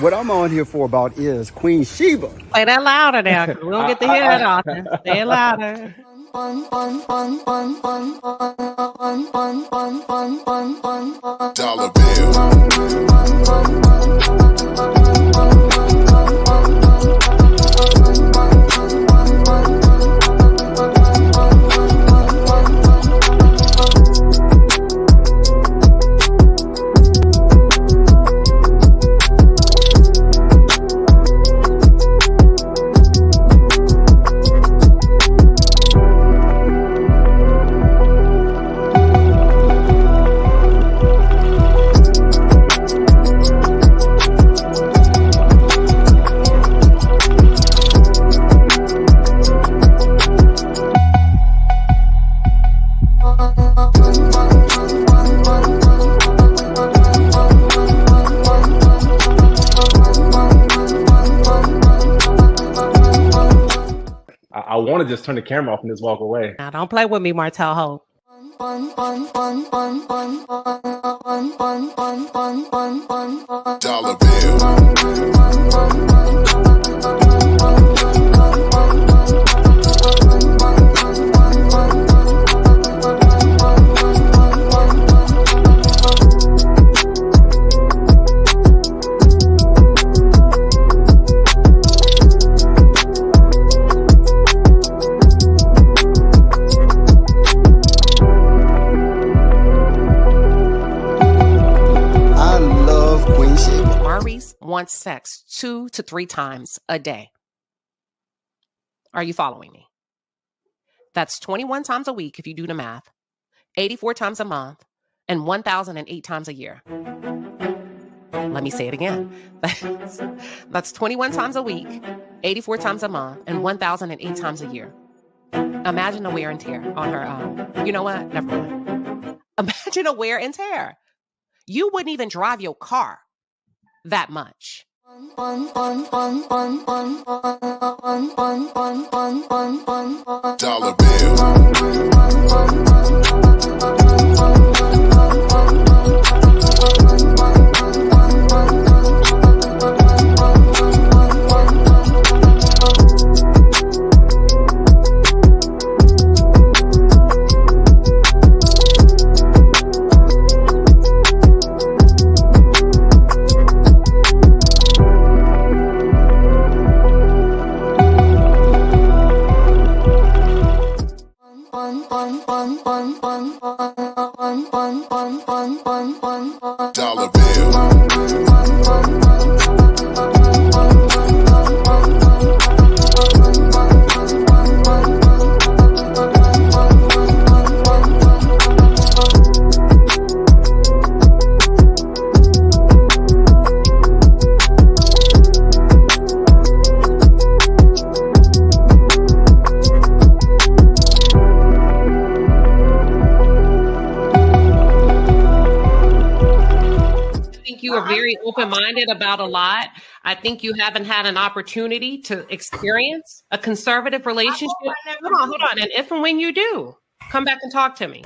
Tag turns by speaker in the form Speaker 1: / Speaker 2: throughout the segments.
Speaker 1: What I'm on here for about is Queen Sheba.
Speaker 2: Play that louder now, 'cause we don't get to hear that often. Say it louder.
Speaker 3: Dollar bill.
Speaker 4: I want to just turn the camera off and just walk away.
Speaker 2: Now, don't play with me, Martel Hope.
Speaker 3: Dollar bill.
Speaker 2: Wants sex 2 to 3 times a day. Are you following me? That's 21 times a week if you do the math, 84 times a month, and 1,008 times a year. Let me say it again. That's 21 times a week, 84 times a month, and 1,008 times a year. Imagine the wear and tear on her. You know what? Never mind. Imagine a wear and tear. You wouldn't even drive your car that much.
Speaker 3: Dollar bill. Dollar bill.
Speaker 2: You are very open-minded about a lot. I think you haven't had an opportunity to experience a conservative relationship. Hold on. And if and when you do, come back and talk to me.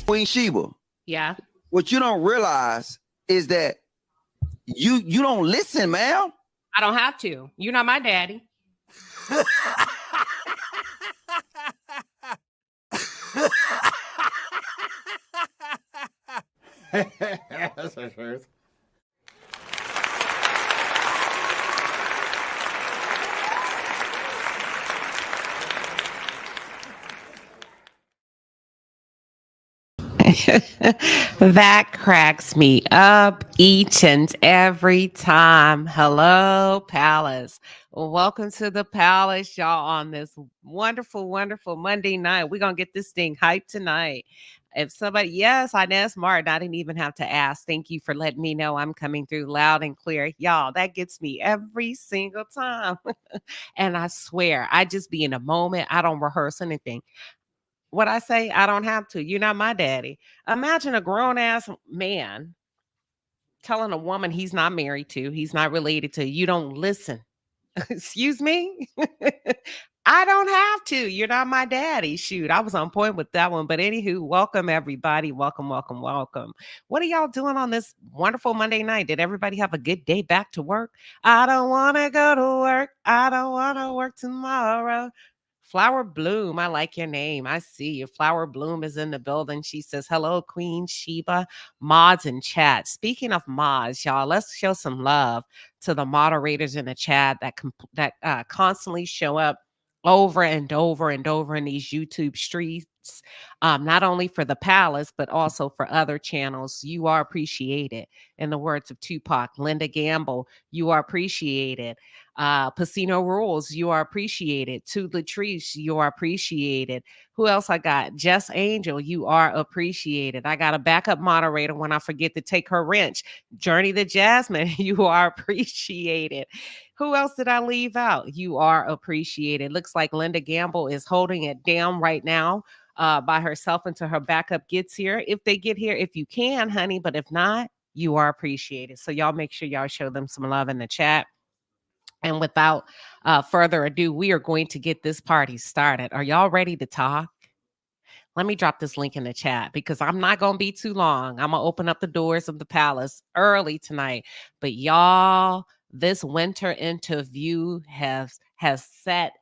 Speaker 5: Queen Sheba.
Speaker 2: Yeah.
Speaker 5: What you don't realize is that you don't listen, man.
Speaker 2: I don't have to. You're not my daddy.
Speaker 4: That's for sure.
Speaker 2: That cracks me up each and every time. Hello, Palace. Welcome to the Palace, y'all, on this wonderful, wonderful Monday night. We're going to get this thing hyped tonight. If somebody, yes, Inez Martin, I didn't even have to ask. Thank you for letting me know I'm coming through loud and clear. Y'all, that gets me every single time. And I swear, I just be in a moment. I don't rehearse anything. What I say, I don't have to. You're not my daddy. Imagine a grown ass man telling a woman he's not married to, he's not related to, you don't listen. Excuse me? I don't have to. You're not my daddy. Shoot, I was on point with that one. But anywho, welcome everybody. Welcome, welcome, welcome. What are y'all doing on this wonderful Monday night? Did everybody have a good day back to work? I don't want to go to work. I don't want to work tomorrow. Flower Bloom, I like your name. I see you. Flower Bloom is in the building. She says, hello, Queen Sheba. Mods in chat. Speaking of mods, y'all, let's show some love to the moderators in the chat that constantly show up over and over and over in these YouTube streets, not only for the palace, but also for other channels. You are appreciated. In the words of Tupac, Linda Gamble, you are appreciated. Pasino Rules, you are appreciated. To Latrice, you are appreciated. Who else I got? Jess Angel, you are appreciated. I got a backup moderator when I forget to take her wrench. Journey the Jasmine, you are appreciated. Who else did I leave out? You are appreciated. Looks like Linda Gamble is holding it down right now by herself until her backup gets here. If they get here, if you can, honey, but if not, you are appreciated. So y'all make sure y'all show them some love in the chat. And without further ado, we are going to get this party started. Are y'all ready to talk? Let me drop this link in the chat because I'm not going to be too long. I'm going to open up the doors of the palace early tonight. But y'all, this winter interview has set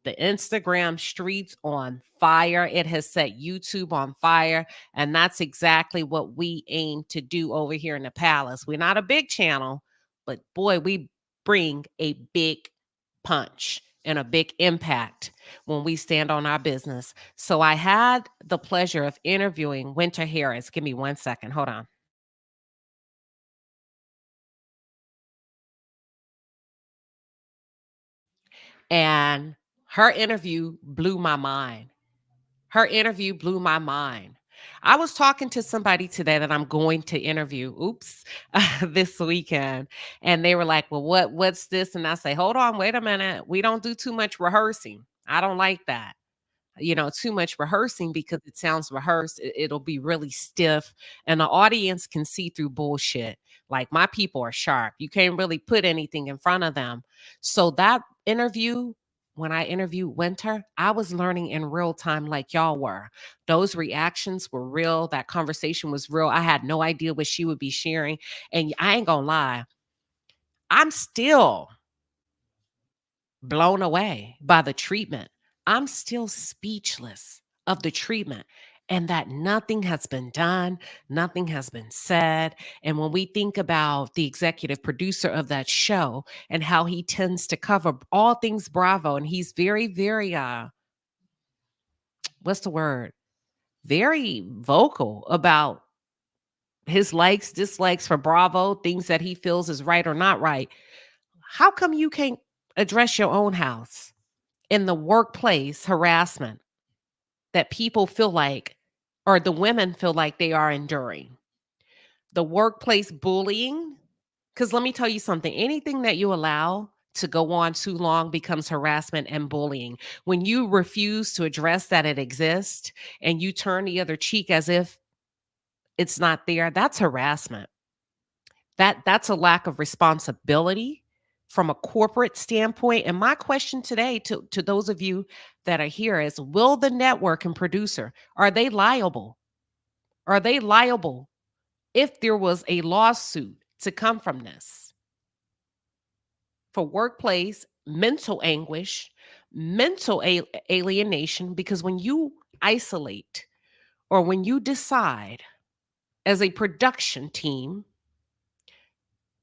Speaker 2: the Instagram streets on fire. It has set YouTube on fire. And that's exactly what we aim to do over here in the palace. We're not a big channel, but boy, we bring a big punch and a big impact when we stand on our business. So I had the pleasure of interviewing Winter Harris. Give me 1 second. Hold on. And her interview blew my mind. Her interview blew my mind. I was talking to somebody today that I'm going to interview, this weekend. And they were like, well, what's this? And I say, hold on, wait a minute. We don't do too much rehearsing. I don't like that. Too much rehearsing because it sounds rehearsed. It'll be really stiff and the audience can see through bullshit. Like my people are sharp. You can't really put anything in front of them. So that interview, when I interviewed Winter, I was learning in real time like y'all were. Those reactions were real. That conversation was real. I had no idea what she would be sharing. And I ain't gonna lie, I'm still blown away by the treatment. I'm still speechless of the treatment and that nothing has been done, nothing has been said. And when we think about the executive producer of that show and how he tends to cover all things Bravo, and he's very, very, what's the word? Very vocal about his likes, dislikes for Bravo, things that he feels is right or not right. How come you can't address your own house? In the workplace harassment that people feel like, or the women feel like they are enduring, the workplace bullying. Because let me tell you something, anything that you allow to go on too long becomes harassment and bullying. When you refuse to address that it exists and you turn the other cheek as if it's not there, that's harassment. That's a lack of responsibility from a corporate standpoint. And my question today to those of you that are here is, will the network and producer, are they liable? Are they liable if there was a lawsuit to come from this? For workplace mental anguish, mental alienation, because when you isolate or when you decide as a production team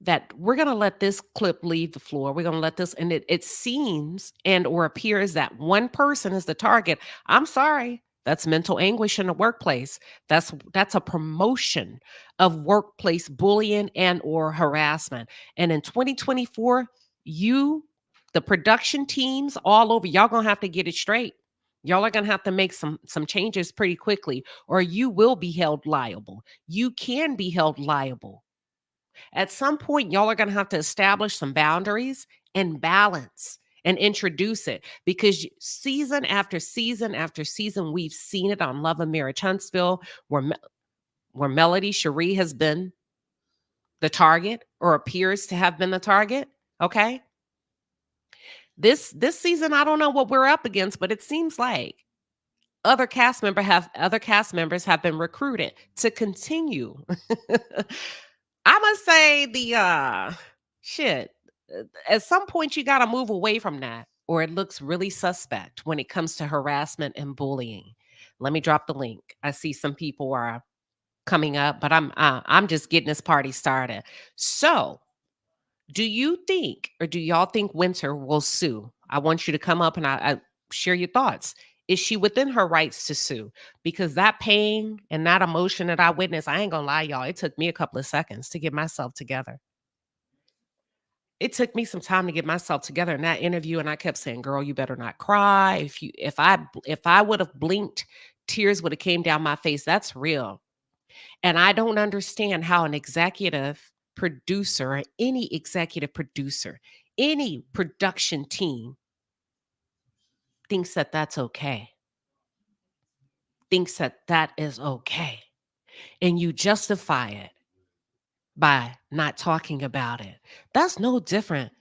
Speaker 2: that we're going to let this clip leave the floor. We're going to let this, and it seems and or appears that one person is the target. I'm sorry. That's mental anguish in the workplace. That's a promotion of workplace bullying and or harassment. And in 2024, the production teams all over, y'all going to have to get it straight. Y'all are going to have to make some changes pretty quickly, or you will be held liable. You can be held liable. At some point, y'all are going to have to establish some boundaries and balance and introduce it, because season after season after season, we've seen it on Love and Marriage Huntsville, where Melody Cherie has been the target, or appears to have been the target. Okay. This season, I don't know what we're up against, but it seems like other cast members have been recruited to continue. I must say shit. At some point, you got to move away from that, or it looks really suspect when it comes to harassment and bullying. Let me drop the link. I see some people are coming up, but I'm just getting this party started. So, do you think, or do y'all think Winter will sue? I want you to come up and I share your thoughts. Is she within her rights to sue? Because that pain and that emotion that I witnessed, I ain't gonna lie, y'all, it took me a couple of seconds to get myself together. It took me some time to get myself together in that interview, and I kept saying, "Girl, you better not cry. If I would have blinked, tears would have came down my face. That's real." And I don't understand how an executive producer, or any executive producer, any production team thinks that that's okay. Thinks that that is okay. And you justify it by not talking about it. That's no different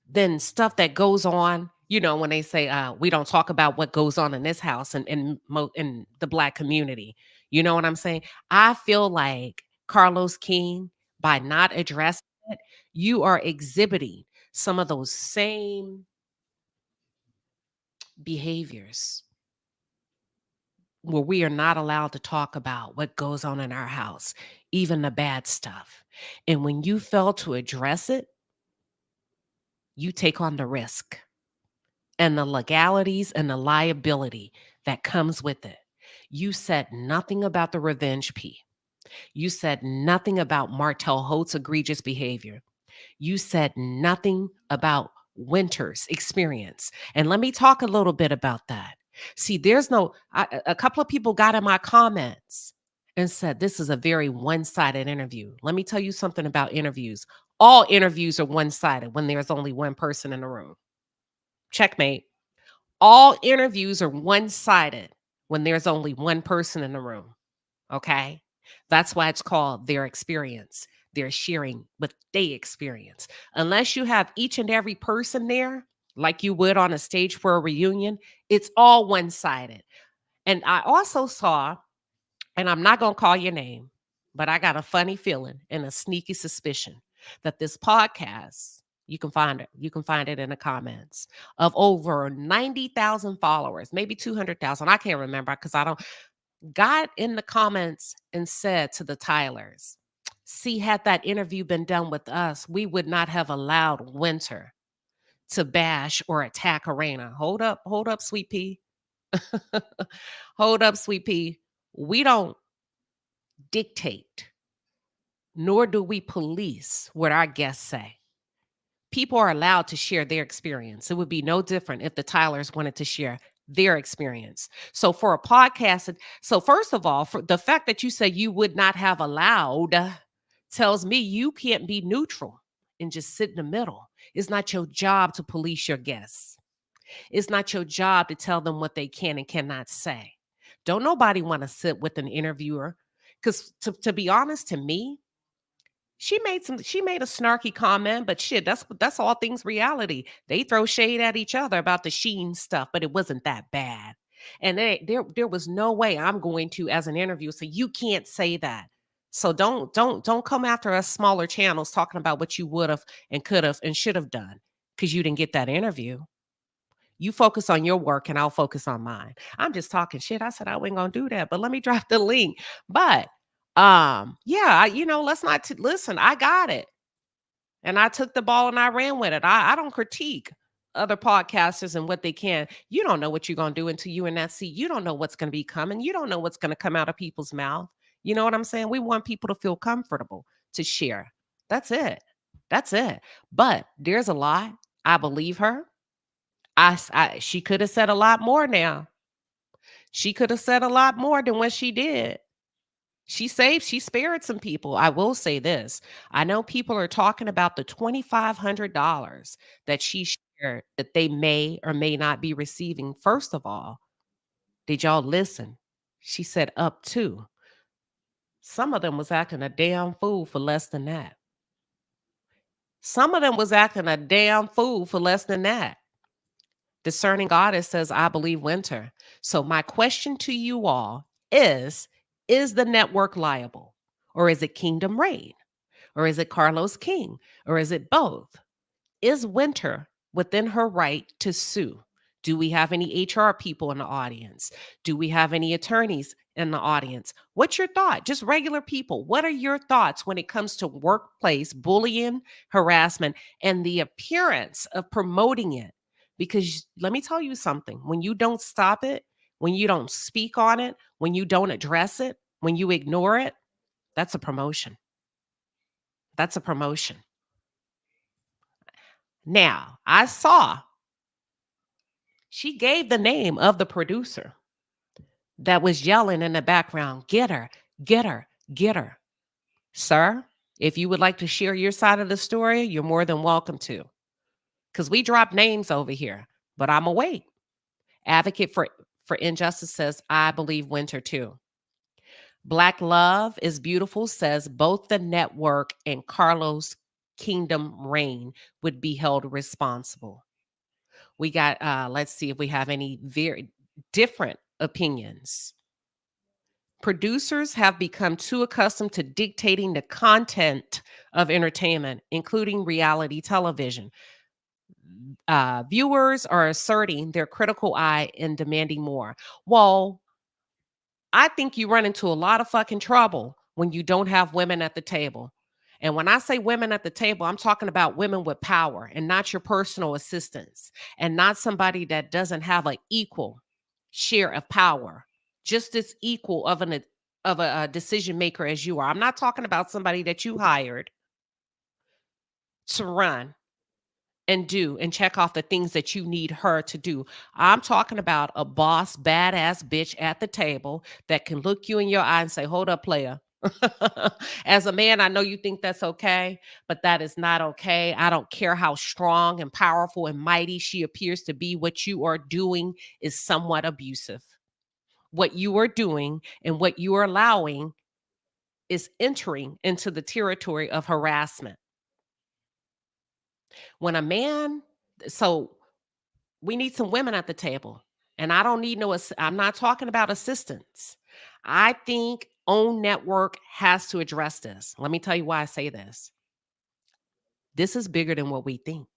Speaker 2: than stuff that goes on, when they say, we don't talk about what goes on in this house and in the Black community. You know what I'm saying? I feel like Carlos King, by not addressing it, you are exhibiting some of those same behaviors where we are not allowed to talk about what goes on in our house, even the bad stuff. And when you fail to address it, you take on the risk and the legalities and the liability that comes with it. You said nothing about the revenge P. You said nothing about Martel Holt's egregious behavior. You said nothing about Winter's experience. And let me talk a little bit about that. See, a couple of people got in my comments and said, this is a very one-sided interview. Let me tell you something about interviews. All interviews are one-sided when there's only one person in the room. Checkmate. All interviews are one-sided when there's only one person in the room. Okay? That's why it's called their experience. They're sharing what they experience. Unless you have each and every person there, like you would on a stage for a reunion, it's all one-sided. And I also saw, and I'm not going to call your name, but I got a funny feeling and a sneaky suspicion that this podcast, you can find it in the comments, of over 90,000 followers, maybe 200,000. I can't remember because I don't. Got in the comments and said to the Tylers, see, had that interview been done with us, we would not have allowed Winter to bash or attack Arena. Hold up, Sweet Pea. Hold up, Sweet Pea. We don't dictate, nor do we police what our guests say. People are allowed to share their experience. It would be no different if the Tylers wanted to share their experience. So for a podcast, so first of all, for the fact that you say you would not have allowed tells me you can't be neutral and just sit in the middle. It's not your job to police your guests. It's not your job to tell them what they can and cannot say. Don't nobody want to sit with an interviewer, because to be honest, to me, she made a snarky comment, but shit, that's all things reality. They throw shade at each other about the Sheen stuff, but it wasn't that bad. And there was no way I'm going to, as an interviewer, say you can't say that. So don't come after us smaller channels talking about what you would have and could have and should have done because you didn't get that interview. You focus on your work and I'll focus on mine. I'm just talking shit. I said I wasn't gonna do that, but let me drop the link. But yeah, let's not listen. I got it. And I took the ball and I ran with it. I don't critique other podcasters and what they can. You don't know what you're going to do until you're in that seat. You don't know what's going to be coming. You don't know what's going to come out of people's mouth. You know what I'm saying? We want people to feel comfortable to share. That's it. That's it. But there's a lot. I believe her. She could have said a lot more now. She could have said a lot more than what she did. She spared some people. I will say this. I know people are talking about the $2,500 that she shared care that they may or may not be receiving. First of all, did y'all listen? She said up to. Some of them was acting a damn fool for less than that. Some of them was acting a damn fool for less than that. Discerning Goddess says, I believe winter. So my question to you all is the network liable? Or is it Kingdom Reign? Or is it Carlos King? Or is it both? Is Winter within her right to sue? Do we have any HR people in the audience? Do we have any attorneys in the audience? What's your thought? Just regular people. What are your thoughts when it comes to workplace bullying, harassment, and the appearance of promoting it? Because let me tell you something, when you don't stop it, when you don't speak on it, when you don't address it, when you ignore it, that's a promotion. That's a promotion. Now, I saw she gave the name of the producer that was yelling in the background, get her, get her, get her. Sir, if you would like to share your side of the story, you're more than welcome to. Because we drop names over here, but I'm awake. Advocate for Injustice says, I believe winter too. Black Love is Beautiful says both the network and Carlos Kingdom Reign would be held responsible. We got, let's see if we have any very different opinions. Producers have become too accustomed to dictating the content of entertainment, including reality television. Viewers are asserting their critical eye and demanding more. Well, I think you run into a lot of fucking trouble when you don't have women at the table. And when I say women at the table, I'm talking about women with power and not your personal assistants and not somebody that doesn't have an equal share of power, just as equal of a decision maker as you are. I'm not talking about somebody that you hired to run and do and check off the things that you need her to do. I'm talking about a boss, badass bitch at the table that can look you in your eye and say, hold up, player. As a man, I know you think that's okay, but that is not okay. I don't care how strong and powerful and mighty she appears to be. What you are doing is somewhat abusive. What you are doing and what you are allowing is entering into the territory of harassment. When a man, so we need some women at the table. And I don't need I'm not talking about assistance. I think OWN Network has to address this. Let me tell you why I say this. This is bigger than what we think.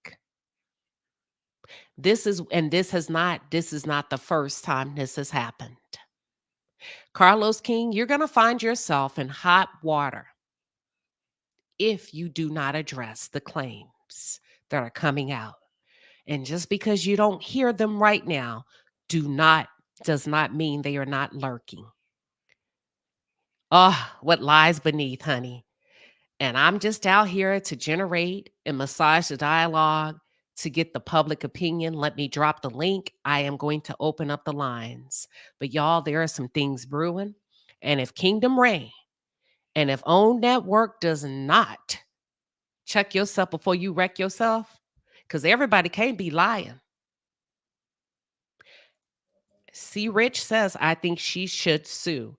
Speaker 2: This is not the first time this has happened. Carlos King, you're going to find yourself in hot water if you do not address the claims that are coming out. And just because you don't hear them right now, does not mean they are not lurking. Oh, what lies beneath, honey. And I'm just out here to generate and massage the dialogue to get the public opinion. Let me drop the link. I am going to open up the lines. But y'all, there are some things brewing. And if Kingdom Reign and if OWN Network does not check yourself before you wreck yourself, because everybody can't be lying. C. Rich says, I think she should sue.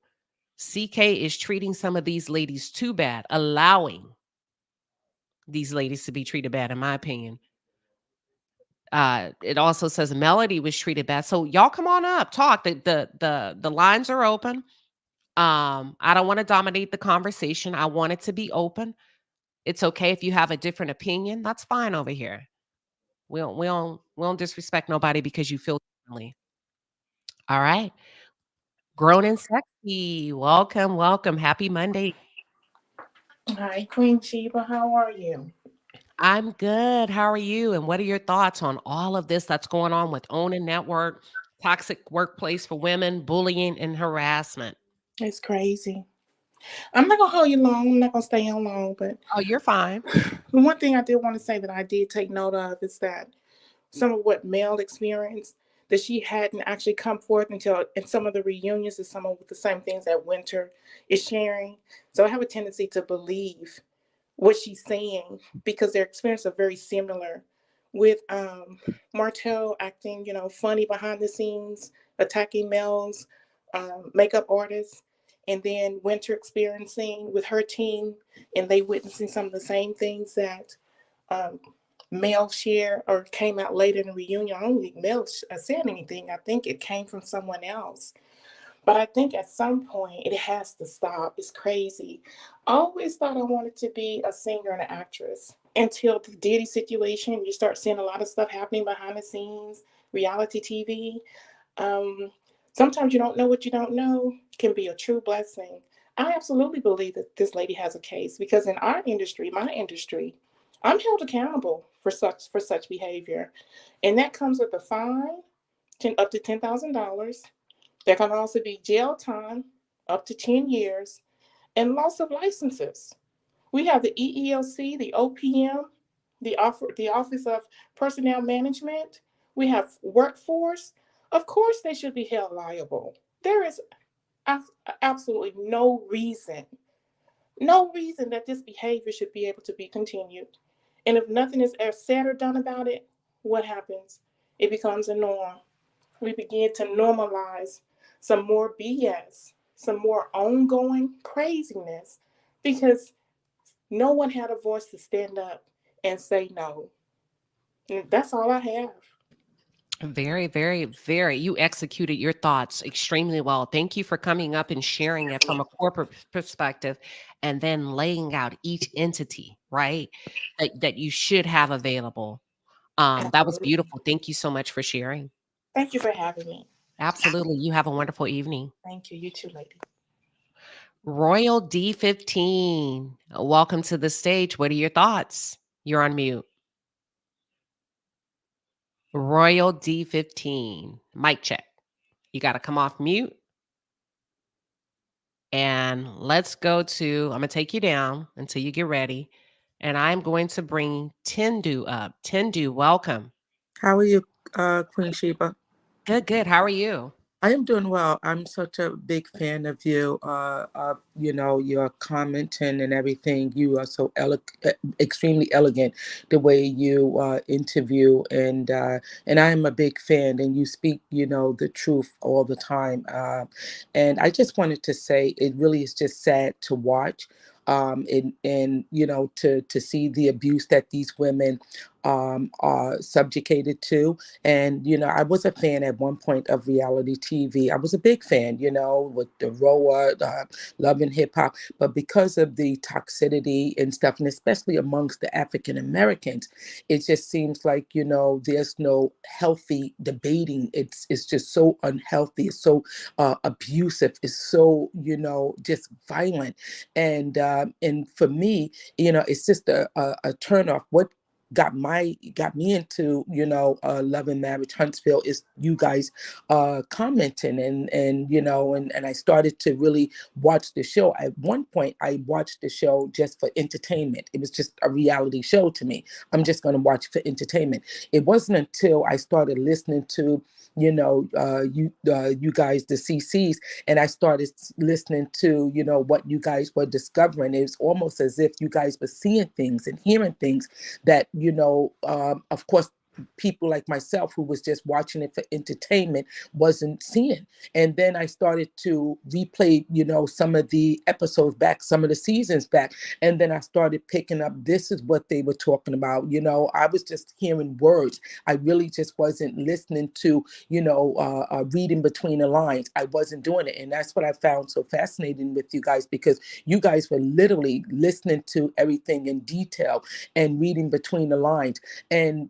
Speaker 2: CK is treating some of these ladies too bad, allowing these ladies to be treated bad, in my opinion. It also says Melody was treated bad. So y'all come on up, talk. The lines are open. I don't want to dominate the conversation. I want it to be open. It's okay if you have a different opinion. That's fine over here. We don't disrespect nobody because you feel differently. All right. Grown and sexy. Welcome, welcome. Happy Monday.
Speaker 6: Hi, Queen Sheba. How are you?
Speaker 2: I'm good. How are you? And what are your thoughts on all of this that's going on with OWN Network, toxic workplace for women, bullying, and harassment?
Speaker 6: It's crazy. I'm not going to hold you long. I'm not going to stay on long. But
Speaker 2: Oh, you're fine.
Speaker 6: the one thing I did want to say that I did take note of is that some of what Mel experienced, that she hadn't actually come forth until in some of the reunions is some of the same things that Winter is sharing. So I have a tendency to believe what she's saying because their experiences are very similar with Martel acting, funny behind the scenes, attacking males, makeup artists, and then Winter experiencing with her team, and they witnessing some of the same things that um, Mel shared or came out later in the reunion. I don't think Mel said anything. I think it came from someone else. But I think at some point it has to stop. It's crazy. I always thought I wanted to be a singer and an actress until the Diddy situation. You start seeing a lot of stuff happening behind the scenes, reality TV. Um, Sometimes you don't know what you don't know can be a true blessing. I absolutely believe that this lady has a case because in our industry, my industry, I'm held accountable for such behavior, and that comes with a fine, up to $10,000. There can also be jail time, up to 10 years, and loss of licenses. We have the EEOC, the OPM, the Office of Personnel Management. We have workforce. Of course, they should be held liable. There is absolutely no reason that this behavior should be able to be continued. And if nothing is ever said or done about it, what happens? It becomes a norm. We begin to normalize some more BS, some more ongoing craziness, because no one had a voice to stand up and say no. And that's all I have.
Speaker 2: Very, very, very. You executed your thoughts extremely well. Thank you for coming up and sharing it from a corporate perspective and then laying out each entity, right? That you should have available. That was
Speaker 6: Absolutely.
Speaker 2: beautiful. Thank you so much for sharing.
Speaker 6: Thank you for having me.
Speaker 2: Absolutely. You have a wonderful evening.
Speaker 6: Thank you. You too, lady.
Speaker 2: Royal D15, welcome to the stage. What are your thoughts? You're on mute. Royal D15, mic check. You got to come off mute. And let's go to, I'm going to take you down until you get ready. And I'm going to bring Tendu up. Tendu, welcome.
Speaker 7: How are you, Queen Sheba?
Speaker 2: Good, good. How are you?
Speaker 7: I am doing well. I'm such a big fan of you. Your commenting and everything. You are so extremely elegant. The way you interview, and I am a big fan. And you speak, the truth all the time. And I just wanted to say, it really is just sad to watch. And to see the abuse that these women are subjugated to. And, I was a fan at one point of reality TV. I was a big fan, with the Roa, Love and Hip Hop. But because of the toxicity and stuff, and especially amongst the African Americans, it just seems like, there's no healthy debating. It's just so unhealthy. It's so abusive. It's so, just violent. And for me, it's just a turnoff. What got me into Love and Marriage Huntsville is you guys commenting and I started to really watch the show. At one point I watched the show just for entertainment. It was just a reality show to me. I'm just going to watch for entertainment. It wasn't until I started listening to you guys, the CCs, and I started listening to what you guys were discovering. It was almost as if you guys were seeing things and hearing things that of course people like myself who was just watching it for entertainment wasn't seeing. And then I started to replay some of the episodes back, some of the seasons back, and then I started picking up, this is what they were talking about. I was just hearing words. I really just wasn't listening to reading between the lines. I wasn't doing it. And that's what I found so fascinating with you guys, because you guys were literally listening to everything in detail and reading between the lines. And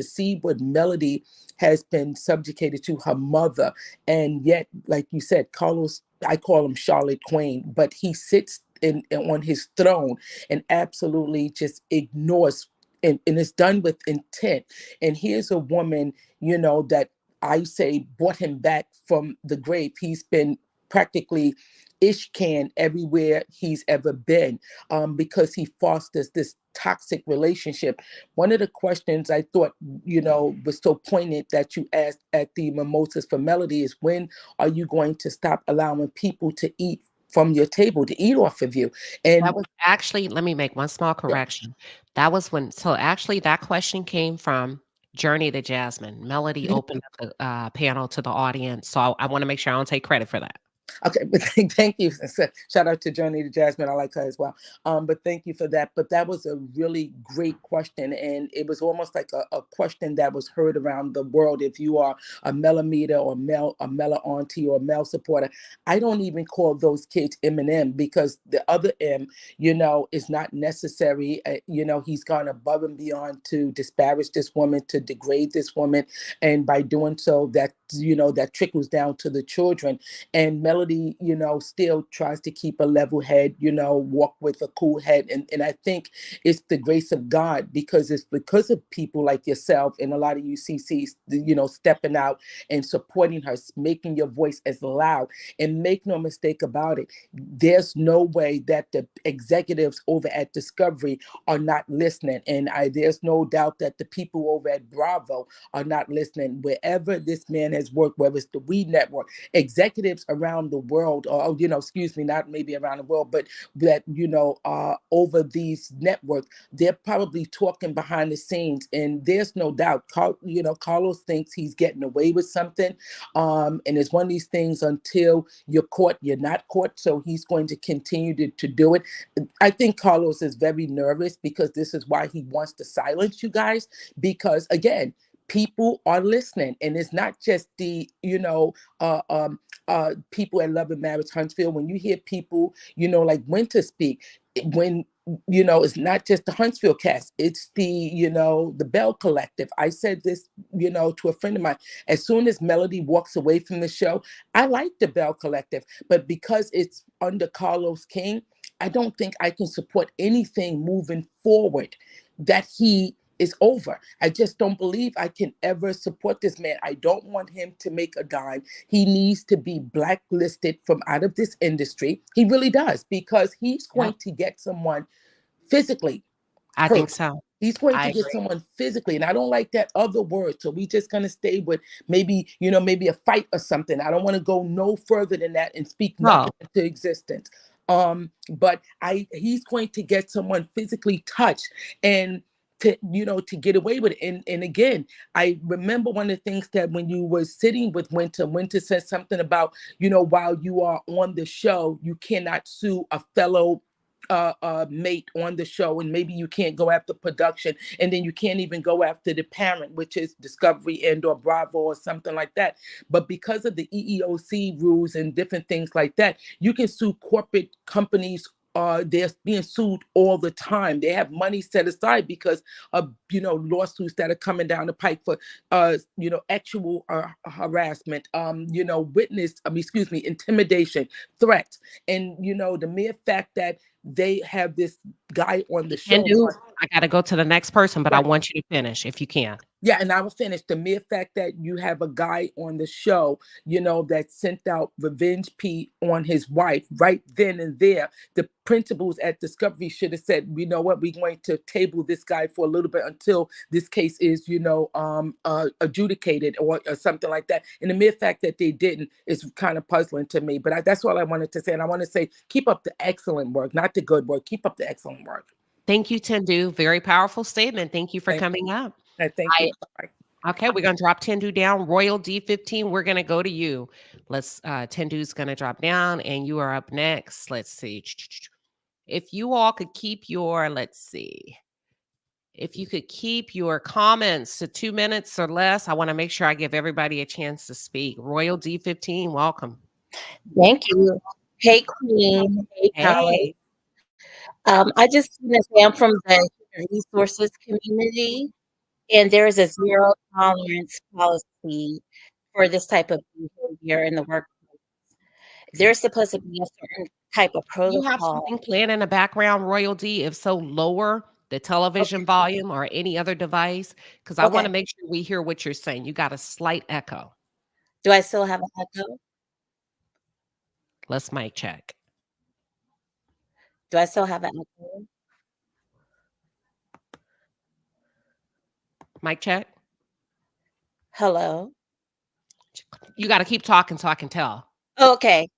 Speaker 7: to see what Melody has been subjugated to, her mother, and yet, like you said, Carlos, I call him Charlotte Queen, but he sits on his throne and absolutely just ignores, and it's done with intent. And here's a woman, that I say brought him back from the grave. He's been practically Ishkan everywhere he's ever been, because he fosters this toxic relationship. One of the questions I thought, was so poignant that you asked at the Mimosas for Melody is, when are you going to stop allowing people to eat from your table to eat off of you.
Speaker 2: That
Speaker 7: And
Speaker 2: was actually, let me make one small correction. That was when, so actually that question came from Journey to Jasmine. Melody opened up the panel to the audience. So I want to make sure I don't take credit for that.
Speaker 7: okay, but thank you. Shout out to Journey to Jasmine. I like her as well. But thank you for that. But that was a really great question, and it was almost like a question that was heard around the world. If you are a millimeter or a Mela auntie or male supporter, I don't even call those kids M&M, because the other M, is not necessary. He's gone above and beyond to disparage this woman, to degrade this woman, and by doing so, that trickles down to the children. And Melody, still tries to keep a level head, walk with a cool head. And I think it's the grace of God, because it's because of people like yourself and a lot of UCCs, stepping out and supporting her, making your voice as loud. And make no mistake about it, there's no way that the executives over at Discovery are not listening. And there's no doubt that the people over at Bravo are not listening. Wherever this man has worked, whether it's the We Network, executives around the world, or excuse me, not maybe around the world, but that over these networks, they're probably talking behind the scenes. And there's no doubt, Carlos thinks he's getting away with something, and it's one of these things, until you're caught, you're not caught. So he's going to continue to do it. I think Carlos is very nervous, because this is why he wants to silence you guys, because again, people are listening. And it's not just the people at Love and Marriage Huntsville. When you hear people like Winter speak, when it's not just the Huntsville cast, it's the Bell Collective. I said this to a friend of mine, as soon as Melody walks away from the show, I like the Bell Collective, but because it's under Carlos King, I don't think I can support anything moving forward that he is over. I just don't believe I can ever support this man. I don't want him to make a dime. He needs to be blacklisted from out of this industry. He really does, because he's going to get someone physically
Speaker 2: I
Speaker 7: hurt.
Speaker 2: think so.
Speaker 7: He's going
Speaker 2: I
Speaker 7: to get
Speaker 2: agree.
Speaker 7: someone physically, and I don't like that other word. So we just gonna stay with maybe a fight or something. I don't want to go no further than that and speak nothing
Speaker 2: No,
Speaker 7: into existence. But he's going to get someone physically touched, and to get away with it. And again, I remember one of the things that when you were sitting with Winter said something about while you are on the show, you cannot sue a fellow mate on the show, and maybe you can't go after production, and then you can't even go after the parent, which is Discovery and or Bravo or something like that. But because of the EEOC rules and different things like that, you can sue corporate companies. They're being sued all the time. They have money set aside because of lawsuits that are coming down the pike for actual harassment, intimidation, threats. And the mere fact that they have this guy on the
Speaker 2: can
Speaker 7: show.
Speaker 2: do. I got to go to the next person, but I
Speaker 7: Right.
Speaker 2: want you to finish if you can.
Speaker 7: Yeah, and I will finish. The mere fact that you have a guy on the show, that sent out revenge P on his wife right then and there, the principals at Discovery should have said, you know what, we're going to table this guy for a little bit until this case is, adjudicated or something like that. And the mere fact that they didn't is kind of puzzling to me. But that's all I wanted to say. And I want to say, keep up the excellent work, not the good work. Keep up the excellent work.
Speaker 2: Thank you, Tendu. Very powerful statement. Thank you for coming up.
Speaker 7: Thank you. Bye.
Speaker 2: Okay, we're gonna drop Tendu down. Royal D15, we're gonna go to you. Tendu's gonna drop down, and you are up next. Let's see. If you all could keep your, if you could keep your comments to 2 minutes or less, I want to make sure I give everybody a chance to speak. Royal D15, welcome.
Speaker 8: Thank you. Hey, Queen. Hey, Colin.
Speaker 2: Hey,
Speaker 8: I just want to say I'm from the human resources community, and there is a zero tolerance policy for this type of behavior in the workplace. There's supposed to be a certain type of
Speaker 2: do you have
Speaker 8: protocol.
Speaker 2: something playing in the background, Royal D? If so, lower the television volume or any other device, because I want to
Speaker 8: Okay.
Speaker 2: make sure we hear what you're saying. You got a slight echo.
Speaker 8: Do I still have an echo?
Speaker 2: Let's mic check.
Speaker 8: Do I still have an echo?
Speaker 2: Mic check.
Speaker 8: Hello?
Speaker 2: You got to keep talking so I can tell.
Speaker 8: Okay.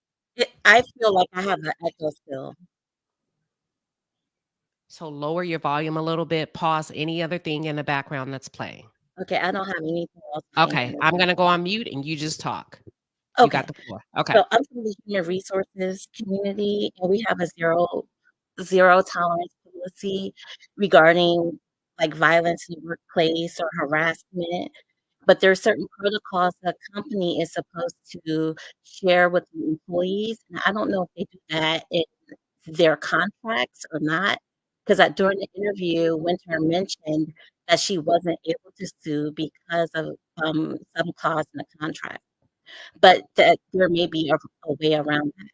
Speaker 8: I feel like I have an echo still.
Speaker 2: So lower your volume a little bit. Pause any other thing in the background that's playing.
Speaker 8: Okay, I don't have anything else playing
Speaker 2: Okay,
Speaker 8: in the
Speaker 2: I'm gonna go
Speaker 8: background.
Speaker 2: on mute and you just talk. You got
Speaker 8: Okay,
Speaker 2: the floor. Okay.
Speaker 8: so I'm from the human resources community, and we have a zero tolerance policy regarding like violence in the workplace or harassment. But there are certain protocols that a company is supposed to share with the employees, and I don't know if they do that in their contracts or not. Because during the interview, Winter mentioned that she wasn't able to sue because of some clause in the contract, but that there may be a way around that.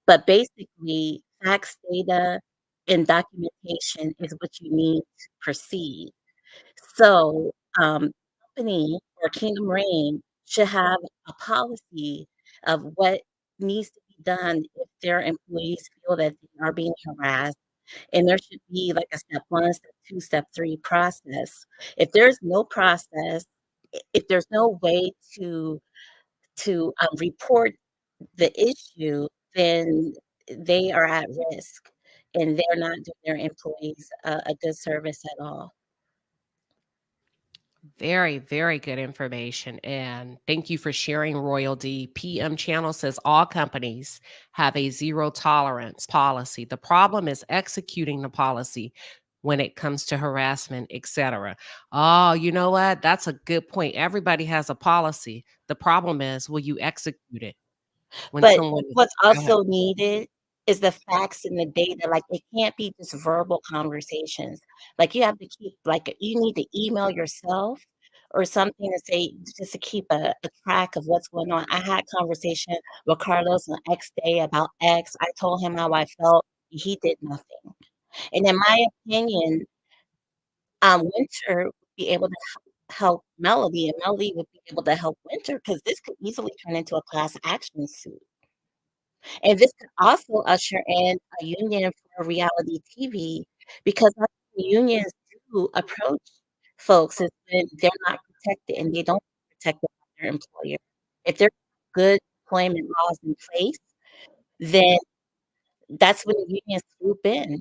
Speaker 8: But basically, facts, data, and documentation is what you need to proceed. So, company or Kingdom Reign should have a policy of what needs to be done if their employees feel that they are being harassed. And there should be like a step 1, step 2, step 3 process. If there's no process, if there's no way to report the issue, then they are at risk and they're not doing their employees a good service at all.
Speaker 2: Very, very good information. And thank you for sharing, Royalty. PM Channel says all companies have a zero tolerance policy. The problem is executing the policy when it comes to harassment, etc. Oh, you know what? That's a good point. Everybody has a policy. The problem is, will you execute it when
Speaker 8: But
Speaker 2: someone
Speaker 8: what's
Speaker 2: go ahead.
Speaker 8: also needed is the facts and the data. Like, it can't be just verbal conversations. Like, you have to keep, like, you need to email yourself or something to say, just to keep a track of what's going on. I had conversation with Carlos on X day about X. I told him how I felt. He did nothing. And in my opinion, Winter would be able to help Melody, and Melody would be able to help Winter because this could easily turn into a class action suit. And this could also usher in a union for reality TV because that's when unions do approach folks is when they're not protected and they don't feel protected by their employer. If there's good employment laws in place, then that's when the unions swoop in.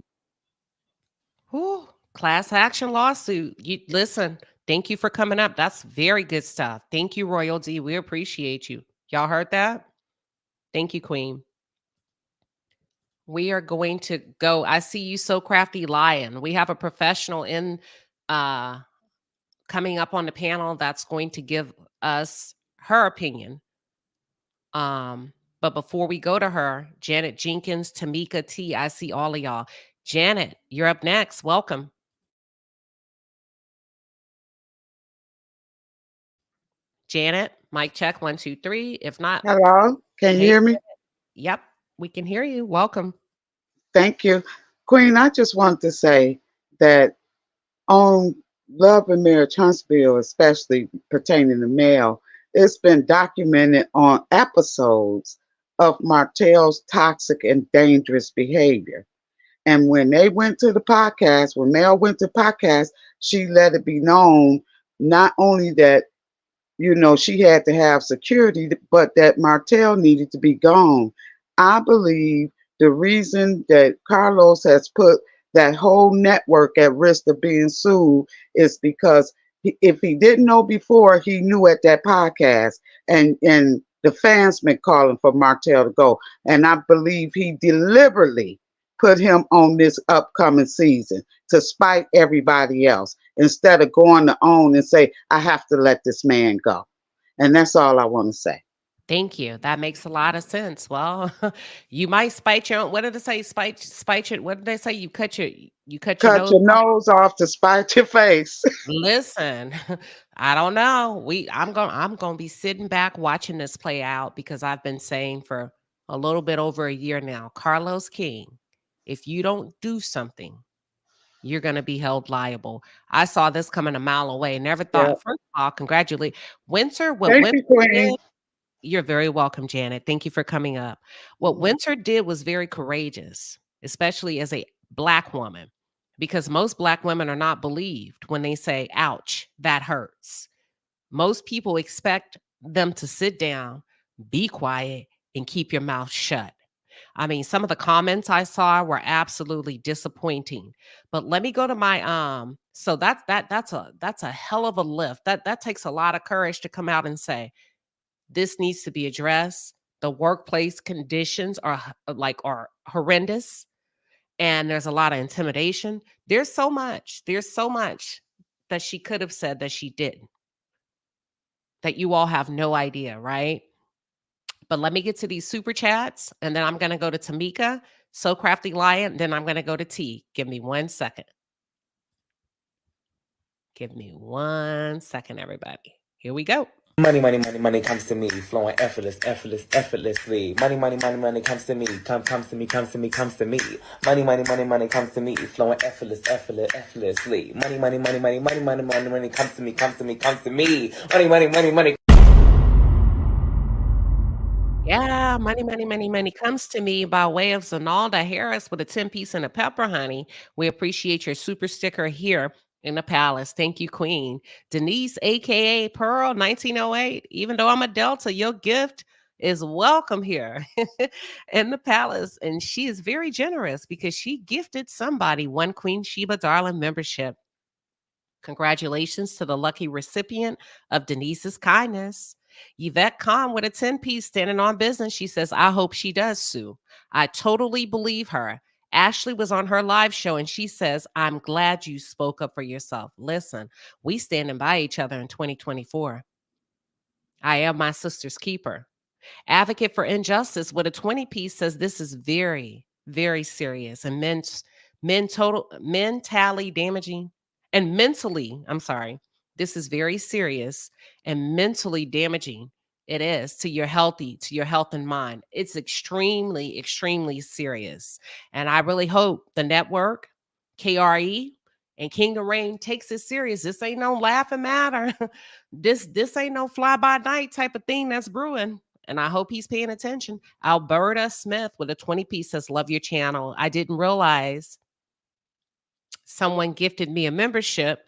Speaker 2: Whew, class action lawsuit. You listen. Thank you for coming up. That's very good stuff. Thank you, Royalty. We appreciate you. Y'all heard that? Thank you, Queen. We are going to go. I see you, so crafty lion. We have a professional in uh coming up on the panel that's going to give us her opinion. But before we go to her, Janet Jenkins, Tamika T, I see all of y'all. Janet, you're up next. Welcome. Janet, mic check 1, 2, 3. If not,
Speaker 9: Hello, can you
Speaker 2: hey,
Speaker 9: hear me?
Speaker 2: yep, we can hear you. Welcome.
Speaker 9: Thank you. Queen, I just want to say that on Love and Marriage Huntsville, especially pertaining to male, it's been documented on episodes of Martel's toxic and dangerous behavior. And when they went to the podcast, when Mel went to podcast, she let it be known not only that she had to have security, but that Martel needed to be gone. I believe the reason that Carlos has put that whole network at risk of being sued is because if he didn't know before, he knew at that podcast, and the fans been calling for Martel to go. And I believe he deliberately put him on this upcoming season to spite everybody else instead of going to own and say, I have to let this man go. And that's all I want to say.
Speaker 2: Thank you. That makes a lot of sense. Well, you might spite your own. What did it say? Spite your. What did they say? You cut your
Speaker 9: Cut
Speaker 2: nose
Speaker 9: your
Speaker 2: off.
Speaker 9: nose off to spite your face.
Speaker 2: Listen, I don't know. I'm gonna be sitting back watching this play out because I've been saying for a little bit over a year now, Carlos King, if you don't do something, you're gonna be held liable. I saw this coming a mile away. Never
Speaker 9: Yeah.
Speaker 2: thought. First of all, congratulate Winter. What
Speaker 9: Thank
Speaker 2: Winter
Speaker 9: you, Queen.
Speaker 2: did. You're very welcome, Janet. Thank you for coming up. What Winter did was very courageous, especially as a Black woman, because most Black women are not believed when they say, ouch, that hurts. Most people expect them to sit down, be quiet, and keep your mouth shut. I mean, some of the comments I saw were absolutely disappointing. But let me go to my so that's a hell of a lift. That takes a lot of courage to come out and say this needs to be addressed. The workplace conditions are horrendous, and there's a lot of intimidation. There's so much that she could have said that she didn't, that you all have no idea, right? But let me get to these super chats, and then I'm going to go to Tamika, So Crafty Lion, then I'm going to go to T. Give me 1 second. Give me 1 second, everybody. Here we go.
Speaker 10: Money, money, money, money comes to me, flowing effortlessly. Money, money, money, money comes to me, comes to me. Money, money, money, money comes to me, flowing effortlessly. Money, money, money, money, money, money, money, money comes to me. Money, money, money, money.
Speaker 2: Yeah, money comes to me by way of Zonalda Harris with a 10-piece and a pepper, honey. We appreciate your super sticker here in the palace. Thank you, Queen. Denise, aka Pearl 1908. Even though I'm a Delta, your gift is welcome here in the palace. And she is very generous because she gifted somebody one Queen Sheba Darling membership. Congratulations to the lucky recipient of Denise's kindness. Yvette Kahn with a 10-piece standing on business. She says, I hope she does, Sue. I totally believe her. Ashley was on her live show and she says, I'm glad you spoke up for yourself. Listen, we standing by each other in 2024. I am my sister's keeper. Advocate for Injustice with a 20-piece says this is very, very serious and mentally damaging. And mentally, I'm sorry, this is very serious and mentally damaging. It is to your health and mind. It's extremely, extremely serious. And I really hope the network, KRE, and Kingdom Reign takes it serious. This ain't no laughing matter. This ain't no fly by night type of thing that's brewing. And I hope he's paying attention. Alberta Smith with a 20-piece says, love your channel. I didn't realize someone gifted me a membership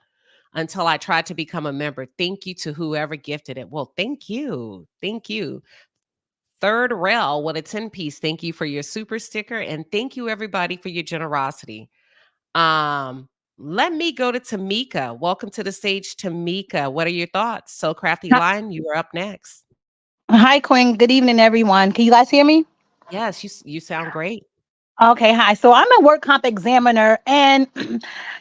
Speaker 2: until I tried to become a member. Thank you to whoever gifted it. Well, thank you. Thank you. Third Rel with a 10-piece. Thank you for your super sticker. And thank you, everybody, for your generosity. Let me go to Tamika. Welcome to the stage, Tamika. What are your thoughts? So Crafty Lion, you are up next.
Speaker 11: Hi, Queen. Good evening, everyone. Can you guys hear me?
Speaker 2: Yes, you sound great.
Speaker 11: Okay, hi. So I'm a work comp examiner, and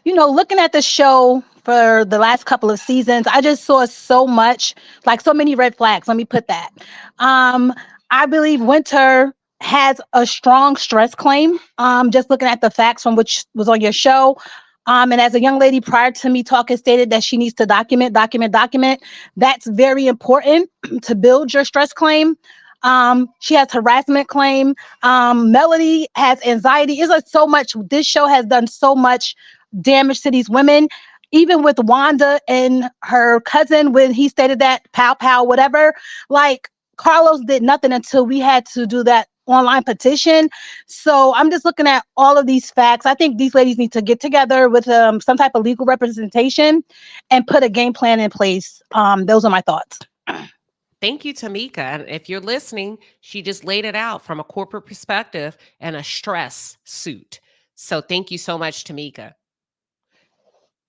Speaker 11: looking at the show for the last couple of seasons, I just saw so much, like so many red flags. Let me put that. I believe Winter has a strong stress claim. Just looking at the facts from which was on your show. And as a young lady prior to me talking stated that she needs to document. That's very important to build your stress claim. She has harassment claim. Melody has anxiety. It's like so much. This show has done so much damage to these women. Even with Wanda and her cousin, when he stated that pow pow, whatever, like Carlos did nothing until we had to do that online petition. So I'm just looking at all of these facts. I think these ladies need to get together with some type of legal representation and put a game plan in place. Those are my thoughts.
Speaker 2: Thank you, Tamika. And if you're listening, she just laid it out from a corporate perspective and a stress suit. So thank you so much, Tamika.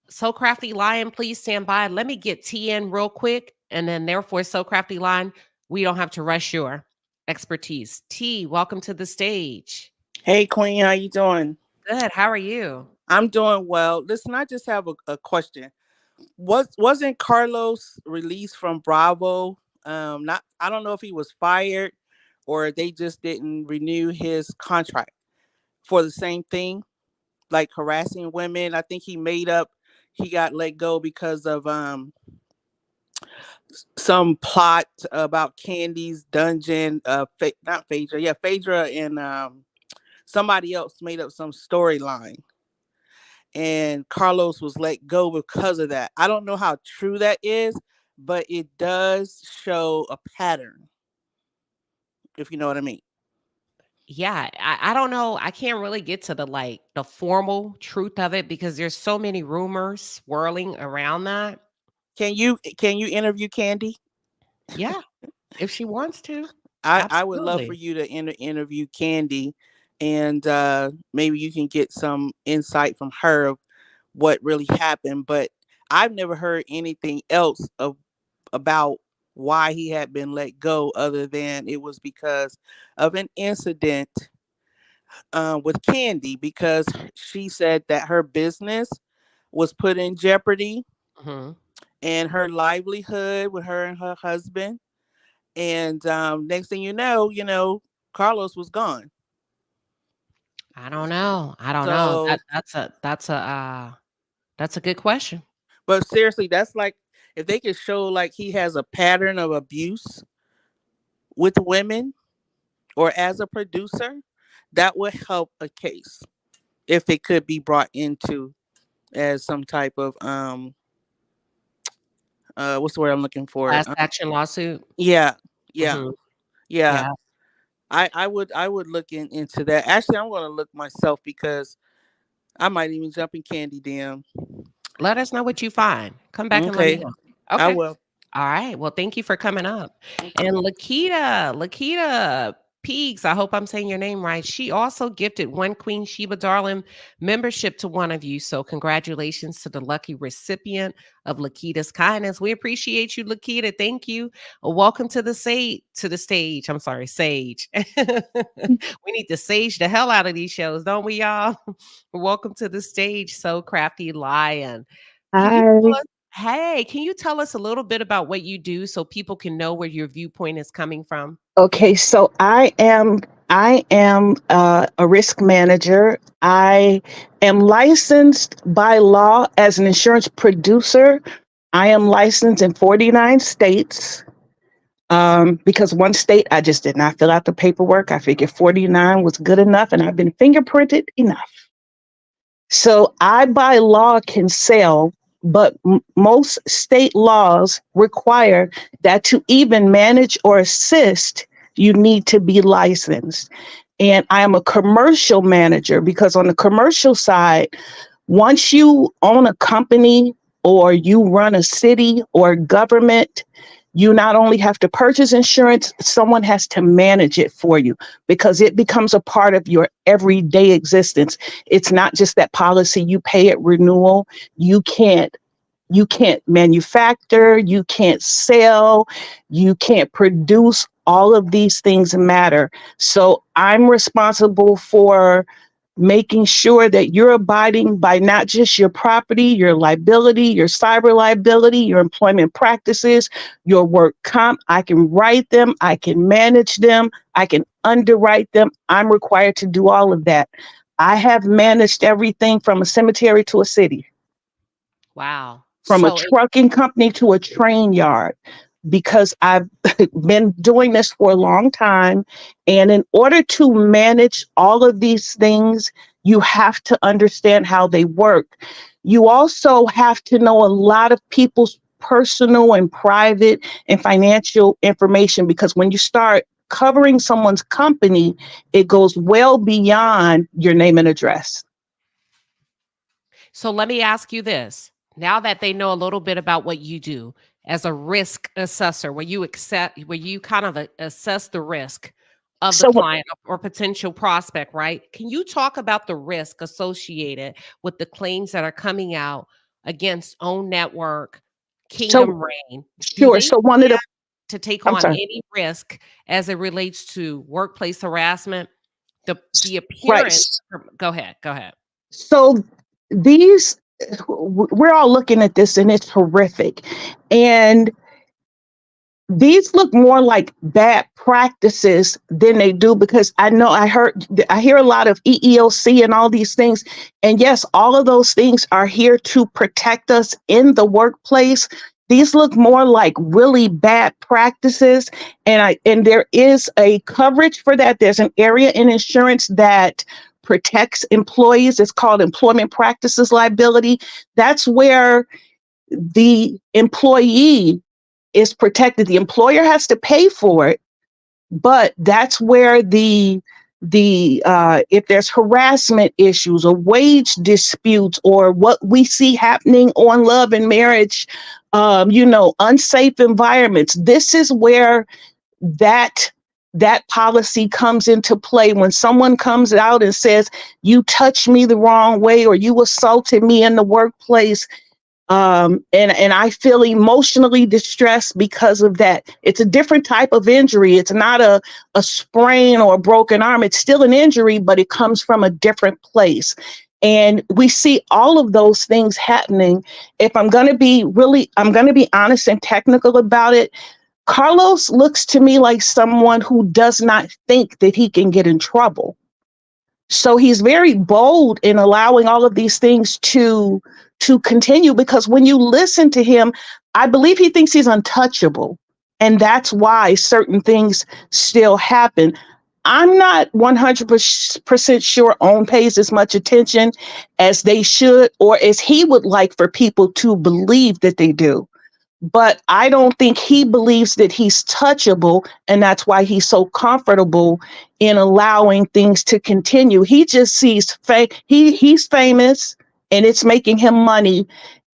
Speaker 2: So Crafty Lion, please stand by. Let me get T in real quick. And then therefore, So Crafty Lion, we don't have to rush your expertise. T, welcome to the stage.
Speaker 12: Hey, Queen, how you doing?
Speaker 2: Good. How are you?
Speaker 12: I'm doing well. Listen, I just have a question. Wasn't Carlos released from Bravo? I don't know if he was fired or they just didn't renew his contract for the same thing, like harassing women. I think he got let go because of some plot about Candy's dungeon. Not Phaedra. Yeah, Phaedra and somebody else made up some storyline. And Carlos was let go because of that. I don't know how true that is, but it does show a pattern, if you know what I mean.
Speaker 2: Yeah, I don't know. I can't really get to the formal truth of it because there's so many rumors swirling around that.
Speaker 12: Can you interview Candy?
Speaker 2: Yeah, if she wants to.
Speaker 12: I would love for
Speaker 2: Absolutely.
Speaker 12: you to interview Candy, and maybe you can get some insight from her of what really happened. But I've never heard anything else about why he had been let go, other than it was because of an incident with Candy, because she said that her business was put in jeopardy
Speaker 2: Hmm.
Speaker 12: and her livelihood with her and her husband. And next thing you know, Carlos was gone.
Speaker 2: I don't know. I don't know.
Speaker 12: So,
Speaker 2: That's a good question.
Speaker 12: but seriously, that's like if they could show like he has a pattern of abuse with women or as a producer, that would help a case if it could be brought into as some type of what's the word I'm looking for?
Speaker 2: Class action lawsuit.
Speaker 12: Yeah, yeah,
Speaker 2: Hmm.
Speaker 12: yeah.
Speaker 2: Yeah.
Speaker 12: I would look into that. Actually, I'm gonna look myself because I might even jump in Candy DM.
Speaker 2: Let us know what you find. Come back and let me
Speaker 12: Okay,
Speaker 2: know.
Speaker 12: I
Speaker 2: Okay.
Speaker 12: will.
Speaker 2: All right. Well, thank you for coming up.
Speaker 12: Okay.
Speaker 2: And Lakita Peaks, I hope I'm saying your name right. She also gifted one Queen Sheba Darling membership to one of you. So congratulations to the lucky recipient of Lakita's kindness. We appreciate you, Lakita. Thank you. Welcome to the stage. I'm sorry, Sage. We need to sage the hell out of these shows, don't we, y'all? Welcome to the stage, So Crafty Lion. Can you tell
Speaker 13: Hi.
Speaker 2: us Hey, can you tell us a little bit about what you do so people can know where your viewpoint is coming from?
Speaker 13: Okay, so I am a risk manager. I am licensed by law as an insurance producer. I am licensed in 49 states. Because one state I just did not fill out the paperwork. I figured 49 was good enough, and I've been fingerprinted enough. So I, by law, can sell, but most state laws require that to even manage or assist, you need to be licensed. And I am a commercial manager because on the commercial side, once you own a company or you run a city or government, you not only have to purchase insurance, someone has to manage it for you because it becomes a part of your everyday existence. It's not just that policy you pay at renewal. You can't manufacture, you can't sell, you can't produce. All of these things matter. So I'm responsible for making sure that you're abiding by not just your property, your liability, your cyber liability, your employment practices, your work comp. I can write them, I can manage them, I can underwrite them. I'm required to do all of that. I have managed everything from a cemetery to a city,
Speaker 2: Wow.
Speaker 13: from a
Speaker 2: So
Speaker 13: trucking company to a train yard, because I've been doing this for a long time. And in order to manage all of these things, you have to understand how they work. You also have to know a lot of people's personal and private and financial information, because when you start covering someone's company, it goes well beyond your name and address.
Speaker 2: let me ask you this. Now that they know a little bit about what you do as a risk assessor, where you kind of assess the risk of the
Speaker 13: So,
Speaker 2: client or potential prospect, right? Can you talk about the risk associated with the claims that are coming out against Own Network,
Speaker 13: so
Speaker 2: Kingdom Reign? Do
Speaker 13: sure.
Speaker 2: they
Speaker 13: So one of the,
Speaker 2: to take
Speaker 13: I'm
Speaker 2: on
Speaker 13: sorry.
Speaker 2: any risk as it relates to workplace harassment? The
Speaker 13: Right.
Speaker 2: appearance. Go ahead. Go ahead.
Speaker 13: So these, we're all looking at this and it's horrific. And these look more like bad practices than they do, because I hear a lot of EEOC and all these things. And yes, all of those things are here to protect us in the workplace. These look more like really bad practices. And there is a coverage for that. There's an area in insurance that protects employees. It's called employment practices liability. That's where the employee is protected. The employer has to pay for it, but that's where the if there's harassment issues or wage disputes or what we see happening on Love and Marriage, unsafe environments. This is where that that policy comes into play. When someone comes out and says, you touched me the wrong way or you assaulted me in the workplace, and I feel emotionally distressed because of that. It's a different type of injury. It's not a sprain or a broken arm. It's still an injury, but it comes from a different place. And we see all of those things happening. If I'm going to be honest and technical about it, Carlos looks to me like someone who does not think that he can get in trouble. So he's very bold in allowing all of these things to continue, because when you listen to him, I believe he thinks he's untouchable. And that's why certain things still happen. I'm not 100% sure OWN pays as much attention as they should, or as he would like for people to believe that they do. But I don't think he believes that he's touchable, and that's why he's so comfortable in allowing things to continue. He just sees he's famous and it's making him money,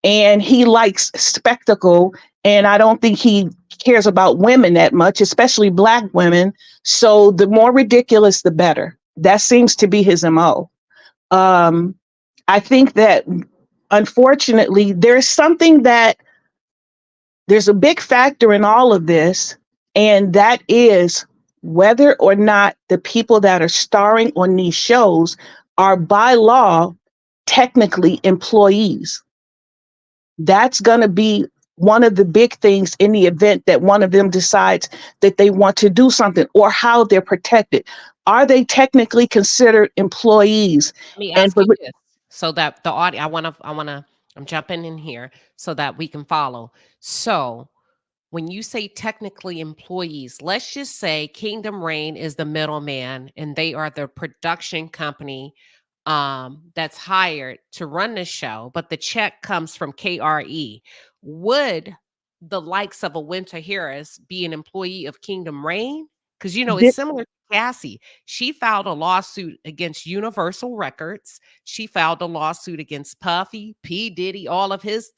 Speaker 13: and he likes spectacle, and I don't think he cares about women that much, especially Black women. So the more ridiculous, the better. That seems to be his MO. I think that, unfortunately, there's a big factor in all of this, and that is whether or not the people that are starring on these shows are by law technically employees. That's going to be one of the big things in the event that one of them decides that they want to do something, or how they're protected. Are they technically considered employees?
Speaker 2: Let me ask you this, so that the audience, I'm jumping in here so that we can follow. So when you say technically employees, let's just say Kingdom Reign is the middleman and they are the production company that's hired to run the show, but the check comes from KRE. Would the likes of a Winter Harris be an employee of Kingdom Reign? Because, it's similar to Cassie. She filed a lawsuit against Universal Records. She filed a lawsuit against Puffy, P. Diddy, all of his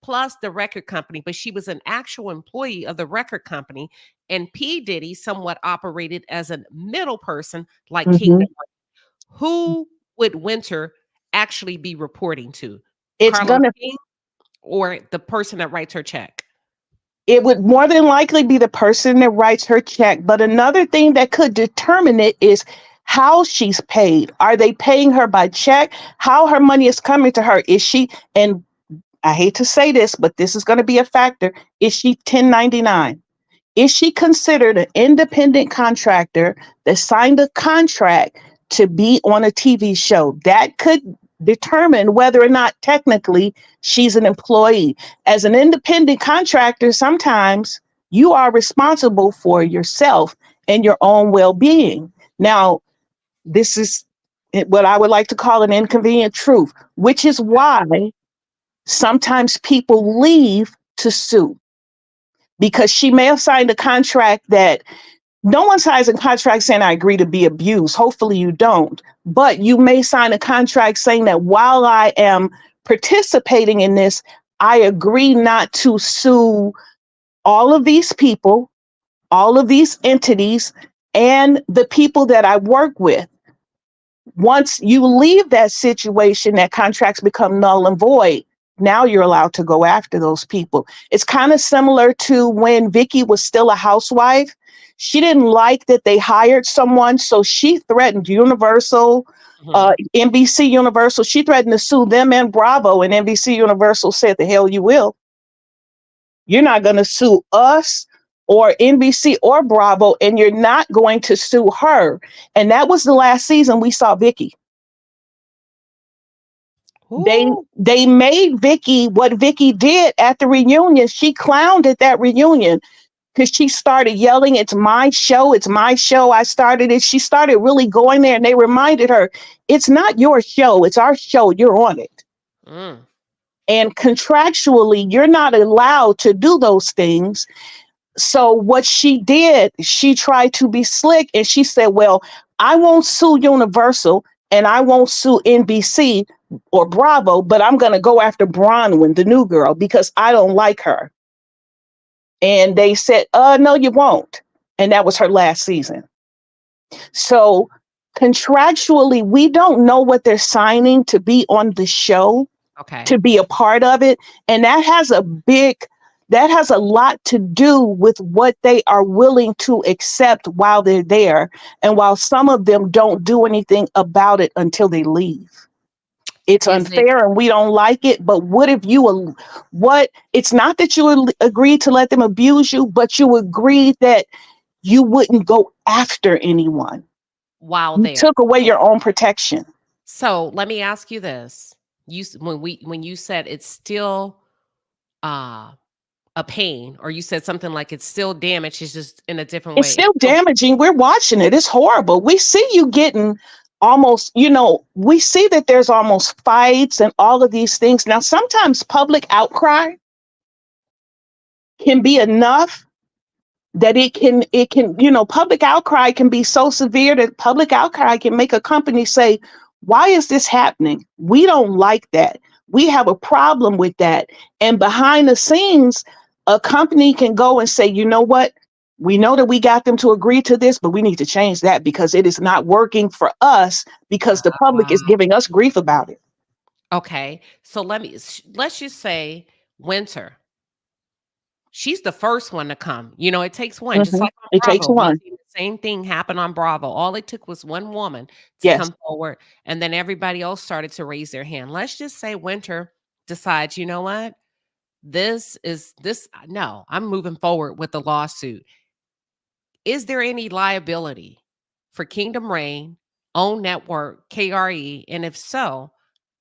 Speaker 2: plus the record company. But she was an actual employee of the record company. And P. Diddy somewhat operated as a middle person like Kingdom Reign. Who would Winter actually be reporting to?
Speaker 13: It's
Speaker 2: Carlos King or the person that writes her check?
Speaker 13: It would more than likely be the person that writes her check. But another thing that could determine it is how she's paid. Are they paying her by check? How her money is coming to her? Is she, and I hate to say this, but this is going to be a factor, is she 1099? Is she considered an independent contractor that signed a contract to be on a TV show? That could determine whether or not technically she's an employee. As an independent contractor, sometimes you are responsible for yourself and your own well-being. Now, this is what I would like to call an inconvenient truth, which is why sometimes people leave to sue, because she may have signed a contract that no one signs a contract saying I agree to be abused. Hopefully you don't. But you may sign a contract saying that while I am participating in this, I agree not to sue all of these people, all of these entities, and the people that I work with. Once you leave that situation, that contracts become null and void. Now you're allowed to go after those people. It's kind of similar to when Vicky was still a housewife. She didn't like that they hired someone, so she threatened Universal, NBC Universal. She threatened to sue them and Bravo, and NBC Universal said, the hell you will. You're not going to sue us or NBC or Bravo, and you're not going to sue her. And that was the last season we saw Vicky. They made Vicky what Vicky did at the reunion. She clowned at that reunion because she started yelling, it's my show, I started it. She started really going there, and they reminded her, it's not your show, it's our show, you're on it. And contractually, you're not allowed to do those things. So what she did, she tried to be slick, and she said, well, I won't sue Universal and I won't sue NBC or Bravo, but I'm going to go after Bronwyn, the new girl, because I don't like her. And they said, no, you won't. and that was her last season. So contractually, we don't know what they're signing to be on the show,
Speaker 2: Okay.
Speaker 13: to be a part of it. And that has a lot to do with what they are willing to accept while they're there. And while some of them don't do anything about it until they leave. It's
Speaker 2: Is it
Speaker 13: unfair and we don't like it. But what if it's not that you agree to let them abuse you, but you agree that you wouldn't go after anyone.
Speaker 2: while
Speaker 13: You
Speaker 2: there?
Speaker 13: took away your own protection.
Speaker 2: So let me ask you this: when you said it's still a pain, or you said something like it's still damage, it's just in a different
Speaker 13: It's
Speaker 2: way.
Speaker 13: still damaging. We're watching it. It's horrible. We see you getting almost, we see that there's almost fights and all of these things. Now, sometimes public outcry can be enough that it can, public outcry can be so severe that public outcry can make a company say, why is this happening? We don't like that. We have a problem with that. And behind the scenes, a company can go and say, you know what? We know that we got them to agree to this, but we need to change that because it is not working for us because the public is giving us grief about it.
Speaker 2: Okay, so let's just say Winter. She's the first one to come. It takes one, just like on
Speaker 13: It takes
Speaker 2: Bravo. We
Speaker 13: one.
Speaker 2: seen the same thing happen on Bravo. All it took was one woman to
Speaker 13: Yes.
Speaker 2: come forward, and then everybody else started to raise their hand. Let's just say Winter decides, you know what? No, I'm moving forward with the lawsuit. Is there any liability for Kingdom Reign, OWN Network, KRE? And if so,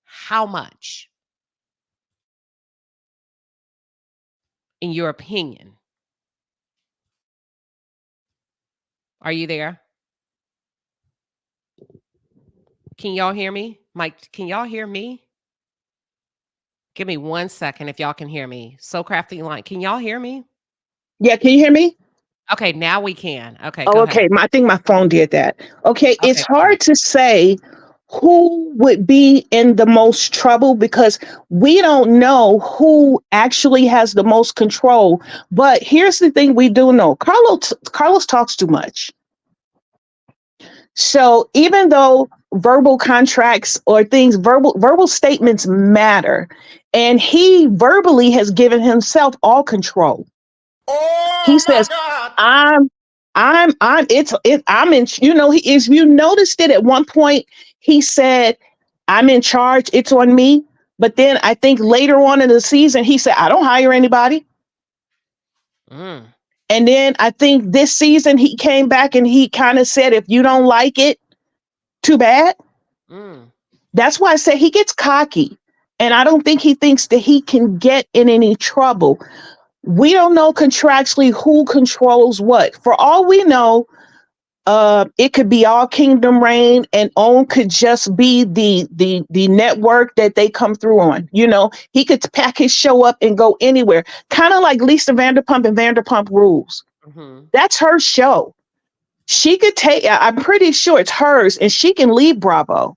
Speaker 2: how much? In your opinion? Are you there? Can y'all hear me? Mike, can y'all hear me? Give me 1 second if y'all can hear me. So Crafty Line, can y'all hear me?
Speaker 13: Yeah, can you hear me?
Speaker 2: Okay, now we can. Okay,
Speaker 13: Oh,
Speaker 2: go
Speaker 13: okay.
Speaker 2: ahead.
Speaker 13: I think my phone did that. Okay, it's
Speaker 2: Okay, go ahead.
Speaker 13: hard to say who would be in the most trouble because we don't know who actually has the most control. But here's the thing we do know. Carlos talks too much. So even though verbal contracts or things, verbal statements matter, and he verbally has given himself all control. He says, I'm in, if you noticed it at one point, he said, I'm in charge, it's on me. But then I think later on in the season, he said, I don't hire anybody.
Speaker 2: Mm.
Speaker 13: And then I think this season he came back and he kind of said, if you don't like it, too bad.
Speaker 2: Mm.
Speaker 13: That's why I say he gets cocky. And I don't think he thinks that he can get in any trouble. We don't know contractually who controls what. For all we know, it could be all Kingdom Reign, and OWN could just be the network that they come through on. He could pack his show up and go anywhere, kind of like Lisa Vanderpump and Vanderpump Rules.
Speaker 2: Mm-hmm.
Speaker 13: That's her show. She could I'm pretty sure it's hers, and she can leave Bravo.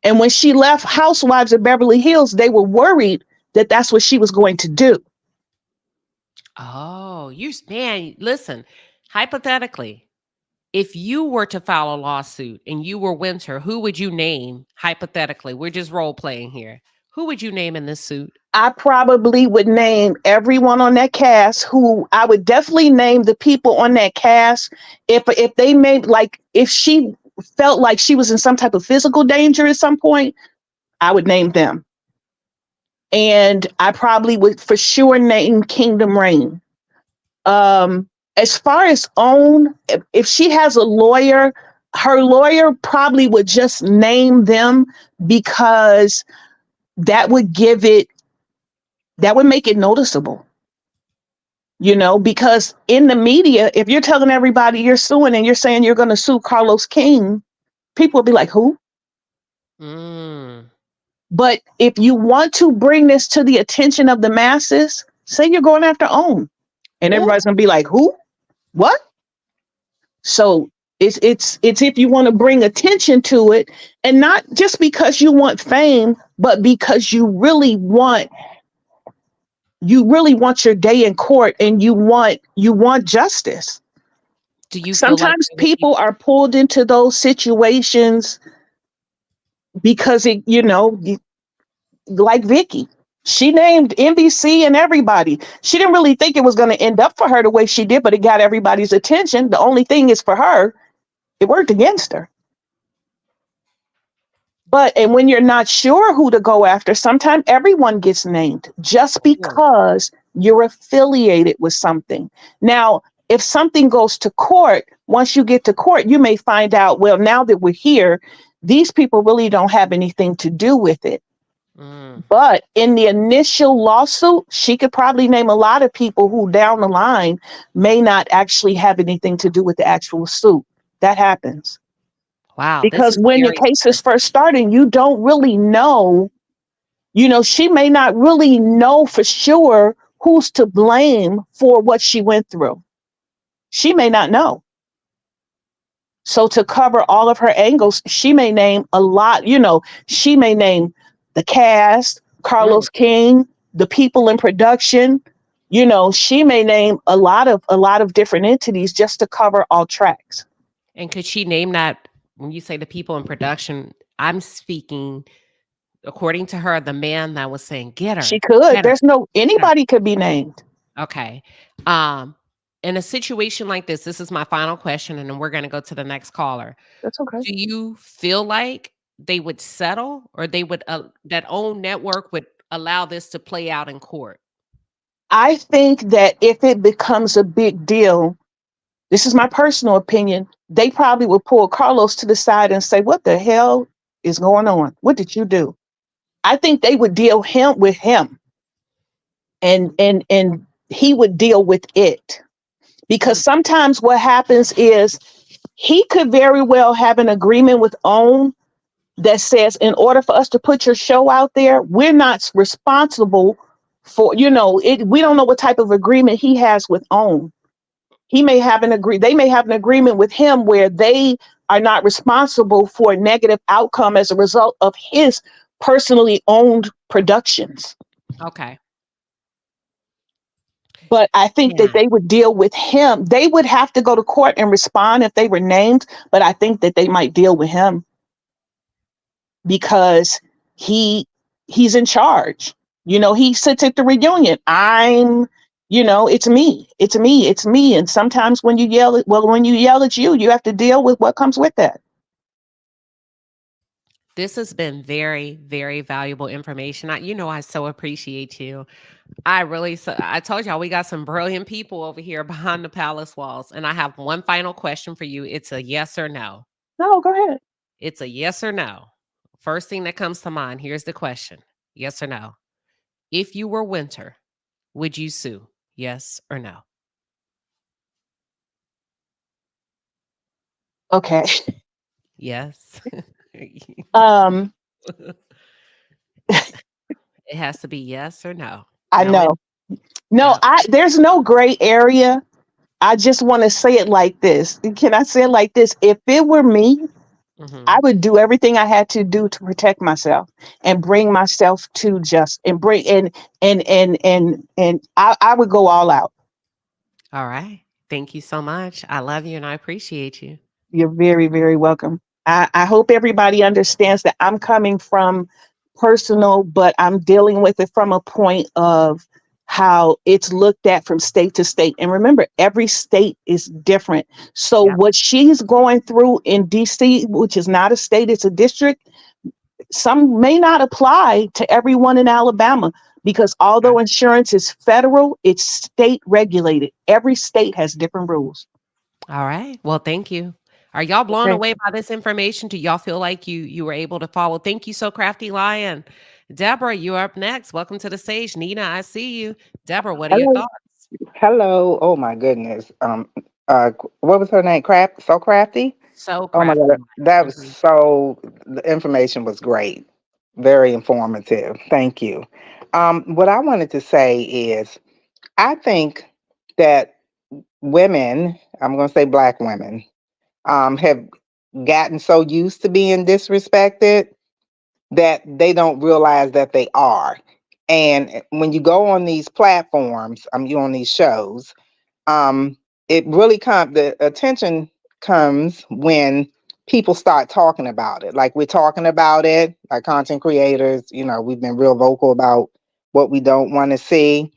Speaker 13: And when she left Housewives of Beverly Hills, they were worried that that's what she was going to do.
Speaker 2: Oh, man, listen, hypothetically, if you were to file a lawsuit and you were Winter, who would you name hypothetically? We're just role playing here. Who would you name in this suit?
Speaker 13: I probably would name everyone on that cast. Who I would definitely name the people on that cast. If they made, like, if she felt like she was in some type of physical danger at some point, I would name them. And I probably would for sure name Kingdom Reign. As far as OWN, if she has a lawyer, her lawyer probably would just name them because that would make it noticeable. Because in the media, if you're telling everybody you're suing and you're saying you're going to sue Carlos King, people will be like, who?
Speaker 2: Mm.
Speaker 13: But if you want to bring this to the attention of the masses, say you're going after OWN, and everybody's going to be like, who? What? So it's if you want to bring attention to it, and not just because you want fame, but because you really want your day in court, and you want justice.
Speaker 2: Do you feel like
Speaker 13: Sometimes
Speaker 2: they would be
Speaker 13: people are pulled into those situations because like Vicky. She named NBC and everybody. She didn't really think it was going to end up for her the way she did, but it got everybody's attention. The only thing is for her, it worked against her. And when you're not sure who to go after, sometimes everyone gets named just because you're affiliated with something. Now, if something goes to court, once you get to court, you may find out, well, now that we're here, these people really don't have anything to do with it. But in the initial lawsuit, she could probably name a lot of people who down the line may not actually have anything to do with the actual suit. That happens.
Speaker 2: Wow, this
Speaker 13: Because
Speaker 2: is
Speaker 13: when your
Speaker 2: very
Speaker 13: case is first starting, you don't really know, she may not really know for sure who's to blame for what she went through. She may not know. So to cover all of her angles, she may name a lot, she may name the cast, Carlos King, the people in production, she may name a lot of different entities just to cover all tracks.
Speaker 2: And could she name that when you say the people in production? I'm speaking, according to her, the man that was saying, "Get her."
Speaker 13: She could.
Speaker 2: Get her,
Speaker 13: There's no
Speaker 2: get her."
Speaker 13: anybody could be named.
Speaker 2: Okay. In a situation like this is my final question, and then we're going to go to the next caller.
Speaker 13: That's okay.
Speaker 2: Do you feel like they would settle, or they would that OWN network would allow this to play out in court?
Speaker 13: I think that if it becomes a big deal, this is my personal opinion, they probably will pull Carlos to the side and say, what the hell is going on? What did you do? I think they would deal with him and he would deal with it. Because sometimes what happens is he could very well have an agreement with OWN that says, in order for us to put your show out there, we're not responsible for, we don't know what type of agreement he has with OWN. They may have an agreement with him where they are not responsible for a negative outcome as a result of his personally owned productions.
Speaker 2: Okay.
Speaker 13: But I think that they would deal with him. They would have to go to court and respond if they were named, but I think that they might deal with him because he's in charge. He sits at the reunion. It's me. And sometimes when you yell at you have to deal with what comes with that.
Speaker 2: This has been very, very valuable information. I so appreciate you. I told y'all we got some brilliant people over here behind the palace walls. And I have one final question for you. It's a yes or no.
Speaker 13: No, go ahead.
Speaker 2: It's a yes or no. First thing that comes to mind. Here's the question. Yes or no. If you were Winter, would you sue? Yes or no?
Speaker 13: Okay.
Speaker 2: Yes.
Speaker 13: It
Speaker 2: has to be yes or no.
Speaker 13: I know. No, there's no gray area. I just want to say it like this. Can I say it like this? If it were me, I would do everything I had to do to protect myself and bring myself to I would go all out.
Speaker 2: All right. Thank you so much. I love you and I appreciate you.
Speaker 13: You're very, very welcome. I hope everybody understands that I'm coming from personal, but I'm dealing with it from a point of how it's looked at from state to state. And remember, every state is different. So what she's going through in DC, which is not a state, it's a district, some may not apply to everyone in Alabama because although insurance is federal, it's state regulated. Every state has different rules.
Speaker 2: All right. Well, thank you. Are y'all blown away by this information? Do y'all feel like you were able to follow? Thank you so, Crafty Lion. Deborah, you're up next. Welcome to the stage. Nina, I see you. Deborah, what are your thoughts?
Speaker 14: Hello. Oh my goodness. What was her name? So crafty?
Speaker 2: So
Speaker 14: Oh my
Speaker 2: crafty.
Speaker 14: God. That was the information was great. Very informative. Thank you. What I wanted to say is I think that women, I'm going to say Black women, have gotten so used to being disrespected that they don't realize that they are. And when you go on these platforms, you on these shows, it really the attention comes when people start talking about it. Like we're talking about it, like content creators, we've been real vocal about what we don't want to see.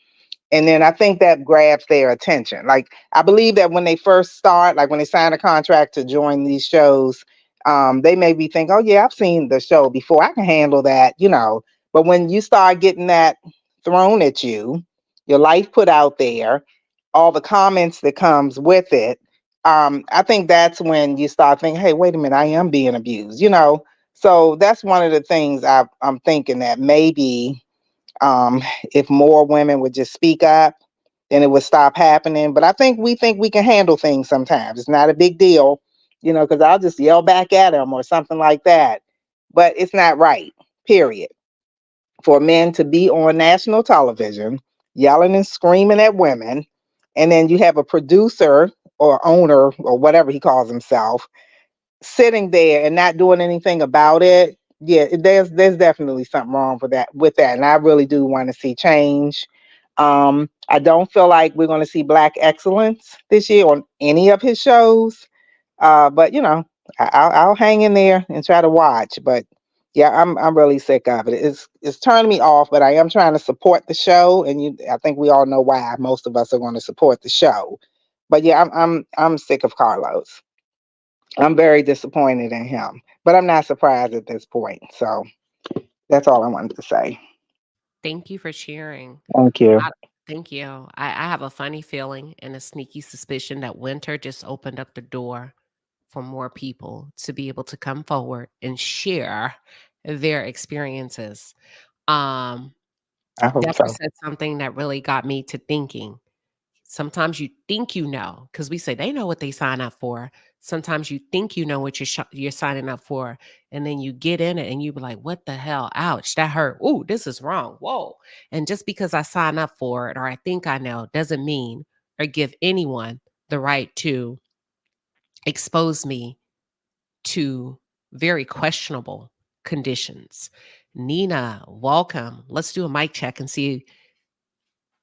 Speaker 14: And then I think that grabs their attention. Like I believe that when they first start, like when they sign a contract to join these shows, they maybe think, oh yeah, I've seen the show before. I can handle that. But when you start getting that thrown at you, your life put out there, all the comments that comes with it, I think that's when you start thinking, hey, wait a minute, I am being abused. So that's one of the things I'm thinking that maybe if more women would just speak up, then it would stop happening. But I think we can handle things sometimes. It's not a big deal, because I'll just yell back at them or something like that. But it's not right, period. For men to be on national television yelling and screaming at women, and then you have a producer or owner or whatever he calls himself sitting there and not doing anything about it. Yeah, there's definitely something wrong with that, and I really do want to see change. I don't feel like we're going to see black excellence this year on any of his shows, but I'll hang in there and try to watch. But yeah, I'm really sick of it. It's turning me off, but I am trying to support the show, and I think we all know why most of us are going to support the show. But yeah, I'm sick of Carlos. I'm very disappointed in him, but I'm not surprised at this point. So that's all I wanted to say.
Speaker 2: Thank you for sharing.
Speaker 14: Thank you.
Speaker 2: Thank you. I have a funny feeling and a sneaky suspicion that winter just opened up the door for more people to be able to come forward and share their experiences. Um,
Speaker 14: I hope
Speaker 2: Deborah
Speaker 14: so.
Speaker 2: said something that really got me to thinking. Sometimes you think because we say they know what they sign up for. Sometimes you think you know what you're signing up for, and then you get in it and you be like, "What the hell? Ouch, that hurt. Ooh, this is wrong. Whoa!" And just because I sign up for it or I think I know doesn't mean or give anyone the right to expose me to very questionable conditions. Nina, welcome. Let's do a mic check and see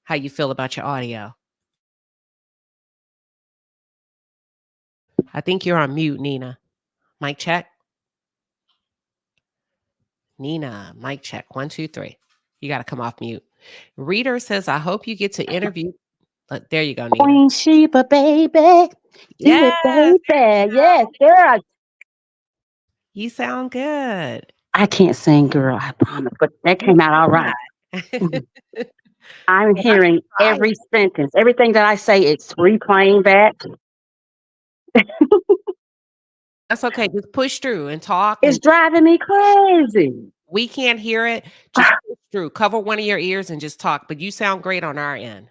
Speaker 2: how you feel about your audio. I think you're on mute, Nina. Mic check. Nina, mic check. 1, 2, 3. You got to come off mute. Reader says, I hope you get to interview. There you go, Nina.
Speaker 11: Queen Sheba, baby. Do
Speaker 2: Yes,
Speaker 11: it, baby. Yes, girl.
Speaker 2: you sound good.
Speaker 11: I can't sing, girl, I promise, but that came out all right. I'm hearing every sentence. Everything that I say, it's replaying back.
Speaker 2: That's okay. Just push through and talk.
Speaker 11: It's driving me crazy.
Speaker 2: We can't hear it. Just push through. Cover one of your ears and just talk. But you sound great on our end.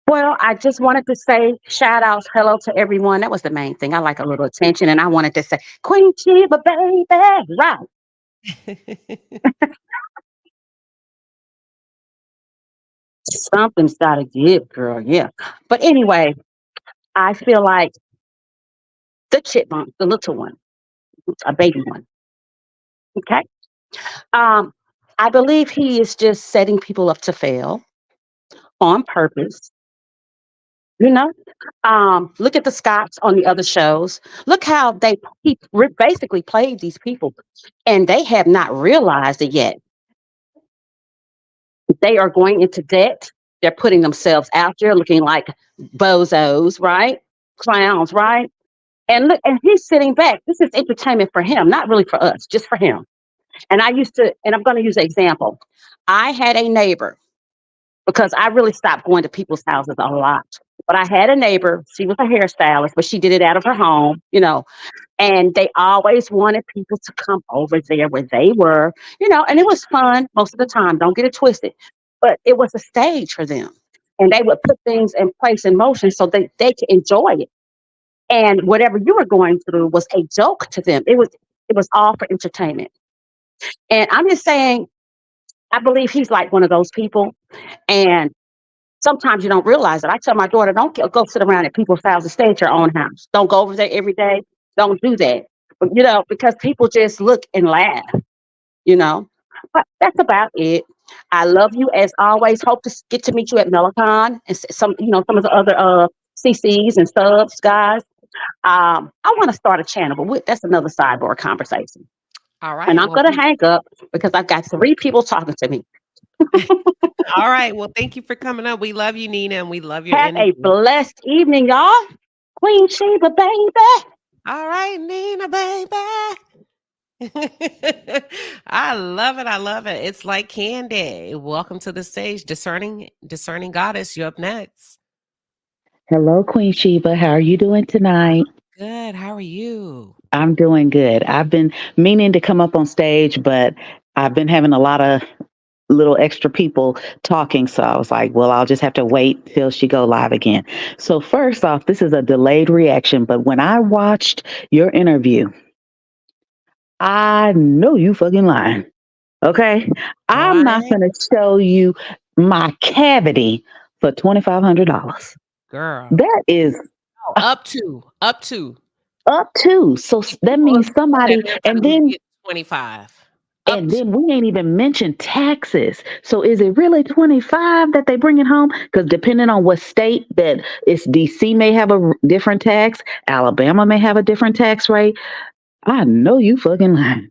Speaker 11: Well, I just wanted to say shout outs, hello to everyone. That was the main thing. I like a little attention, and I wanted to say, Queen Sheba, baby, right. Something's got to give, girl. Yeah. But anyway, I feel like the chipmunk, the little one, a baby one. Okay. I believe he is just setting people up to fail on purpose. Look at the Scots on the other shows. Look how he basically played these people, and they have not realized it yet. They are going into debt. They're putting themselves out there looking like bozos, right? Clowns, right? And look, and he's sitting back. This is entertainment for him, not really for us, just for him. And I'm going to use an example. I had a neighbor, because I really stopped going to people's houses a lot. But I had a neighbor, she was a hairstylist, but she did it out of her home, and they always wanted people to come over there where they were, and it was fun most of the time. Don't get it twisted. But it was a stage for them. And they would put things in place in motion so they could enjoy it. And whatever you were going through was a joke to them. It was all for entertainment. And I'm just saying, I believe he's like one of those people. And sometimes you don't realize it. I tell my daughter, don't go sit around at people's houses. Stay at your own house. Don't go over there every day. Don't do that. But, because people just look and laugh, But that's about it. I love you as always. Hope to get to meet you at Melicon and some of the other
Speaker 13: CCs and subs, guys. I want to start a channel, but that's another sidebar conversation.
Speaker 2: All
Speaker 13: And
Speaker 2: right.
Speaker 13: I'm
Speaker 2: Well,
Speaker 13: going to hang up because I've got 3 people talking to me.
Speaker 2: all right. Well, thank you for coming up. We love you, Nina, and we love your
Speaker 13: Have a
Speaker 2: energy.
Speaker 13: blessed evening, y'all. Queen Sheba, baby.
Speaker 2: All right, Nina, baby. I love it. I love it. It's like candy. Welcome to the stage, discerning goddess. You're up next.
Speaker 13: Hello, Queen Sheba. How are you doing tonight?
Speaker 2: Good. How are you?
Speaker 13: I'm doing good. I've been meaning to come up on stage, but I've been having a lot of little extra people talking. So I was like, well, I'll just have to wait till she go live again. So first off, this is a delayed reaction, but when I watched your interview, I know you fucking lying. Okay.
Speaker 2: No,
Speaker 13: I'm
Speaker 2: I
Speaker 13: not
Speaker 2: ain't.
Speaker 13: going to show you my cavity for $2,500.
Speaker 2: Girl.
Speaker 13: That is
Speaker 2: Oh, up to.
Speaker 13: up to. So that
Speaker 2: People are
Speaker 13: means
Speaker 2: saying that
Speaker 13: somebody,
Speaker 2: they're
Speaker 13: and
Speaker 2: going to
Speaker 13: then
Speaker 2: get 25. Up
Speaker 13: And
Speaker 2: to.
Speaker 13: then we ain't even mentioned taxes. So is it really 25 that they bring it home? Because depending on what state that it's DC may have a different tax, Alabama may have a different tax rate. I know you fucking lying.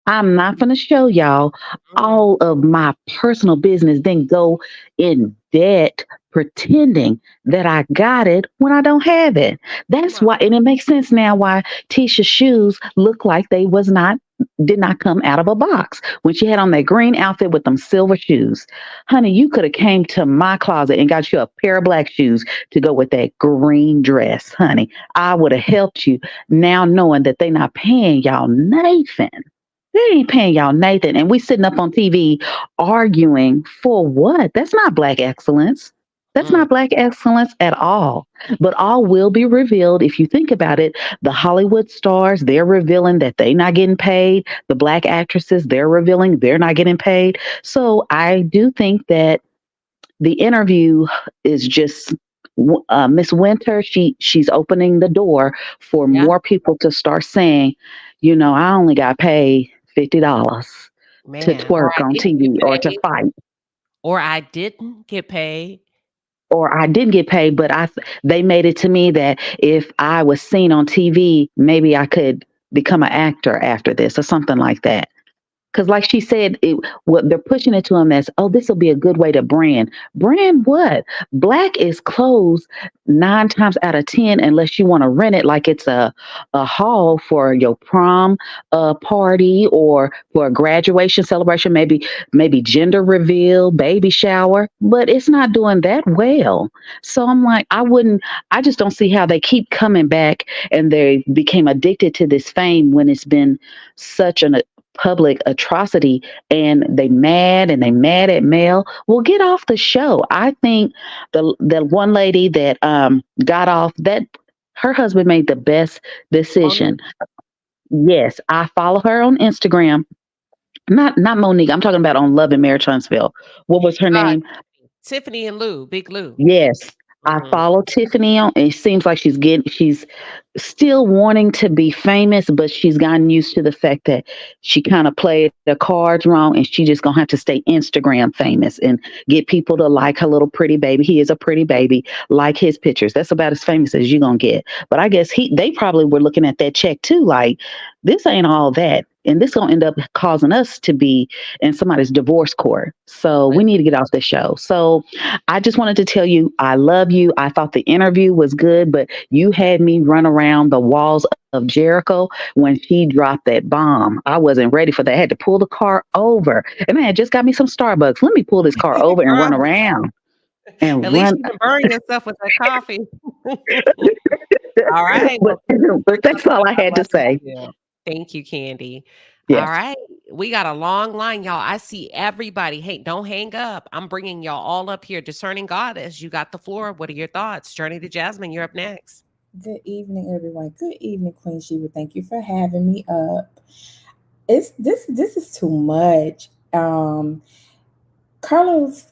Speaker 13: I'm not going to show y'all all of my personal business, then go in debt pretending that I got it when I don't have it. That's why, and it makes sense now why Tisha's shoes look like did not come out of a box when she had on that green outfit with them silver shoes. Honey, you could have came to my closet and got you a pair of black shoes to go with that green dress, honey. I would have helped you now knowing that they not paying y'all Nathan. They ain't paying y'all Nathan. And we sitting up on TV arguing for what? That's not black excellence. That's not black excellence at all. But all will be revealed. If you think about it, the Hollywood stars, they're revealing that they're not getting paid. The black actresses, they're revealing they're not getting paid. So I do think that the interview is just Miss Winter. She's opening the door for
Speaker 2: Yeah.
Speaker 13: more people to start saying, I only got paid $50 to
Speaker 2: Man. Or
Speaker 13: twerk
Speaker 2: I
Speaker 13: on
Speaker 2: didn't get
Speaker 13: TV or to
Speaker 2: paid.
Speaker 13: fight.
Speaker 2: Or I didn't get paid.
Speaker 13: Or I didn't get paid, but they made it to me that if I was seen on TV, maybe I could become an actor after this or something like that. Because, like she said, what they're pushing it to him as, oh, this will be a good way to brand. Brand what? Black is closed 9 times out of 10, unless you want to rent it like it's a hall for your prom party or for a graduation celebration, maybe gender reveal, baby shower. But it's not doing that well. So I'm like, I just don't see how they keep coming back and they became addicted to this fame when it's been such an public atrocity and they mad at Mel. Well, get off the show. I think the one lady that got off, that her husband made the best decision. Yes, I follow her on Instagram. Not Monique. I'm talking about on Love and Marriage Huntsville. What was her name?
Speaker 2: Tiffany and Lou, Big Lou.
Speaker 13: Yes. I follow Tiffany on. It seems like she's still wanting to be famous, but she's gotten used to the fact that she kind of played the cards wrong, and she just gonna have to stay Instagram famous and get people to like her little pretty baby. He is a pretty baby. Like his pictures. That's about as famous as you gonna get. But I guess they probably were looking at that check too, like this ain't all that. And this gonna end up causing us to be in somebody's divorce court. So we need to get off the show. So I just wanted to tell you, I love you. I thought the interview was good, but you had me run around the walls of Jericho when she dropped that bomb. I wasn't ready for that. I had to pull the car over. And I had just got me some Starbucks. Let me pull this car over and run around.
Speaker 2: At least you can burn yourself with that coffee. All right.
Speaker 13: But that's all I had to say.
Speaker 2: Thank you, Candy. All
Speaker 13: Yes.
Speaker 2: right. We got a long line, y'all. I see everybody. Hey, don't hang up. I'm bringing y'all all up here. Discerning Goddess, you got the floor. What are your thoughts? Journey to Jasmine, you're up next.
Speaker 15: Good evening, everyone. Good evening, Queen Sheba. Thank you for having me up. This is too much. Carlos,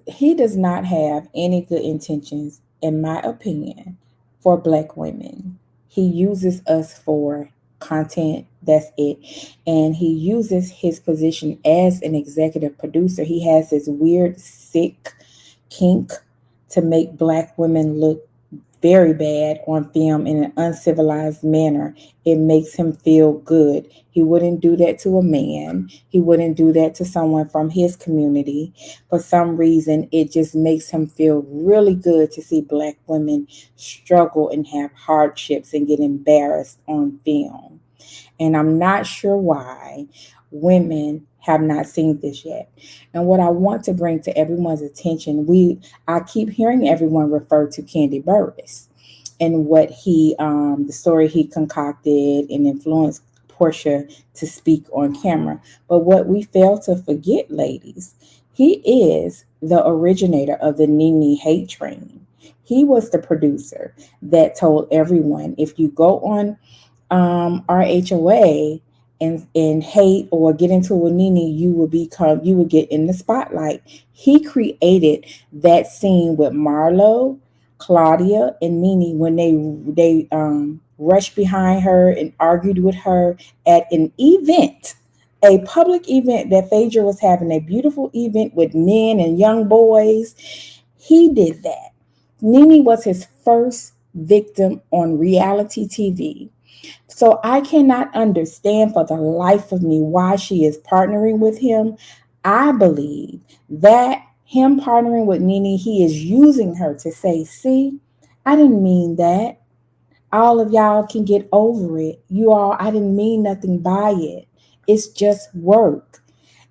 Speaker 15: he does not have any good intentions, in my opinion, for Black women. He uses us for content. That's it. And he uses his position as an executive producer. He has this weird, sick kink to make Black women look very bad on film in an uncivilized manner, it makes him feel good. He wouldn't do that to a man. He wouldn't do that to someone from his community. For some reason, it just makes him feel really good to see Black women struggle and have hardships and get embarrassed on film. And I'm not sure why women have not seen this yet. And what I want to bring to everyone's attention, I keep hearing everyone refer to Candy Burris and what the story he concocted and influenced Portia to speak on camera. But what we fail to forget, ladies, he is the originator of the Nene hate train. He was the producer that told everyone, if you go on RHOA and hate or get into a Nene, you will get in the spotlight. He created that scene with Marlo, Claudia, and Nene when they rushed behind her and argued with her at an event, a public event that Phaedra was having, a beautiful event with men and young boys. He did that. Nene was his first victim on reality TV. So I cannot understand for the life of me why she is partnering with him. I believe that him partnering with Nene, he is using her to say, see, I didn't mean that. All of y'all can get over it. I didn't mean nothing by it. It's just work.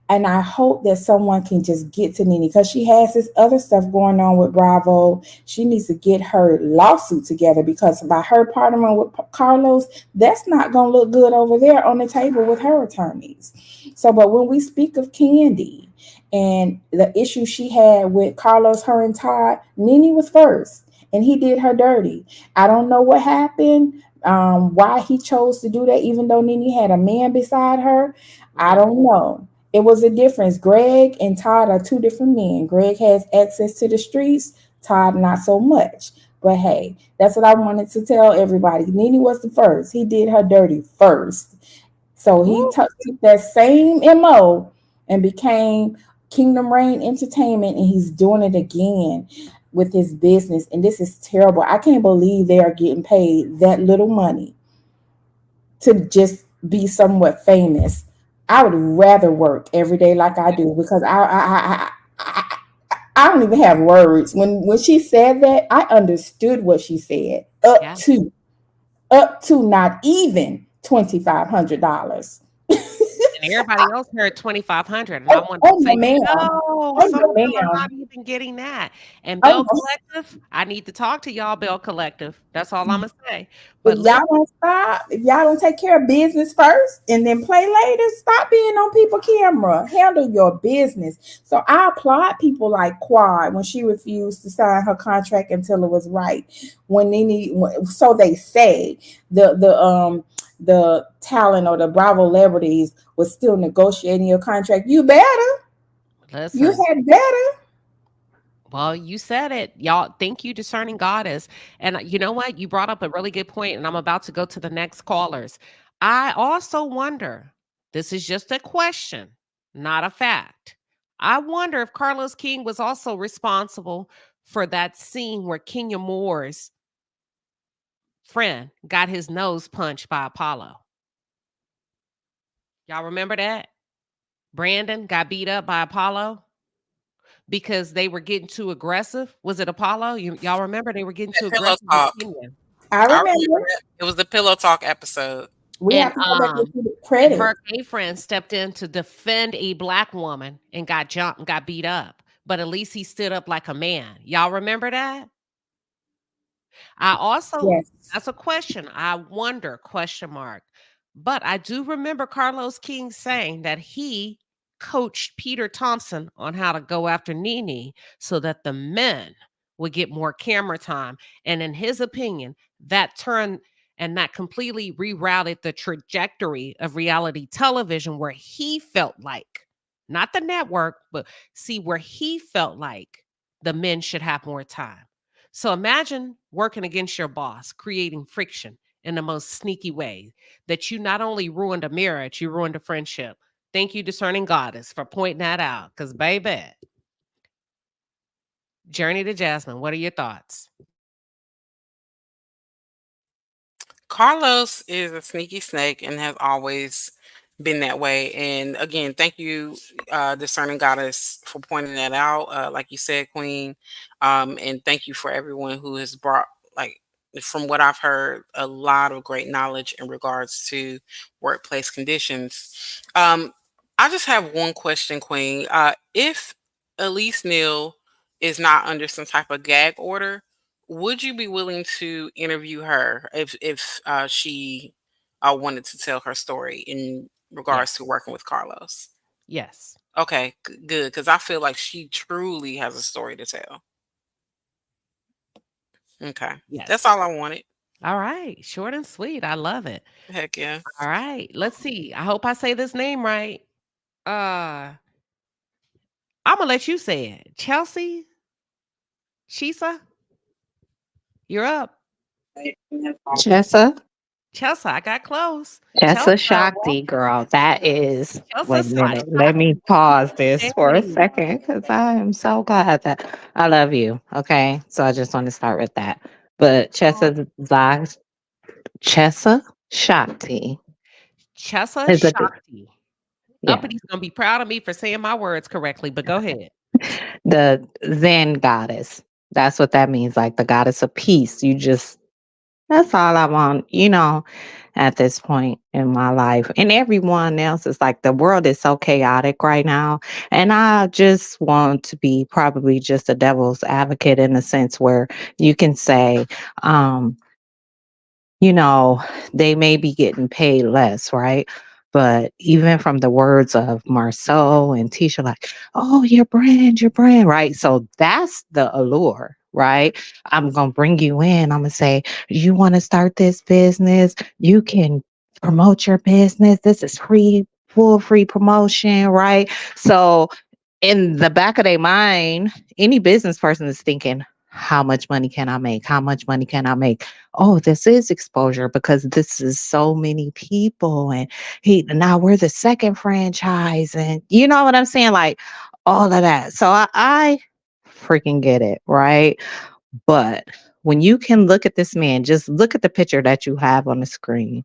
Speaker 15: And I hope that someone can just get to Nene because she has this other stuff going on with Bravo. She needs to get her lawsuit together because by her partnering with Carlos, that's not going to look good over there on the table with her attorneys. So, but when we speak of Candy and the issue she had with Carlos, her and Todd, Nene was first and he did her dirty. I don't know what happened, why he chose to do that, even though Nene had a man beside her. I don't know. It was a difference. Greg and Todd are two different men. Greg has access to the streets, Todd not so much. But hey, that's what I wanted to tell everybody. Nene was the first. He did her dirty first. So he took that same MO and became Kingdom Reign Entertainment, and he's doing it again with his business. And this is terrible. I can't believe they are getting paid that little money to just be somewhat famous. I would rather work every day like I do because I don't even have words. When she said that, I understood what she said.
Speaker 2: Yeah.
Speaker 15: Up to not even $2,500.
Speaker 2: And everybody else heard 2,500, and I wanted to say,
Speaker 15: ma'am.
Speaker 2: no, some of them are not even getting that. And Bell Collective, I need to talk to y'all, Bell Collective. That's all I'm gonna say. But
Speaker 15: If y'all don't stop, if y'all don't take care of business first and then play later, stop being on people's camera. Handle your business. So I applaud people like Quad when she refused to sign her contract until it was right. So they say the talent or the Bravo celebrities was still negotiating your contract. You better.
Speaker 2: listen,
Speaker 15: You had better.
Speaker 2: well, you said it. Y'all, thank you, discerning goddess. And you know what? You brought up a really good point, and I'm about to go to the next callers. I also wonder, this is just a question, not a fact. I wonder if Carlos King was also responsible for that scene where Kenya Moore's friend got his nose punched by Apollo. Y'all remember that? Brandon got beat up by Apollo because they were getting too aggressive. Was it Apollo? Y'all remember they were getting too
Speaker 16: Pillow
Speaker 2: aggressive with
Speaker 16: talk.
Speaker 2: Kenya.
Speaker 15: I remember.
Speaker 16: It was the pillow talk episode.
Speaker 15: We have to go back to the credit.
Speaker 2: Her gay friend stepped in to defend a Black woman and got jumped and got beat up. But at least he stood up like a man. Y'all remember that? I also,
Speaker 15: Yes.
Speaker 2: that's a question. I wonder, question mark. But I do remember Carlos King saying that he coached Peter Thompson on how to go after Nene so that the men would get more camera time. And in his opinion, that turned and that completely rerouted the trajectory of reality television where he felt like, not the network, but see where he felt like the men should have more time. So imagine working against your boss, creating friction in the most sneaky way that you not only ruined a marriage, you ruined a friendship. Thank you, discerning goddess, for pointing that out. Because, baby, Journey to Jasmine, what are your thoughts?
Speaker 16: Carlos is a sneaky snake and has always been that way. And again, thank you, Discerning Goddess, for pointing that out. Like you said, Queen. And thank you for everyone who has brought, like, from what I've heard, a lot of great knowledge in regards to workplace conditions. I just have one question, Queen. If Elise Neal is not under some type of gag order, would you be willing to interview her if she wanted to tell her story in regards to
Speaker 2: Yes.
Speaker 16: working with Carlos?
Speaker 2: Yes.
Speaker 16: Okay, good, because I feel like she truly has a story to tell. Okay, that's
Speaker 2: Yes.
Speaker 16: all I wanted.
Speaker 2: All right. Short and sweet. I love it.
Speaker 16: Heck yeah.
Speaker 2: All right. Let's see. I hope I say this name right. I'm gonna let you say it. Chelsea Chisa, you're up.
Speaker 17: Chessa,
Speaker 2: Chelsea, I got close.
Speaker 17: Chessa
Speaker 2: Chelsea,
Speaker 17: Shakti, girl. That is.
Speaker 2: Chelsea
Speaker 17: Wait a minute. Let
Speaker 2: Shakti.
Speaker 17: me pause this for a
Speaker 2: Hey.
Speaker 17: second because I am so glad that I love you. Okay, so I just want to start with that. But Chessa Shakti
Speaker 2: Chessa
Speaker 17: is a
Speaker 2: Shakti.
Speaker 17: yeah.
Speaker 2: Uppity gonna be proud of me for saying my words correctly, but go ahead.
Speaker 17: The Zen goddess. That's what that means. Like the goddess of peace. That's all I want, at this point in my life. And everyone else is like, the world is so chaotic right now. And I just want to be probably just a devil's advocate in a sense where you can say, um, you know, they may be getting paid less, right? But even from the words of Marceau and Tisha, like, oh, your brand, right? So that's the allure, right? I'm going to bring you in. I'm going to say, you want to start this business? You can promote your business. This is free, full free promotion, right? So in the back of their mind, any business person is thinking, how much money can I make? How much money can I make? Oh, this is exposure because this is so many people. And now we're the second franchise. And you know what I'm saying? Like all of that. So I freaking get it, right? But when you can look at this man, just look at the picture that you have on the screen.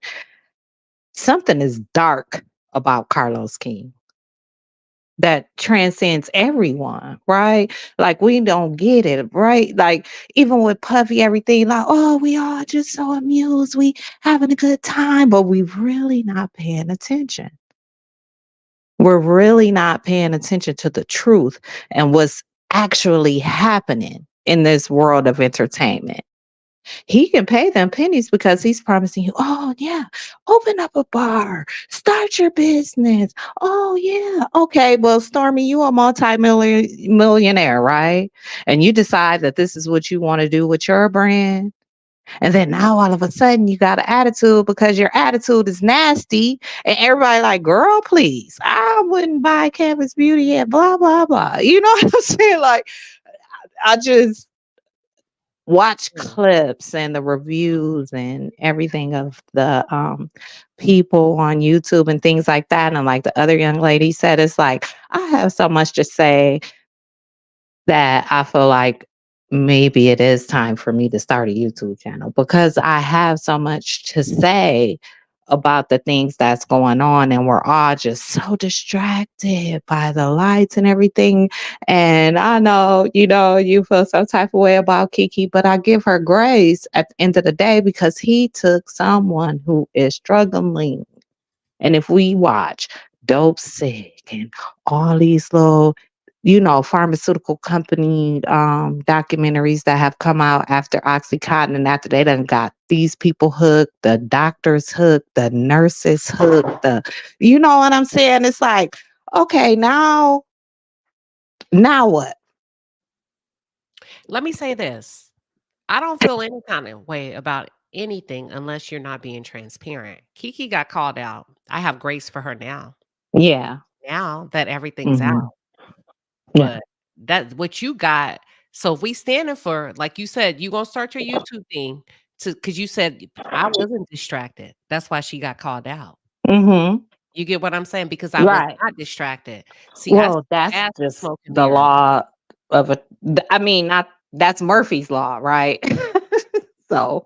Speaker 17: Something is dark about Carlos King that transcends everyone, right? Like we don't get it, right? Like even with Puffy, everything like, oh, we all just so amused, we having a good time, but we really not paying attention. We're really not paying attention to the truth and what's actually happening in this world of entertainment. He can pay them pennies because he's promising you, oh, yeah, open up a bar, start your business. Oh, yeah. Okay. Well, Stormy, you a millionaire, right? And you decide that this is what you want to do with your brand. And then now all of a sudden you got an attitude because your attitude is nasty. And everybody like, girl, please, I wouldn't buy Campus Beauty and blah, blah, blah. You know what I'm saying? Like, I just watch clips and the reviews and everything of the people on YouTube and things like that. And like the other young lady said, it's like, I have so much to say that I feel like maybe it is time for me to start a YouTube channel because I have so much to say about the things that's going on and we're all just so distracted by the lights and everything. And I know, you feel some type of way about Kiki, but I give her grace at the end of the day because he took someone who is struggling. And if we watch Dope Sick and all these little pharmaceutical company documentaries that have come out after Oxycontin and after they done got these people hooked, the doctors hooked, the nurses hooked, you know what I'm saying? It's like, okay, now what?
Speaker 2: Let me say this. I don't feel any kind of way about anything unless you're not being transparent. Kiki got called out. I have grace for her now.
Speaker 17: Yeah.
Speaker 2: Now that everything's out.
Speaker 17: Yeah.
Speaker 2: But that's what you got. So if we standing for, like you said, you gonna start your YouTube thing because you said I wasn't distracted. That's why she got called out.
Speaker 17: Mm-hmm.
Speaker 2: You get what I'm saying? Because I was
Speaker 17: Right.
Speaker 2: not distracted. See, I
Speaker 17: Well, that's
Speaker 2: as the
Speaker 17: just
Speaker 2: smoke and
Speaker 17: the
Speaker 2: mirrors.
Speaker 17: law of not that's Murphy's law, right? So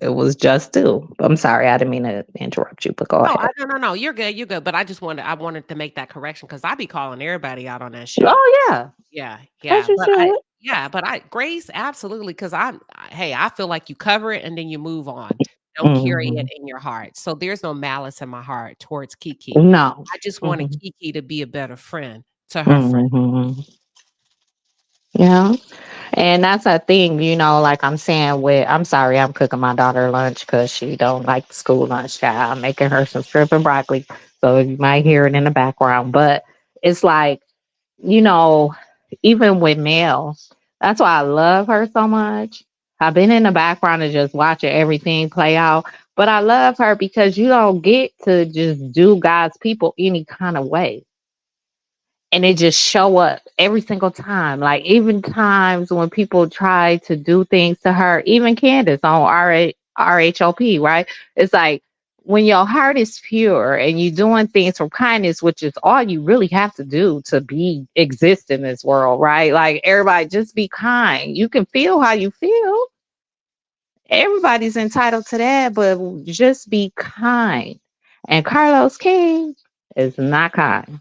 Speaker 17: it was just due. I'm sorry, I didn't mean to interrupt you, but go
Speaker 2: No,
Speaker 17: ahead.
Speaker 2: no. You're good. You're good. But I wanted to make that correction because I be calling everybody out on that show.
Speaker 17: Oh yeah,
Speaker 2: Yeah,
Speaker 17: as
Speaker 2: yeah.
Speaker 17: you should.
Speaker 2: But Grace, absolutely. Because hey, I feel like you cover it and then you move on. Don't carry it
Speaker 17: Hmm.
Speaker 2: in your heart. So there's no malice in my heart towards Kiki.
Speaker 17: No.
Speaker 2: I just wanted
Speaker 17: Hmm.
Speaker 2: Kiki to be a better friend to her friend.
Speaker 17: Hmm. Yeah. And that's a thing, like I'm saying I'm sorry, I'm cooking my daughter lunch because she don't like the school lunch. Child. I'm making her some shrimp and broccoli. So you might hear it in the background. But it's like, you know, even with Mel, that's why I love her so much. I've been in the background and just watching everything play out. But I love her because you don't get to just do God's people any kind of way, and it just show up every single time. Like even times when people try to do things to her, even Candace on RHOP, right? It's like when your heart is pure and you doing things from kindness, which is all you really have to do to be exist in this world, right? Like everybody just be kind. You can feel how you feel. Everybody's entitled to that, but just be kind. And Carlos King is not kind.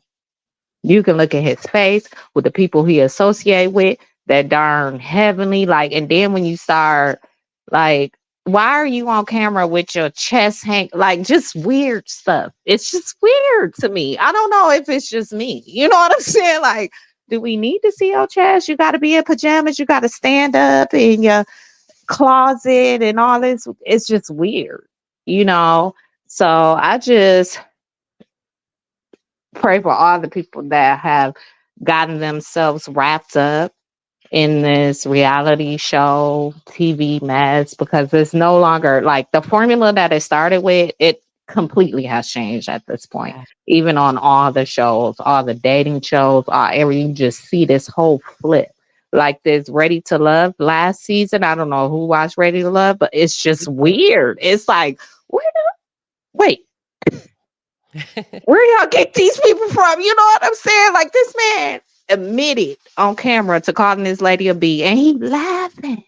Speaker 17: You can look at his face with the people he associate with, that darn heavenly, like, and then when you start, like, why are you on camera with your chest hang, like, just weird stuff. It's just weird to me. I don't know if it's just me. You know what I'm saying? Like, do we need to see your chest? You got to be in pajamas. You got to stand up in your closet and all this. It's just weird, you know? So I just pray for all the people that have gotten themselves wrapped up in this reality show TV mess, because it's no longer like the formula that it started with. It completely has changed at this point. Even on all the shows, all the dating shows, you just see this whole flip. Like this Ready to Love last season. I don't know who watched Ready to Love, but it's just weird. It's like, wait, where y'all get these people from? You know what I'm saying? Like this man admitted on camera to calling this lady a B, and he laughing.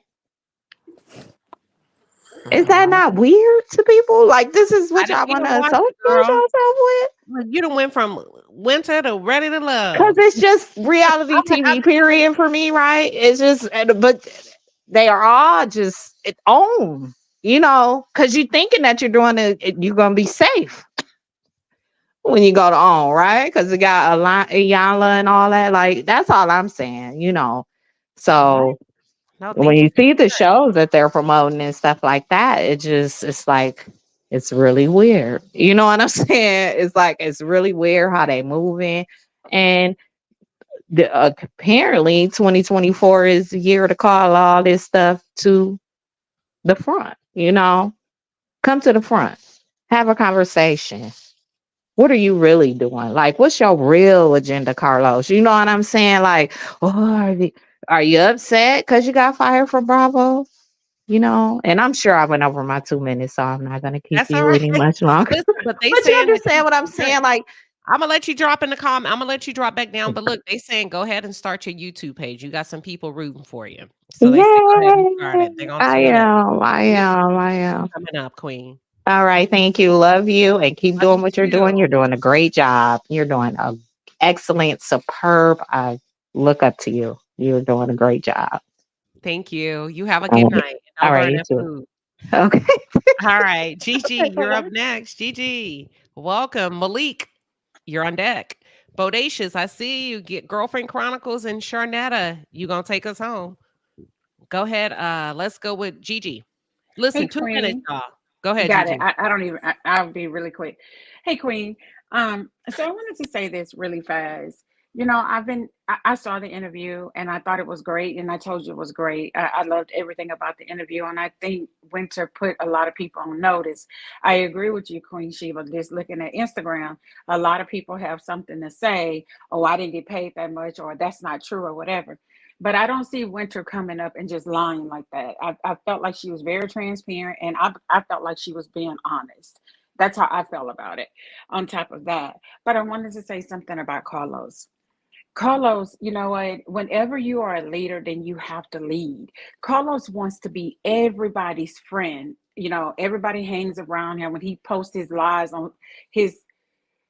Speaker 17: Is that not weird to people? Like this is what y'all
Speaker 2: You
Speaker 17: want
Speaker 2: don't
Speaker 17: to
Speaker 2: watch
Speaker 17: associate
Speaker 2: it, girl.
Speaker 17: yourself with?
Speaker 2: Look, you done went from winter to ready to
Speaker 17: Because
Speaker 2: love.
Speaker 17: it's just reality TV, period, for me, right? It's just, but they are all just its own, because you're thinking that you're doing it, you're going to be safe when you go to OWN, right? Because it got Iyanla and all that. Like, that's all I'm saying. So
Speaker 2: No,
Speaker 17: when
Speaker 2: thank you
Speaker 17: you
Speaker 2: for
Speaker 17: see the
Speaker 2: sharing.
Speaker 17: shows that they're promoting and stuff like that, it's like, it's really weird. You know what I'm saying? It's like, it's really weird how they moving. And apparently 2024 is the year to call all this stuff to the front. Come to the front, have a conversation. What are you really doing? Like, what's your real agenda, Carlos? You know what I'm saying? Like, are you upset because you got fired from Bravo? And I'm sure I went over my 2 minutes, so I'm not going to keep
Speaker 2: That's all
Speaker 17: you
Speaker 2: right.
Speaker 17: any much longer.
Speaker 2: Listen, but they
Speaker 17: But you
Speaker 2: saying that
Speaker 17: understand what I'm saying? Like,
Speaker 2: I'm gonna let you drop in the comment. I'm gonna let you drop back down. But look, they saying go ahead and start your YouTube page. You got some people rooting for you. So they say go ahead and start
Speaker 17: yay!
Speaker 2: it. They're gonna
Speaker 17: I
Speaker 2: tune in.
Speaker 17: am. I
Speaker 2: Big
Speaker 17: am. I am.
Speaker 2: coming up, Queen.
Speaker 17: All right. Thank you. Love you. And keep
Speaker 2: Love
Speaker 17: doing
Speaker 2: you
Speaker 17: what you're doing.
Speaker 2: too.
Speaker 17: You're doing a great job. You're doing a excellent, superb. I look up to you. You're doing a great job.
Speaker 2: Thank you. You have a
Speaker 17: All
Speaker 2: good
Speaker 17: right.
Speaker 2: night.
Speaker 17: All
Speaker 2: Don't
Speaker 17: right.
Speaker 2: burn
Speaker 17: You
Speaker 2: that
Speaker 17: too.
Speaker 2: food.
Speaker 17: Okay.
Speaker 2: All right, Gigi, you're up next. Gigi, welcome. Malik, you're on deck. Bodacious, I see you. Get Girlfriend Chronicles and Sharnetta. You gonna take us home? Go ahead. Let's go with Gigi.
Speaker 18: Hey,
Speaker 2: Listen, 2 minutes,
Speaker 18: Queen.
Speaker 2: y'all. Go ahead,
Speaker 18: Got it.
Speaker 2: Gigi.
Speaker 18: I don't even, I'll be really quick. Hey, Queen. So I wanted to say this really fast. I saw the interview and I thought it was great. And I told you it was great. I loved everything about the interview. And I think Winter put a lot of people on notice. I agree with you, Queen Sheba. Just looking at Instagram, a lot of people have something to say. Oh, I didn't get paid that much, or that's not true, or whatever. But I don't see Winter coming up and just lying like that. I felt like she was very transparent, and I felt like she was being honest. That's how I felt about it. On top of that, but I wanted to say something about Carlos. Carlos, you know what? Whenever you are a leader, then you have to lead. Carlos wants to be everybody's friend you know, everybody hangs around him when he posts his lies on his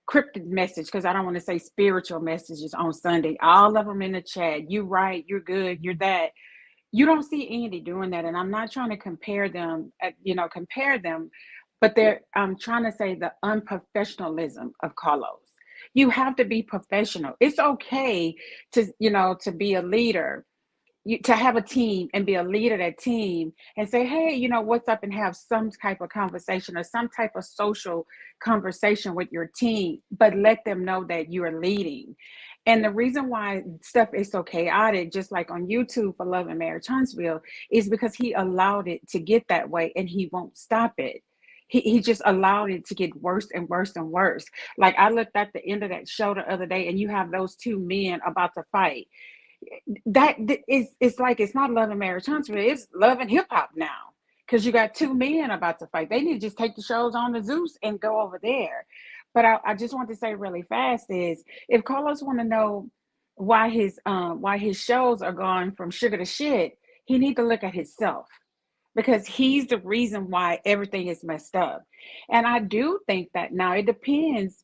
Speaker 18: cryptic message, because I don't want to say spiritual messages on Sunday. All of them in the chat. You right, you're good, you're that. You don't see Andy doing that, and I'm not trying to compare them, but I'm trying to say the unprofessionalism of Carlos. You have to be professional. It's okay to be a leader, to have a team and be a leader of that team and say, hey, what's up, and have some type of conversation or some type of social conversation with your team, but let them know that you are leading. And the reason why stuff is so chaotic, just like on YouTube for Love and Marriage Huntsville, is because he allowed it to get that way and he won't stop it. He just allowed it to get worse and worse and worse. Like, I looked at the end of that show the other day, and you have those two men about to fight. It's like, it's not Love and Marriage Huntsville, it's Love and Hip Hop now, because you got two men about to fight. They need to just take the shows on the Zeus and go over there. But I just want to say really fast is, if Carlos want to know why his shows are going from sugar to shit, he need to look at himself, because he's the reason why everything is messed up. And I do think that now it depends,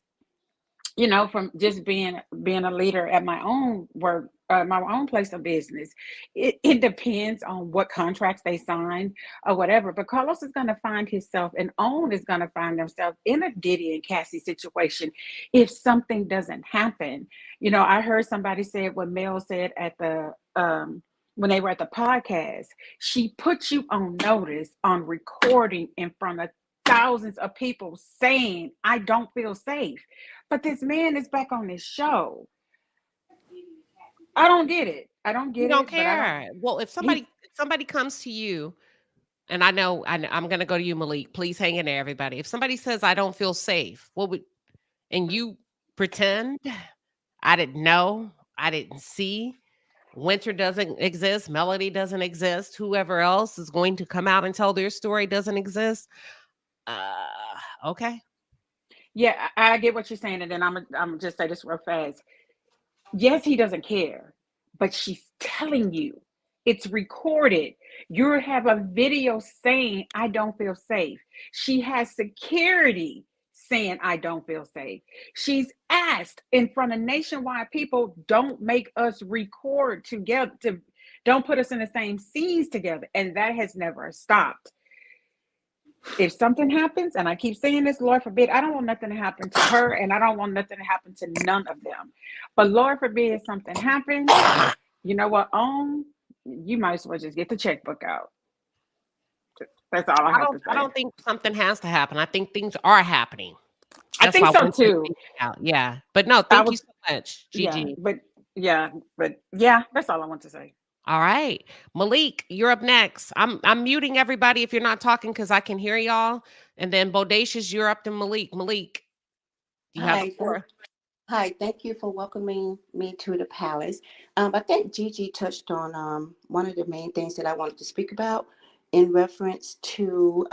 Speaker 18: from just being a leader at my own work, my own place of business. It depends on what contracts they sign or whatever. But Carlos is going to find himself, and OWN is going to find themselves in a Diddy and Cassie situation if something doesn't happen. I heard somebody say what Mel said at the when they were at the podcast. She put you on notice on recording in front of thousands of people saying, I don't feel safe. But this man is back on this show. I don't get it. I don't get
Speaker 2: You don't
Speaker 18: it. But I
Speaker 2: care. Well, if somebody comes to you, and I'm going to go to you, Malik. Please hang in there, everybody. If somebody says, I don't feel safe, and you pretend, I didn't know, I didn't see, Winter doesn't exist, Melody doesn't exist, whoever else is going to come out and tell their story doesn't exist. Okay.
Speaker 18: Yeah, I get what you're saying, and then I'm just say this real fast. Yes, he doesn't care, but she's telling you. It's recorded. You have a video saying, I don't feel safe. She has security saying, I don't feel safe. She's asked in front of nationwide people, don't make us record together, don't put us in the same scenes together. And that has never stopped. If something happens, and I keep saying this, Lord forbid, I don't want nothing to happen to her, and I don't want nothing to happen to none of them. But Lord forbid something happens, you know what, you might as well just get the checkbook out. That's all I have to say.
Speaker 2: I don't think something has to happen. I think things are happening.
Speaker 18: I think so too.
Speaker 2: Yeah. But no, thank you so much, Gigi.
Speaker 18: Yeah, that's all I want to say.
Speaker 2: All right. Malik, you're up next. I'm muting everybody if you're not talking, because I can hear y'all. And then Bodacious, you're up to Malik. Malik, you have the floor.
Speaker 19: Hi, thank you for welcoming me to the palace. I think Gigi touched on one of the main things that I wanted to speak about in reference to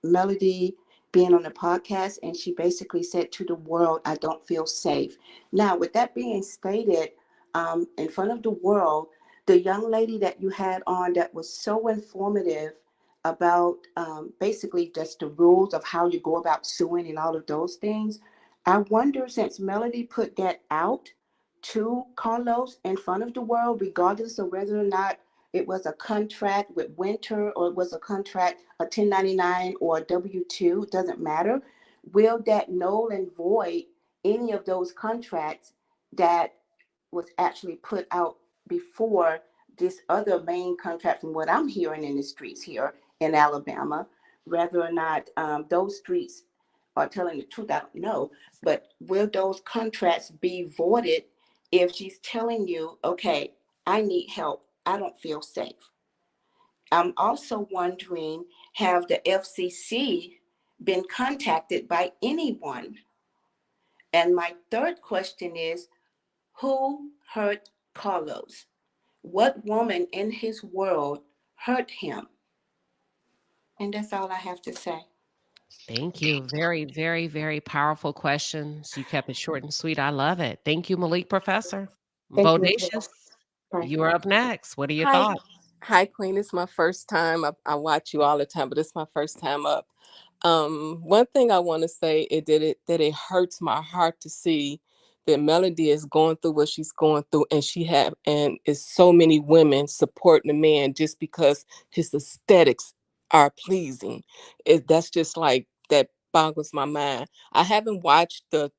Speaker 19: Melody being on the podcast, and she basically said to the world, I don't feel safe. Now, with that being stated, in front of the world, the young lady that you had on that was so informative about basically just the rules of how you go about suing and all of those things. I wonder, since Melody put that out to Carlos in front of the world, regardless of whether or not it was a contract with Winter or it was a contract, a 1099 or a W-2, doesn't matter. Will that null and void any of those contracts that was actually put out before this other main contract, from what I'm hearing in the streets here in Alabama, whether or not those streets are telling the truth, I don't know. But will those contracts be voided if she's telling you, okay, I need help, I don't feel safe? I'm also wondering, have the FCC been contacted by anyone? And my third question is, who hurt Carlos? What woman in his world hurt him? And that's all I have to say.
Speaker 2: Thank you. Very, very, very powerful questions. You kept it short and sweet. I love it. Thank you, Malik Professor.
Speaker 19: Thank you.
Speaker 2: Bodacious, you are up next. What are your
Speaker 20: Hi.
Speaker 2: thoughts?
Speaker 20: Hi, Queen. It's my first time. I watch you all the time, but it's my first time up. One thing I want to say is that it hurts my heart to see that Melody is going through what she's going through, and it's so many women supporting the man just because his aesthetics are pleasing. That's just like that boggles my mind. I haven't watched the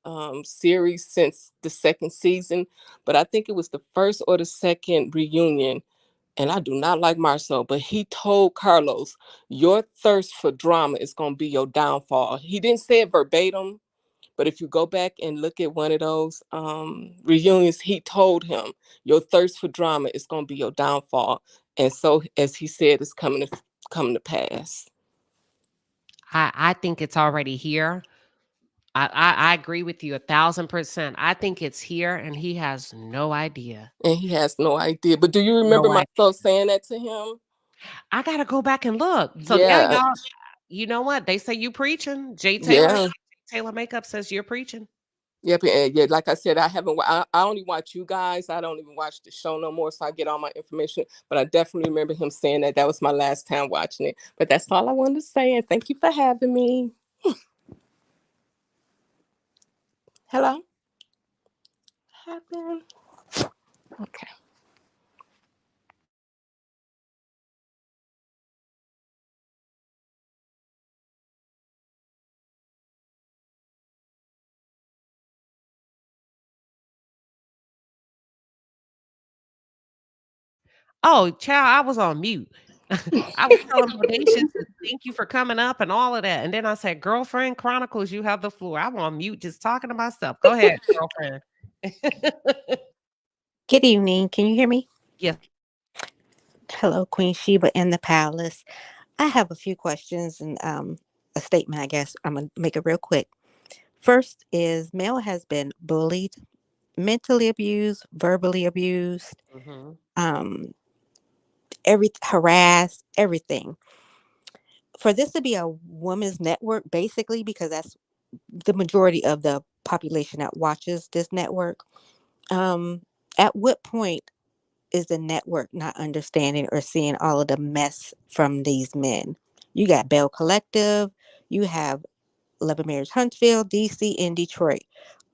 Speaker 20: series since the second season, but I think it was the first or the second reunion, and I do not like Marcel, but he told Carlos, your thirst for drama is going to be your downfall. He didn't say it verbatim, but if you go back and look at one of those reunions, he told him, your thirst for drama is going to be your downfall. And so, as he said, it's coming to pass.
Speaker 2: I think it's already here. I agree with you 1,000%. I think it's here and he has no idea.
Speaker 20: And he has no idea. But do you remember
Speaker 2: No idea.
Speaker 20: Marcel saying that to him?
Speaker 2: I gotta go back and look. So now
Speaker 20: Yeah.
Speaker 2: you know what? They say you preaching. Jay
Speaker 20: Yeah.
Speaker 2: Taylor Makeup says you're preaching.
Speaker 20: Yep, and yeah, like I said, I haven't. I only watch you guys. I don't even watch the show no more, so I get all my information. But I definitely remember him saying that. That was my last time watching it. But that's all I wanted to say, and thank you for having me. Hello. Happen. Okay.
Speaker 2: Oh, child, I was on mute. I was telling Bodacious to thank you for coming up and all of that. And then I said, Girlfriend Chronicles, you have the floor. I'm on mute just talking to myself. Go ahead, girlfriend.
Speaker 21: Good evening. Can you hear me?
Speaker 2: Yes.
Speaker 21: Hello, Queen Sheba in the palace. I have a few questions and a statement, I guess. I'm going to make it real quick. First is Mel has been bullied, mentally abused, verbally abused,
Speaker 2: Mhm.
Speaker 21: um, harassed, everything. For this to be a women's network, basically, because that's the majority of the population that watches this network, um, at what point is the network not understanding or seeing all of the mess from these men? You got Bell Collective, you have Love and Marriage Huntsville, DC, and Detroit.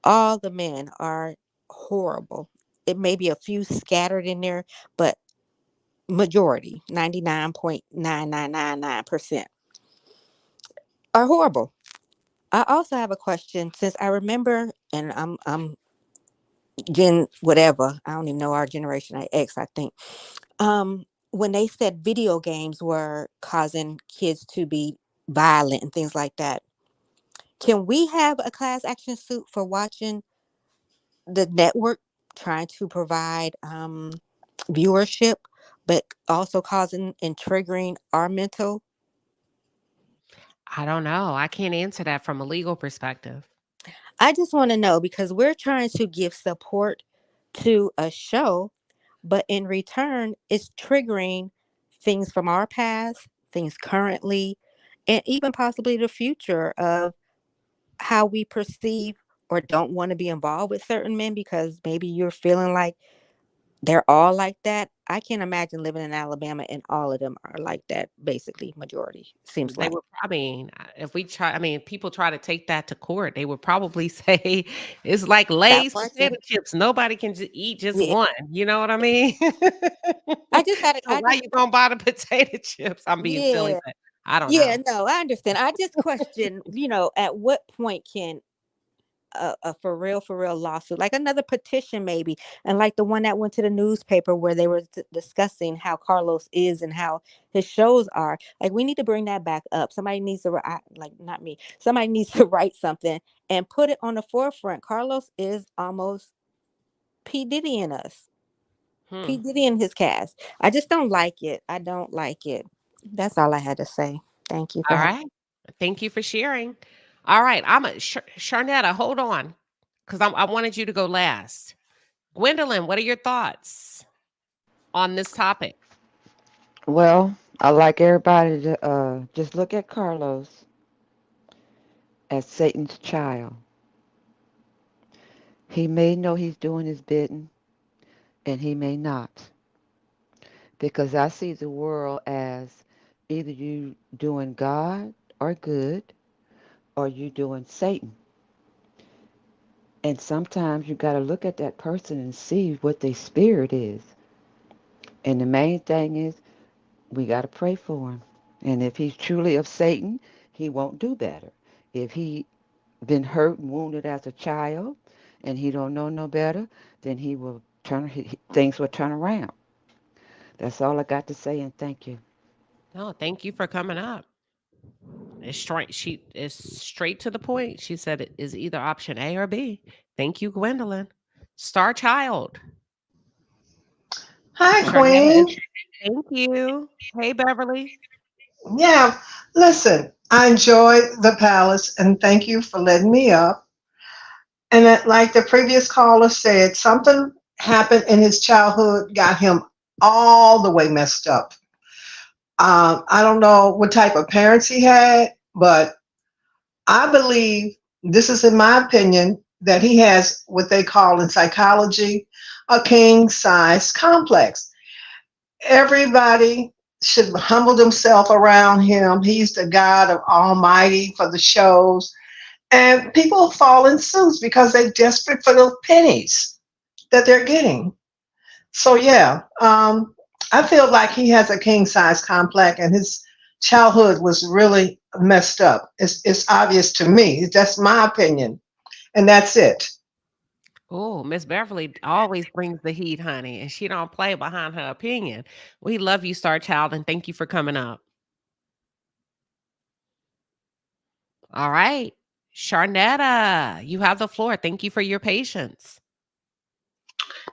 Speaker 21: All the men are horrible. It may be a few scattered in there, but majority, 99.9999% are horrible. I also have a question since I remember, and I'm Gen whatever. I don't even know our generation. X, I think. When they said video games were causing kids to be violent and things like that, can we have a class action suit for watching the network trying to provide viewership, but also causing and triggering our mental?
Speaker 2: I don't know. I can't answer that from a legal perspective.
Speaker 21: I just want to know because we're trying to give support to a show, but in return, it's triggering things from our past, things currently, and even possibly the future of how we perceive or don't want to be involved with certain men because maybe you're feeling like they're all like that. I can't imagine living in Alabama and all of them are like that, basically, majority, seems
Speaker 2: They
Speaker 21: like.
Speaker 2: would I mean, if we try I mean, people try to take that to court, they would probably say it's like
Speaker 21: Stop
Speaker 2: Lay's
Speaker 21: watching.
Speaker 2: potato chips. Nobody can eat just
Speaker 21: Yeah.
Speaker 2: one. You know what I mean?
Speaker 21: I just had,
Speaker 2: So why you gonna buy the potato chips? I'm being silly,
Speaker 21: yeah.
Speaker 2: but I don't
Speaker 21: Yeah,
Speaker 2: know.
Speaker 21: no, I understand. I just question, at what point can a for real lawsuit, like another petition maybe, and like the one that went to the newspaper where they were discussing how Carlos is and how his shows are. Like we need to bring that back up. Somebody needs to like not me. Somebody needs to write something and put it on the forefront. Carlos is almost P Diddy in us. P
Speaker 2: Hmm.
Speaker 21: Diddy and his cast. I just don't like it. I don't like it. That's all I had to say. Thank you for
Speaker 2: All
Speaker 21: having.
Speaker 2: right. Thank you for sharing. All right. I'm a Sharnetta, hold on. Because I wanted you to go last. Gwendolyn, what are your thoughts on this topic?
Speaker 22: Well, I like everybody to just look at Carlos as Satan's child. He may know he's doing his bidding, and he may not. because I see the world as either you doing God or good or you doing Satan. And sometimes you got to look at that person and see what their spirit is. And the main thing is we got to pray for him. And if he's truly of Satan, he won't do better. If he been hurt and wounded as a child and he don't know no better, then he will things will turn around. That's all I got to say, and thank you.
Speaker 2: No, thank you for coming up. It's straight. She is straight to the point. She said it is either option A or B. Thank you, Gwendolyn. Star Child.
Speaker 1: Hi,
Speaker 2: Sharnetta is.
Speaker 1: Queen.
Speaker 2: Thank you. Hey, Beverly.
Speaker 1: Yeah, listen, I enjoyed the palace and thank you for letting me up. And like the previous caller said, something happened in his childhood, got him all the way messed up. I don't know what type of parents he had, but I believe, this is in my opinion, that he has what they call in psychology a king size complex. Everybody should humble themselves around him. He's the God of Almighty for the shows. And people fall in suits because they're desperate for those pennies that they're getting. So, yeah, I feel like he has a king size complex and his childhood was really messed up. It's obvious to me. That's my opinion. And that's it.
Speaker 2: Oh, Miss Beverly always brings the heat, honey, and she don't play behind her opinion. We love you, Star Child, and thank you for coming up. All right. Sharnetta, you have the floor. Thank you for your patience.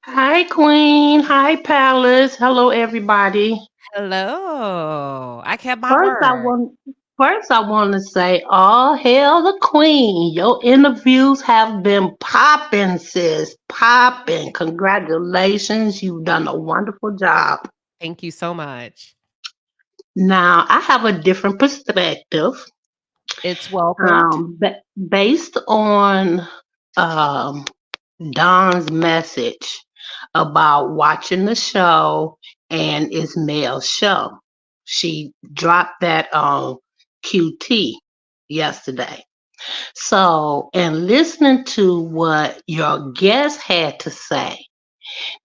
Speaker 3: Hi, Queen. Hi, Palace. Hello, everybody.
Speaker 2: Hello. I kept my
Speaker 3: First, I
Speaker 2: word.
Speaker 3: want first I want to say, all hail the Queen. Your interviews have been popping, sis. Popping. Congratulations. You've done a wonderful job.
Speaker 2: Thank you so much.
Speaker 3: Now, I have a different perspective.
Speaker 2: It's welcomed.
Speaker 3: Based on um, Don's message about watching the show and it's Mel's show. She dropped that on QT yesterday. So, and listening to what your guest had to say.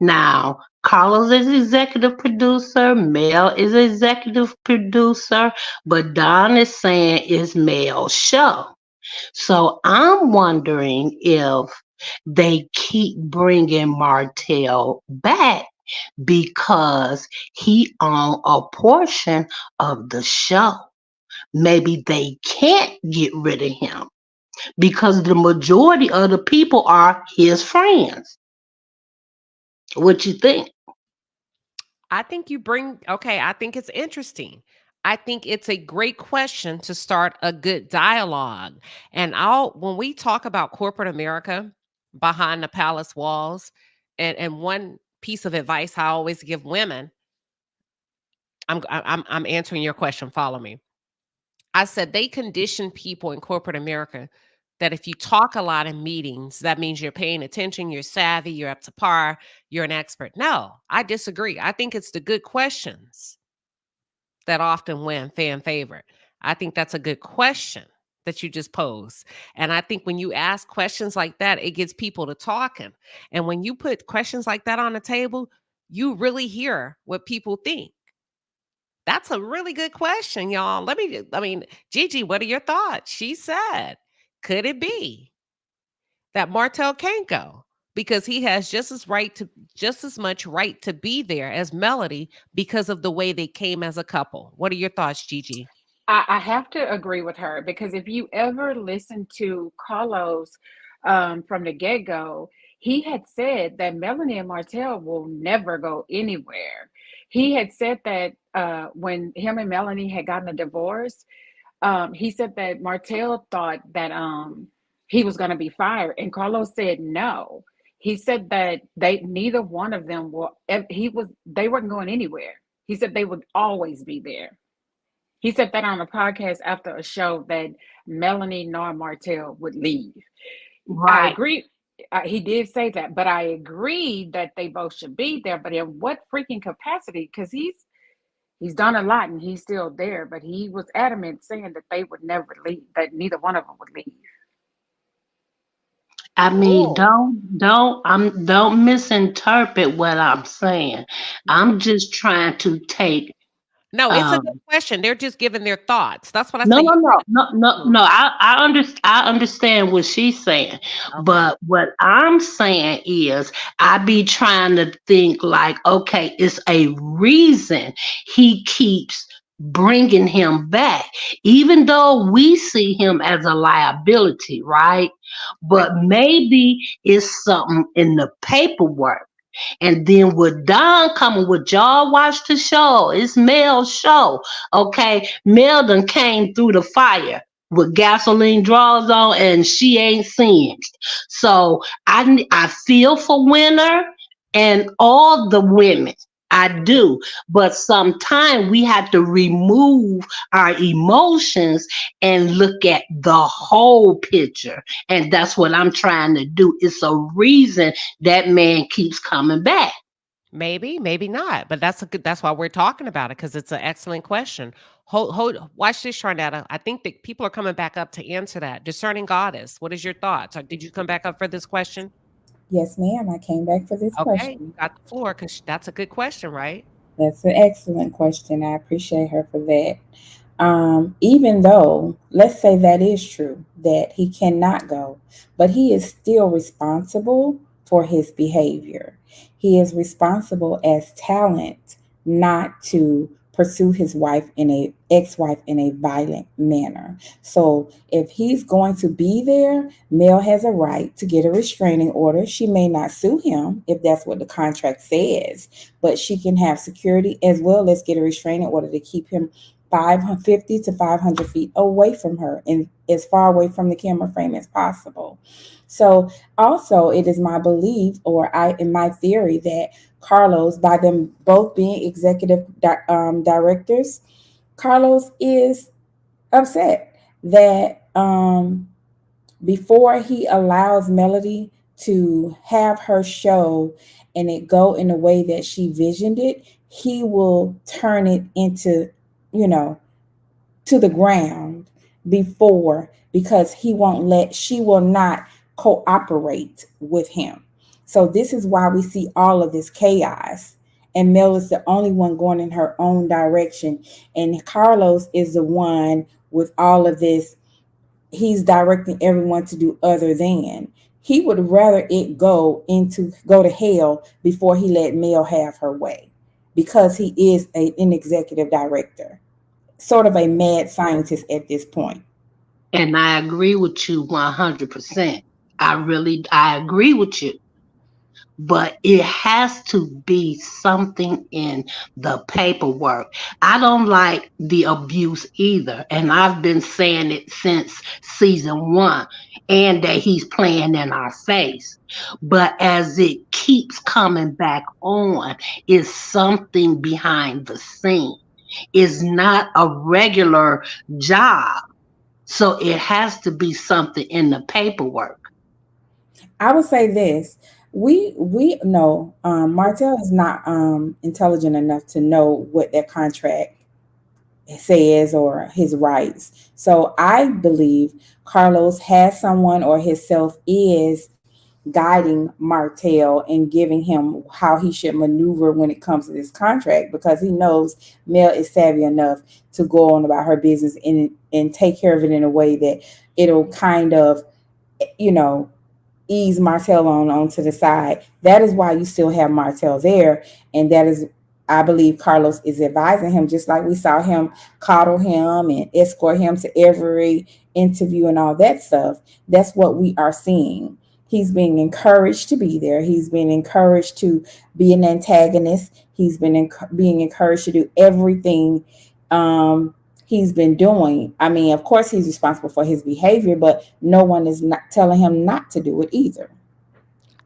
Speaker 3: Now, Carlos is executive producer, Mel is executive producer, but Don is saying it's Mel's show. So I'm wondering if they keep bringing Martel back because he owned a portion of the show. Maybe they can't get rid of him because the majority of the people are his friends. What you think?
Speaker 2: I think I think it's interesting. I think it's a great question to start a good dialogue. And when we talk about corporate America behind the palace walls, and one piece of advice I always give women, I'm answering your question, follow me. I said they condition people in corporate America that if you talk a lot in meetings, that means you're paying attention, you're savvy, you're up to par, you're an expert. No, I disagree. I think it's the good questions that often win fan favorite. I think that's a good question that you just posed. And I think when you ask questions like that, it gets people to talking. And when you put questions like that on the table, you really hear what people think. That's a really good question, y'all. Gigi, what are your thoughts? She said, could it be that Martel can't go because he has just as much right to be there as Melody because of the way they came as a couple? What are your thoughts, Gigi?
Speaker 18: I have to agree with her because if you ever listen to Carlos from the get go, he had said that Melanie and Martel will never go anywhere. He had said that when him and Melanie had gotten a divorce, he said that Martel thought that he was going to be fired, and Carlos said no. He said that neither one of them they weren't going anywhere. He said they would always be there. He said that on a podcast after a show that Melanie nor Martel would leave. I
Speaker 3: Right.
Speaker 18: agree. he did say that, but I agreed that they both should be there. But in what freaking capacity? Because he's done a lot and he's still there. But he was adamant saying that they would never leave, that neither one of them would leave.
Speaker 3: I mean,
Speaker 2: Oh.
Speaker 3: don't misinterpret what I'm saying. I'm just trying to take
Speaker 2: No, it's a good
Speaker 3: um
Speaker 2: question. They're just giving their thoughts. That's what I
Speaker 3: no,
Speaker 2: say. You
Speaker 3: no, no,
Speaker 2: gotta
Speaker 3: no, no,
Speaker 2: listen.
Speaker 3: no. I understand what she's saying,
Speaker 2: Okay.
Speaker 3: but what I'm saying is, I be trying to think like, okay, it's a reason he keeps bringing him back, even though we see him as a liability, right?
Speaker 2: Right.
Speaker 3: But maybe it's something in the paperwork. And then with Don coming with y'all watch the show, it's Mel's show. Okay. Mel done came through the fire with gasoline draws on and she ain't singed. So I feel for Winter and all the women. I do. But sometimes we have to remove our emotions and look at the whole picture. And that's what I'm trying to do. It's a reason that man keeps coming back.
Speaker 2: Maybe, maybe not. But that's why we're talking about it, because it's an excellent question. Watch this, Sharnetta. I think that people are coming back up to answer that. Discerning Goddess, what is your thoughts? Or did you come back up for this question?
Speaker 15: Yes, ma'am. I came back for this
Speaker 2: Okay, you
Speaker 15: question.
Speaker 2: got the floor because that's a good question, right?
Speaker 15: That's an excellent question. I appreciate her for that. Even though, let's say that is true, that he cannot go, but he is still responsible for his behavior. He is responsible as talent not to pursue his wife in a ex-wife in a violent manner. So if he's going to be there, Mel has a right to get a restraining order. She may not sue him if that's what the contract says, but she can have security as well as get a restraining order to keep him 550 to 500 feet away from her and as far away from the camera frame as possible. So also it is my belief, or I in my theory, that Carlos, by them both being executive directors, Carlos is upset that before he allows Melody to have her show and it go in a way that she visioned it, he will turn it into, you know, to the ground before, because she will not cooperate with him. So this is why we see all of this chaos. And Mel is the only one going in her own direction. And Carlos is the one with all of this. He's directing everyone to do other than. He would rather it go to hell before he let Mel have her way, because he is an executive director, sort of a mad scientist at this point.
Speaker 3: And I agree with you 100%. I agree with you. But it has to be something in the paperwork. I don't like the abuse either. And I've been saying it since season one, and that he's playing in our face. But as it keeps coming back on, is something behind the scene. It's not a regular job. So it has to be something in the paperwork.
Speaker 15: I would say this. We know Martel is not intelligent enough to know what that contract says or his rights. So I believe Carlos has someone, or himself is guiding Martel and giving him how he should maneuver when it comes to this contract, because he knows Mel is savvy enough to go on about her business and take care of it in a way that it'll kind of, you know, ease Martel on to the side. That is why you still have Martel there, and that is, I believe, Carlos is advising him, just like we saw him coddle him and escort him to every interview and all that stuff. That's what we are seeing. He's being encouraged to be there. He's being encouraged to be an antagonist. He's been being encouraged to do everything he's been doing. I mean, of course, he's responsible for his behavior, but no one is not telling him not to do it either.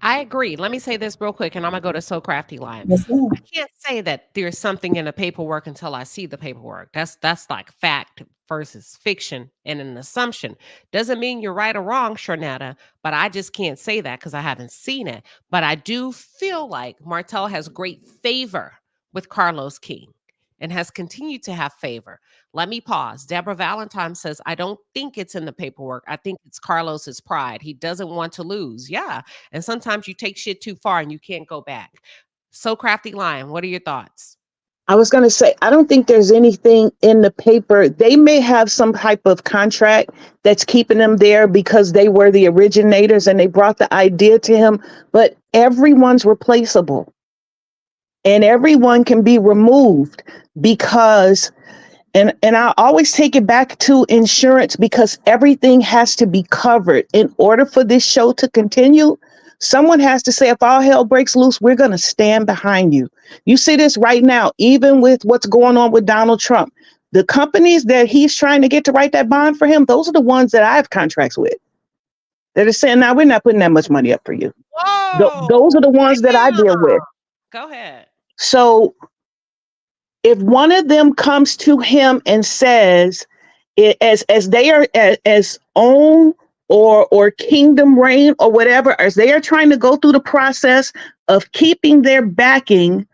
Speaker 2: I agree. Let me say this real quick, and I'm gonna go to So Crafty Lion.
Speaker 15: Yes, ma'am.
Speaker 2: I can't say that there's something in the paperwork until I see the paperwork. That's like fact versus fiction and an assumption. Doesn't mean you're right or wrong, Sharnetta, but I just can't say that because I haven't seen it. But I do feel like Martel has great favor with Carlos King and has continued to have favor. Let me pause. Deborah Valentine says, I don't think it's in the paperwork. I think it's Carlos's pride. He doesn't want to lose. Yeah. And sometimes you take shit too far and you can't go back. So Crafty Lion, what are your thoughts?
Speaker 13: I was going to say, I don't think there's anything in the paper. They may have some type of contract that's keeping them there because they were the originators and they brought the idea to him, but everyone's replaceable and everyone can be removed because and I always take it back to insurance because everything has to be covered. In order for this show to continue, someone has to say, if all hell breaks loose, we're going to stand behind you. You see this right now, even with what's going on with Donald Trump. The companies that he's trying to get to write that bond for him, those are the ones that I have contracts with. That are saying, now we're not putting that much money up for you.
Speaker 2: Whoa!
Speaker 13: Those are the ones that I deal with.
Speaker 2: Go ahead.
Speaker 13: So if one of them comes to him and says, as they are as own or kingdom reign or whatever, as they are trying to go through the process of keeping their backing,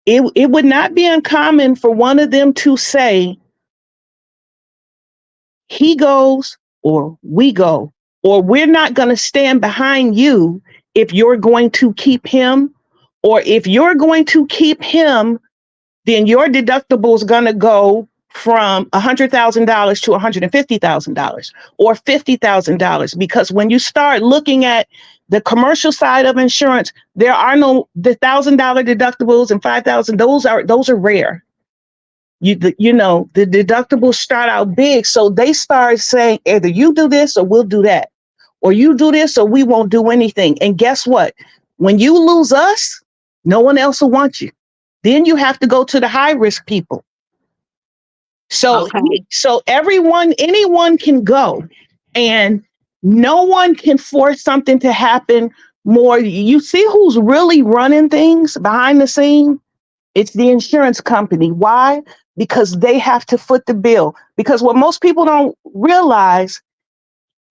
Speaker 13: it would not be uncommon for one of them to say, he goes or we go, or we're not going to stand behind you if you're going to keep him, or if you're going to keep him, then your deductible is going to go from $100,000 to $150,000 or $50,000. Because when you start looking at the commercial side of insurance, there are no the $1,000 deductibles and $5,000. Those are rare. You know, the deductibles start out big. So they start saying either you do this or we'll do that, or you do this or we won't do anything. And guess what? When you lose us, no one else will want you. Then you have to go to the high risk people. So, so anyone can go, and no one can force something to happen more. You see who's really running things behind the scene? It's the insurance company. Why? Because they have to foot the bill. Because what most people don't realize,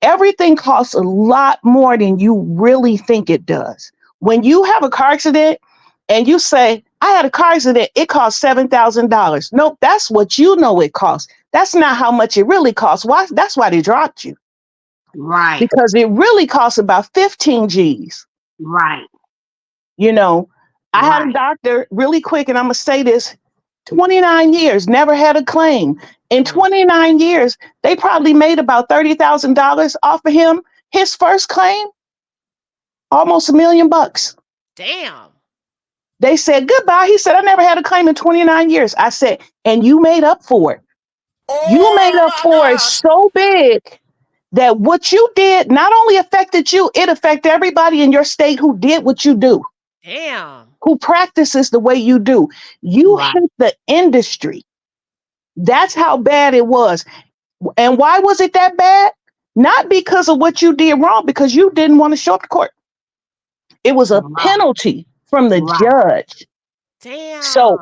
Speaker 13: everything costs a lot more than you really think it does. When you have a car accident and you say, I had a car accident, it cost $7,000. Nope, that's what you know it costs. That's not how much it really costs. Why? That's why they dropped you.
Speaker 3: Right.
Speaker 13: Because it really costs about 15 G's.
Speaker 3: Right.
Speaker 13: You know, I had a doctor, really quick, and I'm going to say this, 29 years, never had a claim. In 29 years, they probably made about $30,000 off of him. His first claim, almost $1 million.
Speaker 2: Damn.
Speaker 13: They said goodbye. He said, I never had a claim in 29 years. I said, and you made up for it. You made up for it so big that what you did not only affected you, it affected everybody in your state who did what you do.
Speaker 2: Damn.
Speaker 13: Who practices the way you do. You hit the industry. That's how bad it was. And why was it that bad? Not because of what you did wrong, because you didn't want to show up to court. It was a penalty from the judge.
Speaker 2: Damn.
Speaker 13: So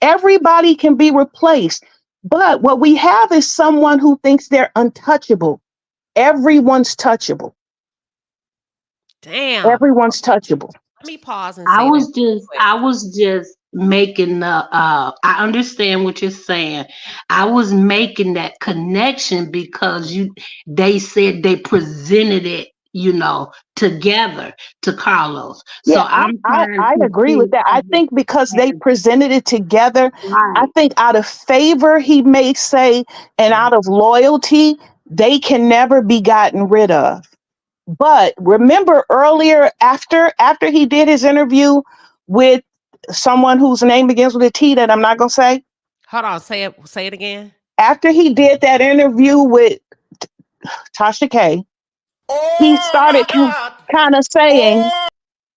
Speaker 13: everybody can be replaced. But what we have is someone who thinks they're untouchable. Everyone's touchable.
Speaker 2: Damn.
Speaker 13: Everyone's touchable.
Speaker 2: Let me pause and
Speaker 3: I
Speaker 2: say
Speaker 3: was
Speaker 2: this.
Speaker 3: just making the I understand what you're saying. I was making that connection because they said they presented it, together to Carlos.
Speaker 13: Yeah,
Speaker 3: So
Speaker 13: I agree with that. I think because they presented it together, I think out of favor, he may say, and out of loyalty, they can never be gotten rid of. But remember earlier, after he did his interview with someone whose name begins with a T that I'm not going to say.
Speaker 2: Hold on, say it again.
Speaker 13: After he did that interview with Tasha K, he started kind of saying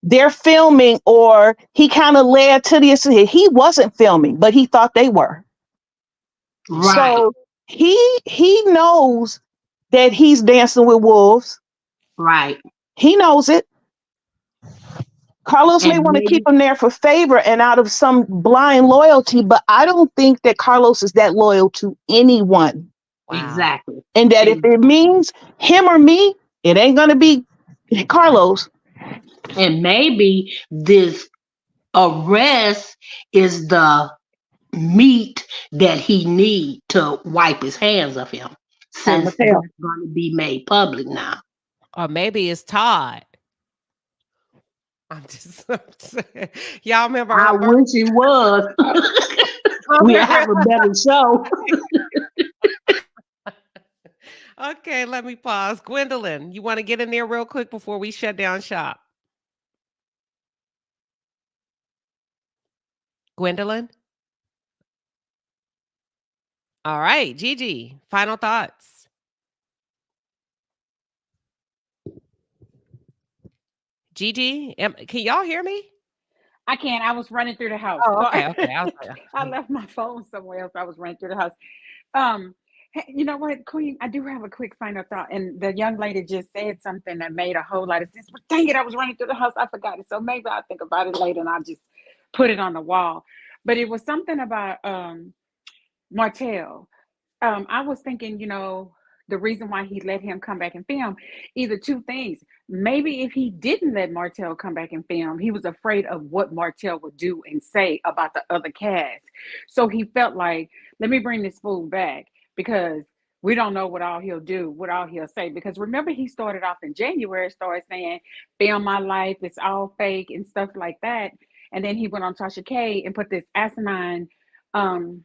Speaker 13: they're filming, or he kind of led to this. He wasn't filming, but he thought they were.
Speaker 3: Right.
Speaker 13: So he knows that he's dancing with wolves.
Speaker 3: Right.
Speaker 13: He knows it. Carlos may
Speaker 3: And
Speaker 13: want to
Speaker 3: maybe
Speaker 13: keep him there for favor and out of some blind loyalty, but I don't think that Carlos is that loyal to anyone.
Speaker 2: Wow.
Speaker 3: exactly.
Speaker 13: And that if it means him or me, it ain't going to be Carlos.
Speaker 3: And maybe this arrest is the meat that he need to wipe his hands of him,
Speaker 13: I'm
Speaker 3: since
Speaker 13: going to tell.
Speaker 3: that's going to be made public now.
Speaker 2: Or maybe it's Todd. I'm just I'm saying. Y'all remember
Speaker 3: I wish it was. We'll have a better show.
Speaker 2: Okay, let me pause. Gwendolyn, you want to get in there real quick before we shut down shop? Gwendolyn? All right, Gigi, final thoughts. Gigi, can y'all hear me?
Speaker 18: I can. I was running through the house.
Speaker 2: Oh,
Speaker 18: So
Speaker 2: okay, okay. I was
Speaker 18: I
Speaker 2: like,
Speaker 18: left my phone somewhere else. I was running through the house. You know what, Queen? I do have a quick final thought. And the young lady just said something that made a whole lot of sense. But dang it, I was running through the house. I forgot it. So maybe I'll think about it later and I'll just put it on the wall. But it was something about Martel. I was thinking, the reason why he let him come back and film, either two things. Maybe if he didn't let Martel come back and film, he was afraid of what Martel would do and say about the other cast. So he felt like, let me bring this fool back because we don't know what all he'll do, what all he'll say. Because remember, he started off in January, started saying, film my life, it's all fake and stuff like that. And then he went on Tasha K and put this asinine um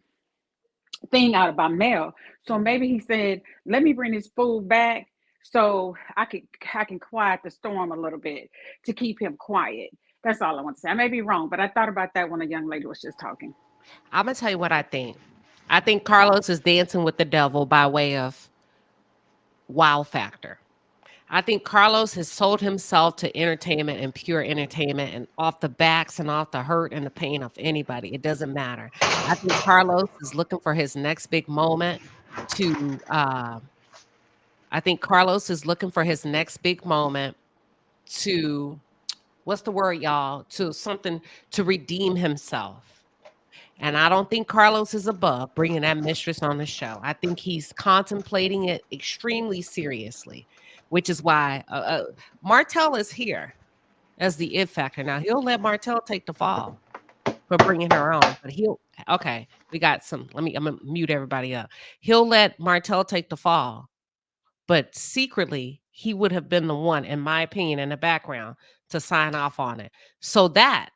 Speaker 18: thing out about Mel. So maybe he said, "Let me bring this fool back so I can quiet the storm a little bit to keep him quiet." That's all I want to say. I may be wrong, but I thought about that when a young lady was just talking.
Speaker 2: I'm gonna tell you what I think. I think Carlos is dancing with the devil by way of wow factor. I think Carlos has sold himself to entertainment and pure entertainment and off the backs and off the hurt and the pain of anybody. It doesn't matter. I think Carlos is looking for his next big moment to I think Carlos is looking for his next big moment to what's the word, y'all? To something to redeem himself. And I don't think Carlos is above bringing that mistress on the show. I think he's contemplating it extremely seriously, which is why Martel is here as the it factor. Now, he'll let Martel take the fall for bringing her on, but okay, we got some. I'm going to mute everybody up. He'll let Martel take the fall, but secretly, he would have been the one, in my opinion, in the background to sign off on it. So that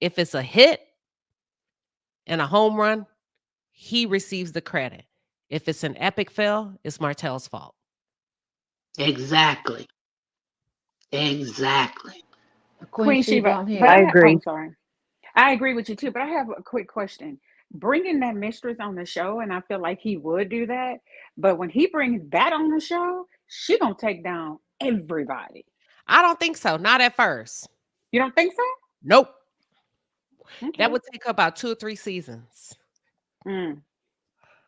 Speaker 2: if it's a hit and a home run, he receives the credit. If it's an epic fail, it's Martel's fault.
Speaker 3: Exactly. Exactly.
Speaker 22: Queen
Speaker 18: Queen
Speaker 22: Sheba,
Speaker 18: Sheba,
Speaker 22: I'm
Speaker 18: but
Speaker 22: here.
Speaker 18: I'm sorry. I agree with you too, but I have a quick question. Bringing that mistress on the show, and I feel like he would do that, but when he brings that on the show, she gonna take down everybody.
Speaker 2: I don't think so. Not at first.
Speaker 18: You don't think so?
Speaker 2: Nope. That
Speaker 18: Okay.
Speaker 2: would take about 2 or 3 seasons.
Speaker 18: Mm.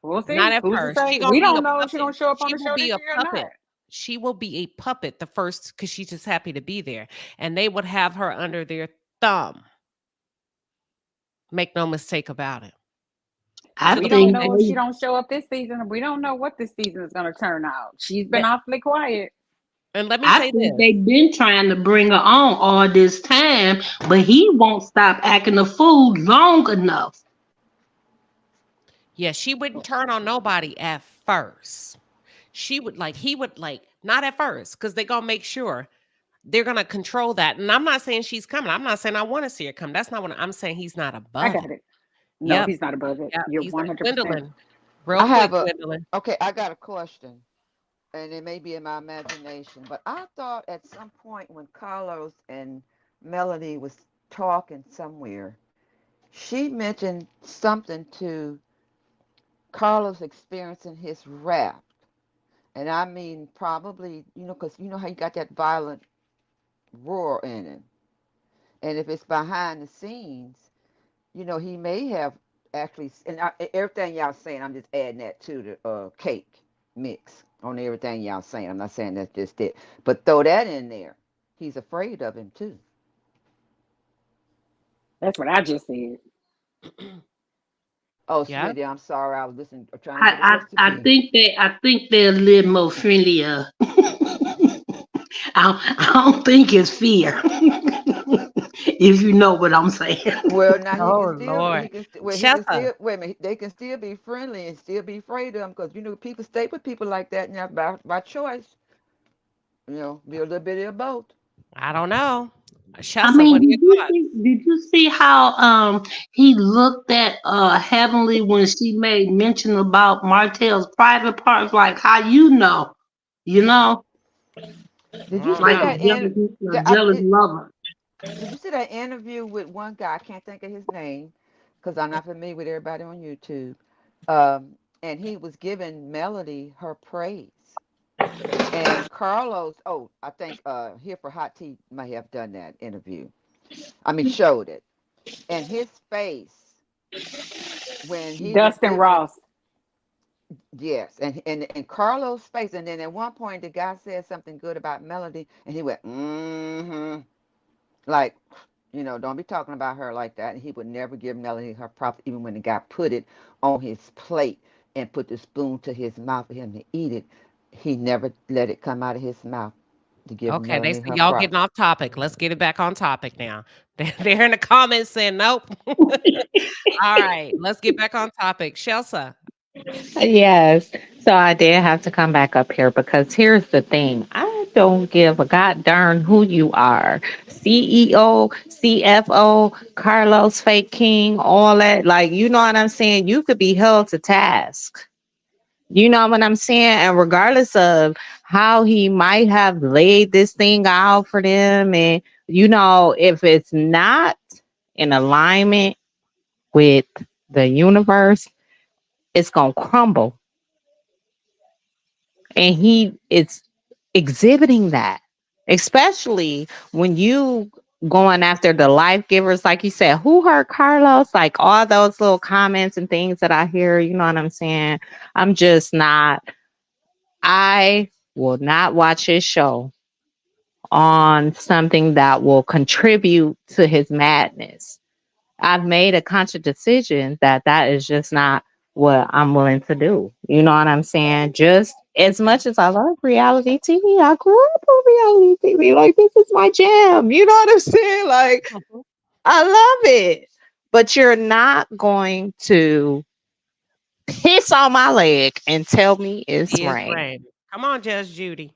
Speaker 18: We'll
Speaker 2: Not
Speaker 18: see.
Speaker 2: at
Speaker 18: Who's to
Speaker 2: first.
Speaker 18: say?
Speaker 2: She gonna
Speaker 18: We
Speaker 2: be
Speaker 18: don't
Speaker 2: a
Speaker 18: know if she's
Speaker 2: puppet.
Speaker 18: gonna show up on
Speaker 2: She
Speaker 18: the
Speaker 2: will
Speaker 18: show
Speaker 2: be
Speaker 18: this
Speaker 2: a
Speaker 18: year or not.
Speaker 2: puppet. She will be a puppet the first because she's just happy to be there. And they would have her under their thumb. Make no mistake about it.
Speaker 3: I
Speaker 18: We
Speaker 2: So
Speaker 18: don't
Speaker 3: think
Speaker 18: know if she
Speaker 3: they
Speaker 18: don't show up this season. We don't know what this season is gonna turn out. She's been
Speaker 2: let,
Speaker 18: awfully quiet.
Speaker 2: and let me
Speaker 3: I
Speaker 2: say
Speaker 3: think
Speaker 2: this.
Speaker 3: they've been trying to bring her on all this time, but he won't stop acting a fool long enough.
Speaker 2: Yeah, she wouldn't turn on nobody at first. He would not at first, because they're gonna make sure they're gonna control that. And I'm not saying she's coming. I'm not saying I want to see her come. That's not what I'm saying. He's not
Speaker 18: I
Speaker 2: above
Speaker 18: got
Speaker 2: it.
Speaker 18: it. No,
Speaker 2: Yep.
Speaker 18: he's not above it.
Speaker 2: Yep.
Speaker 18: You're
Speaker 2: He's not
Speaker 18: 100%.
Speaker 2: Gwendolyn. Real
Speaker 22: I have
Speaker 2: quick,
Speaker 22: a
Speaker 2: Gwendolyn.
Speaker 22: okay. I got a question, and it may be in my imagination, but I thought at some point when Carlos and Melody was talking somewhere, she mentioned something to Carlos experiencing his wrath, and I mean probably because you know how you got that violent roar in him, and if it's behind the scenes, he may have actually, and everything y'all saying, I'm just adding that to the cake. mix on everything y'all saying. I'm not saying that's just it, but throw that in there. He's afraid of him too.
Speaker 18: That's what I just said.
Speaker 22: Oh,
Speaker 2: Yeah.
Speaker 22: Smitty, I'm sorry. I was listening, trying to get a recipe.
Speaker 3: I think they're a little more friendlier. I don't think it's fear. If you know what I'm saying.
Speaker 22: Well, now he can
Speaker 2: Oh
Speaker 22: still,
Speaker 2: Lord.
Speaker 22: he can
Speaker 2: Shessa.
Speaker 22: still, wait a minute, they can still be friendly and still be afraid of him because people stay with people like that now by choice. Be a little bit of both.
Speaker 2: I don't know.
Speaker 3: I
Speaker 2: Shessa,
Speaker 3: mean,
Speaker 2: what are your thoughts?
Speaker 3: did you see how he looked at Heavenly when she made mention about Martell's private parts, like how you know,
Speaker 22: Did
Speaker 2: I
Speaker 22: you
Speaker 2: don't
Speaker 22: see
Speaker 3: like
Speaker 2: know.
Speaker 22: that in?
Speaker 3: a jealous lover.
Speaker 22: Did you see that interview with one guy? I can't think of his name because I'm not familiar with everybody on YouTube. And he was giving Melody her praise. And Carlos, oh, I think here for Hot Tea may have done that interview. I mean, showed it. And his face when he was
Speaker 18: Dustin
Speaker 22: giving it,
Speaker 18: Ross.
Speaker 22: yes, and Carlos' face. And then at one point, the guy said something good about Melody, and he went, mm-hmm. Like, don't be talking about her like that. And he would never give Melody her props, even when the guy put it on his plate and put the spoon to his mouth for him to eat it. He never let it come out of his mouth to give
Speaker 2: Okay, they
Speaker 22: Melanie
Speaker 2: say
Speaker 22: her
Speaker 2: y'all getting
Speaker 22: props.
Speaker 2: off topic. Let's get it back on topic now. They're in the comments saying nope. All right, let's get back on topic. Shelsa.
Speaker 17: Yes. So I did have to come back up here because here's the thing. I don't give a god darn who you are. CEO, CFO, Carlos Fake King, all that. Like, you know what I'm saying? You could be held to task. You know what I'm saying? And regardless of how he might have laid this thing out for them, and, if it's not in alignment with the universe, it's going to crumble, and he is exhibiting that, especially when you going after the life givers, like you said. Who hurt Carlos? Like, all those little comments and things that I hear, you know what I'm saying? I'm just not. I will not watch his show on something that will contribute to his madness. I've made a conscious decision that that is just not what I'm willing to do. You know what I'm saying? Just as much as I love reality TV, I grew up on reality TV. Like, this is my jam. You know what I'm saying? Like,
Speaker 2: Mhm.
Speaker 17: I love it. But you're not going to piss on my leg and tell me it's
Speaker 2: Is
Speaker 17: rain.
Speaker 2: rain. Come on, Judge Judy.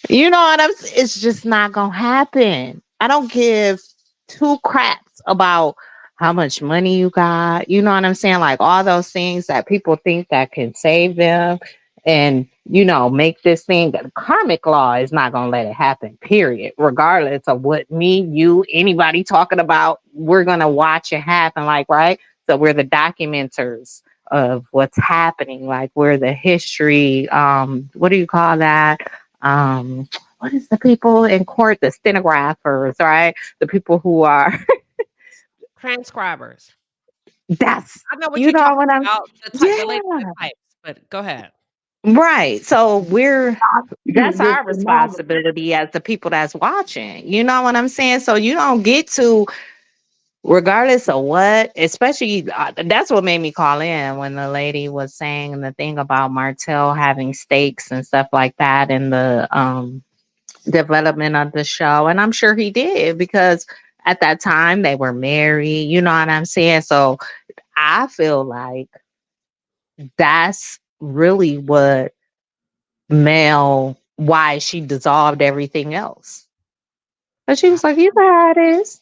Speaker 17: You know what I'm saying? It's just not gonna happen. I don't give two craps about how much money you got. You know what I'm saying? Like, all those things that people think that can save them and, make this thing. The karmic law is not gonna let it happen, period. Regardless of what me, you, anybody talking about, we're gonna watch it happen, like, right? So we're the documenters of what's happening. Like, we're the history, what do you call that? What is the people in court? The stenographers, right? The people who are
Speaker 2: Transcribers.
Speaker 17: that's
Speaker 2: I know what
Speaker 17: you
Speaker 2: you're
Speaker 17: know
Speaker 2: talking
Speaker 17: what I'm
Speaker 2: about. The lady
Speaker 17: yeah.
Speaker 2: that types, but go ahead.
Speaker 17: Right. So that's
Speaker 3: With
Speaker 17: our
Speaker 3: the mama.
Speaker 17: responsibility as the people that's watching. You know what I'm saying? So you don't get to, regardless of what, especially that's what made me call in when the lady was saying the thing about Martel having stakes and stuff like that in the development of the show. And I'm sure he did, because at that time they were married. You know what I'm saying? So I feel like that's really what Mel, why she dissolved everything else. But she
Speaker 2: I,
Speaker 17: was like, you know how it is.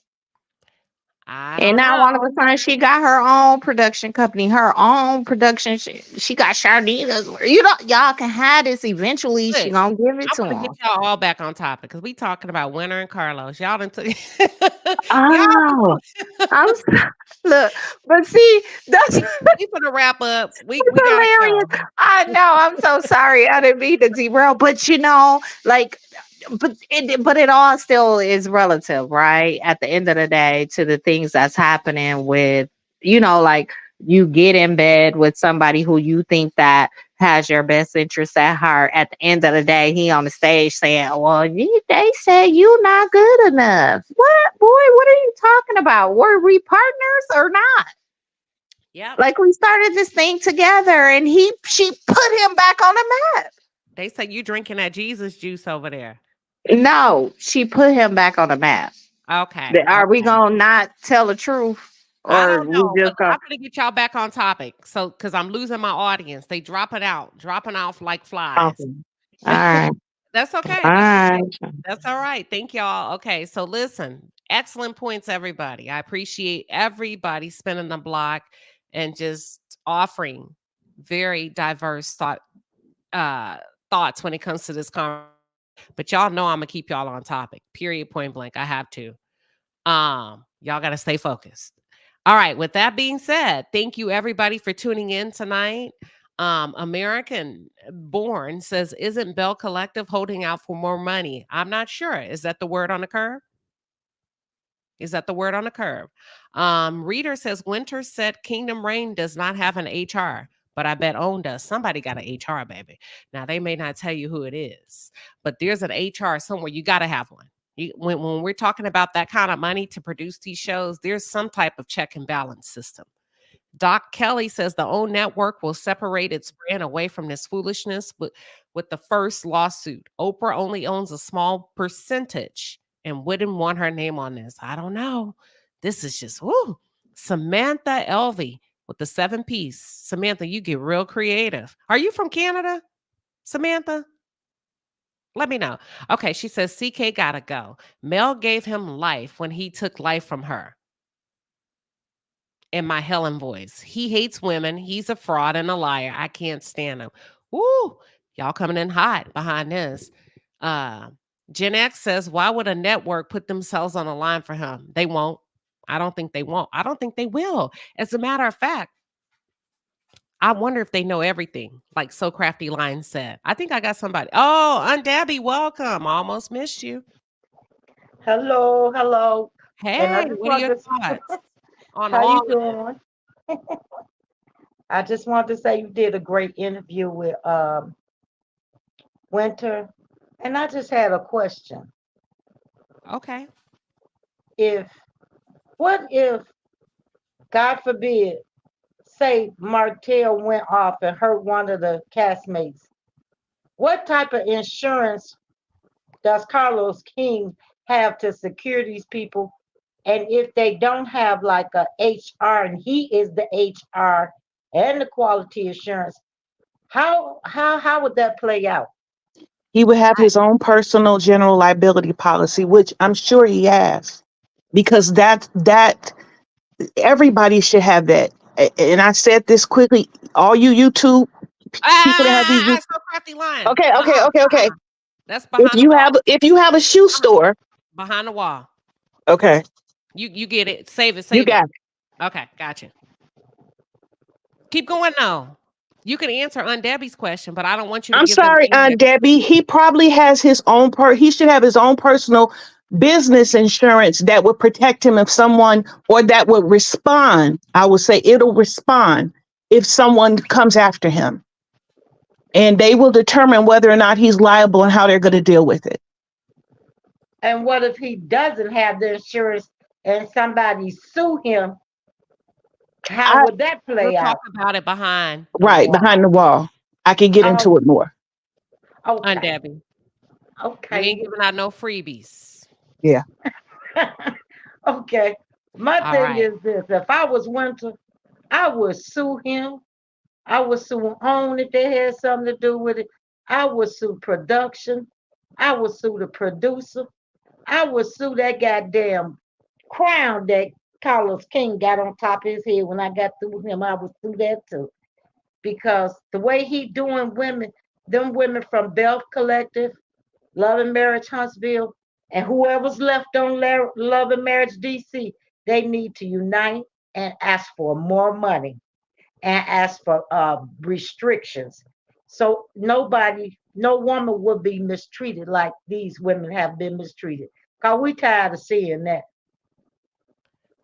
Speaker 2: I
Speaker 17: And
Speaker 2: don't
Speaker 17: now all of
Speaker 2: know.
Speaker 17: a sudden she got her own production company, her own production. She got Sharnita's. Y'all can have this eventually. She
Speaker 2: Look,
Speaker 17: gonna give it
Speaker 2: I'm
Speaker 17: to
Speaker 2: gonna get
Speaker 17: him.
Speaker 2: y'all all back on topic because we talking about Winter and Carlos. Y'all done took y'all.
Speaker 17: Oh, look, but see, that's
Speaker 2: We finna wrap up. We
Speaker 17: it's
Speaker 2: gotta
Speaker 17: hilarious.
Speaker 2: go.
Speaker 17: I know. I'm so sorry. I didn't mean to derail, but like, but it all still is relative, right? At the end of the day, to the things that's happening with, like, you get in bed with somebody who you think that has your best interest at heart. At the end of the day, he on the stage saying, well, they say you not good enough. What, boy, what are you talking about? Were we partners or not?
Speaker 2: Yep.
Speaker 17: Like, we started this thing together, and she put him back on the map.
Speaker 2: They say you drinking that Jesus juice over there.
Speaker 17: No, she put him back on the map.
Speaker 2: Okay.
Speaker 17: Are we
Speaker 2: Okay.
Speaker 17: gonna not tell the truth,
Speaker 2: I
Speaker 17: or
Speaker 2: don't
Speaker 17: we
Speaker 2: know, but
Speaker 17: just gonna?
Speaker 2: I'm gonna get y'all back on topic. So, because I'm losing my audience, they dropping off like flies.
Speaker 17: Okay. All right.
Speaker 2: That's okay.
Speaker 17: All
Speaker 2: That's
Speaker 17: right.
Speaker 2: okay. That's all right. Thank y'all. Okay, so listen, excellent points, everybody. I appreciate everybody spinning the block and just offering very diverse thoughts when it comes to this conversation. But y'all know I'm gonna keep y'all on topic. Period. Point blank. I have to. Y'all gotta stay focused. All right. With that being said, thank you everybody for tuning in tonight. American Born says, isn't Bell Collective holding out for more money? I'm not sure. Is that the word on the curve? Is that the word on the curve? Reader says, Winter said Kingdom Reign does not have an HR, but I bet OWN does. Somebody got an HR, baby. Now, they may not tell you who it is, but there's an HR somewhere. You got to have one. When we're talking about that kind of money to produce these shows, there's some type of check and balance system. Doc Kelly says the OWN network will separate its brand away from this foolishness with the first lawsuit. Oprah only owns a small percentage and wouldn't want her name on this. I don't know. This is just, whoo. Samantha Elvey with the 7-piece. Samantha, you get real creative. Are you from Canada, Samantha? Let me know. Okay, she says CK gotta go. Mel gave him life when he took life from her. In my Helen voice. He hates women. He's a fraud and a liar. I can't stand him. Woo! Y'all coming in hot behind this. Gen X says, why would a network put themselves on the line for him? They won't. I don't think they won't. I don't think they will. As a matter of fact, I wonder if they know everything, like So Crafty Line said. I think I got somebody. Oh, Aunt Debbie, welcome. Almost missed you.
Speaker 4: Hello, hello. And I
Speaker 2: Hey,
Speaker 4: just
Speaker 2: what are
Speaker 4: want
Speaker 2: your
Speaker 4: to,
Speaker 2: thoughts on
Speaker 4: how
Speaker 2: all
Speaker 4: you
Speaker 2: of this?
Speaker 4: doing? I just want to say you did a great interview with Winter. And I just had a question.
Speaker 2: Okay.
Speaker 4: If, what if, God forbid, say Martel went off and hurt one of the castmates, what type of insurance does Carlos King have to secure these people? And if they don't have like a HR and he is the HR and the quality assurance, how would that play out?
Speaker 13: He would have his own personal general liability policy, which I'm sure he has, because that everybody should have that. And I said this quickly, all you YouTube people that have these.
Speaker 2: So Crafty Line.
Speaker 13: Okay, okay, okay, okay.
Speaker 2: That's behind the wall.
Speaker 13: If you have a shoe store,
Speaker 2: Behind the wall.
Speaker 13: okay,
Speaker 2: You get it. Save it.
Speaker 13: you
Speaker 2: Save it.
Speaker 13: got it.
Speaker 2: Okay, gotcha. Keep going now. You can answer Aunt Debbie's question, but I don't want you to
Speaker 13: I'm
Speaker 2: give them
Speaker 13: sorry,
Speaker 2: any.
Speaker 13: Debbie. He probably has his own he should have his own personal business insurance that would protect him if someone, or that would respond. I would say it'll respond if someone comes after him. And they will determine whether or not he's liable and how they're going to deal with it.
Speaker 4: And what if he doesn't have the insurance and somebody sue him? How would that
Speaker 2: We'll
Speaker 4: play
Speaker 2: talk
Speaker 4: out?
Speaker 2: about it behind the
Speaker 13: Right,
Speaker 2: wall.
Speaker 13: behind the wall. I can get
Speaker 4: Oh,
Speaker 13: into it more.
Speaker 2: Aunt
Speaker 4: okay.
Speaker 2: Debbie. We
Speaker 4: Okay.
Speaker 2: ain't giving out no freebies.
Speaker 13: Yeah.
Speaker 4: Okay. My
Speaker 2: All
Speaker 4: thing
Speaker 2: right.
Speaker 4: is this: if I was Winter, I would sue him. I would sue OWN if they had something to do with it. I would sue production. I would sue the producer. I would sue that goddamn crown that Carlos King got on top of his head when I got through with him. I would sue that too. Because the way he doing women, them women from Bell Collective, Love and Marriage Huntsville, and whoever's left on Love and Marriage DC, they need to unite and ask for more money and ask for restrictions. So nobody, no woman will be mistreated like these women have been mistreated. Cause we tired of seeing that.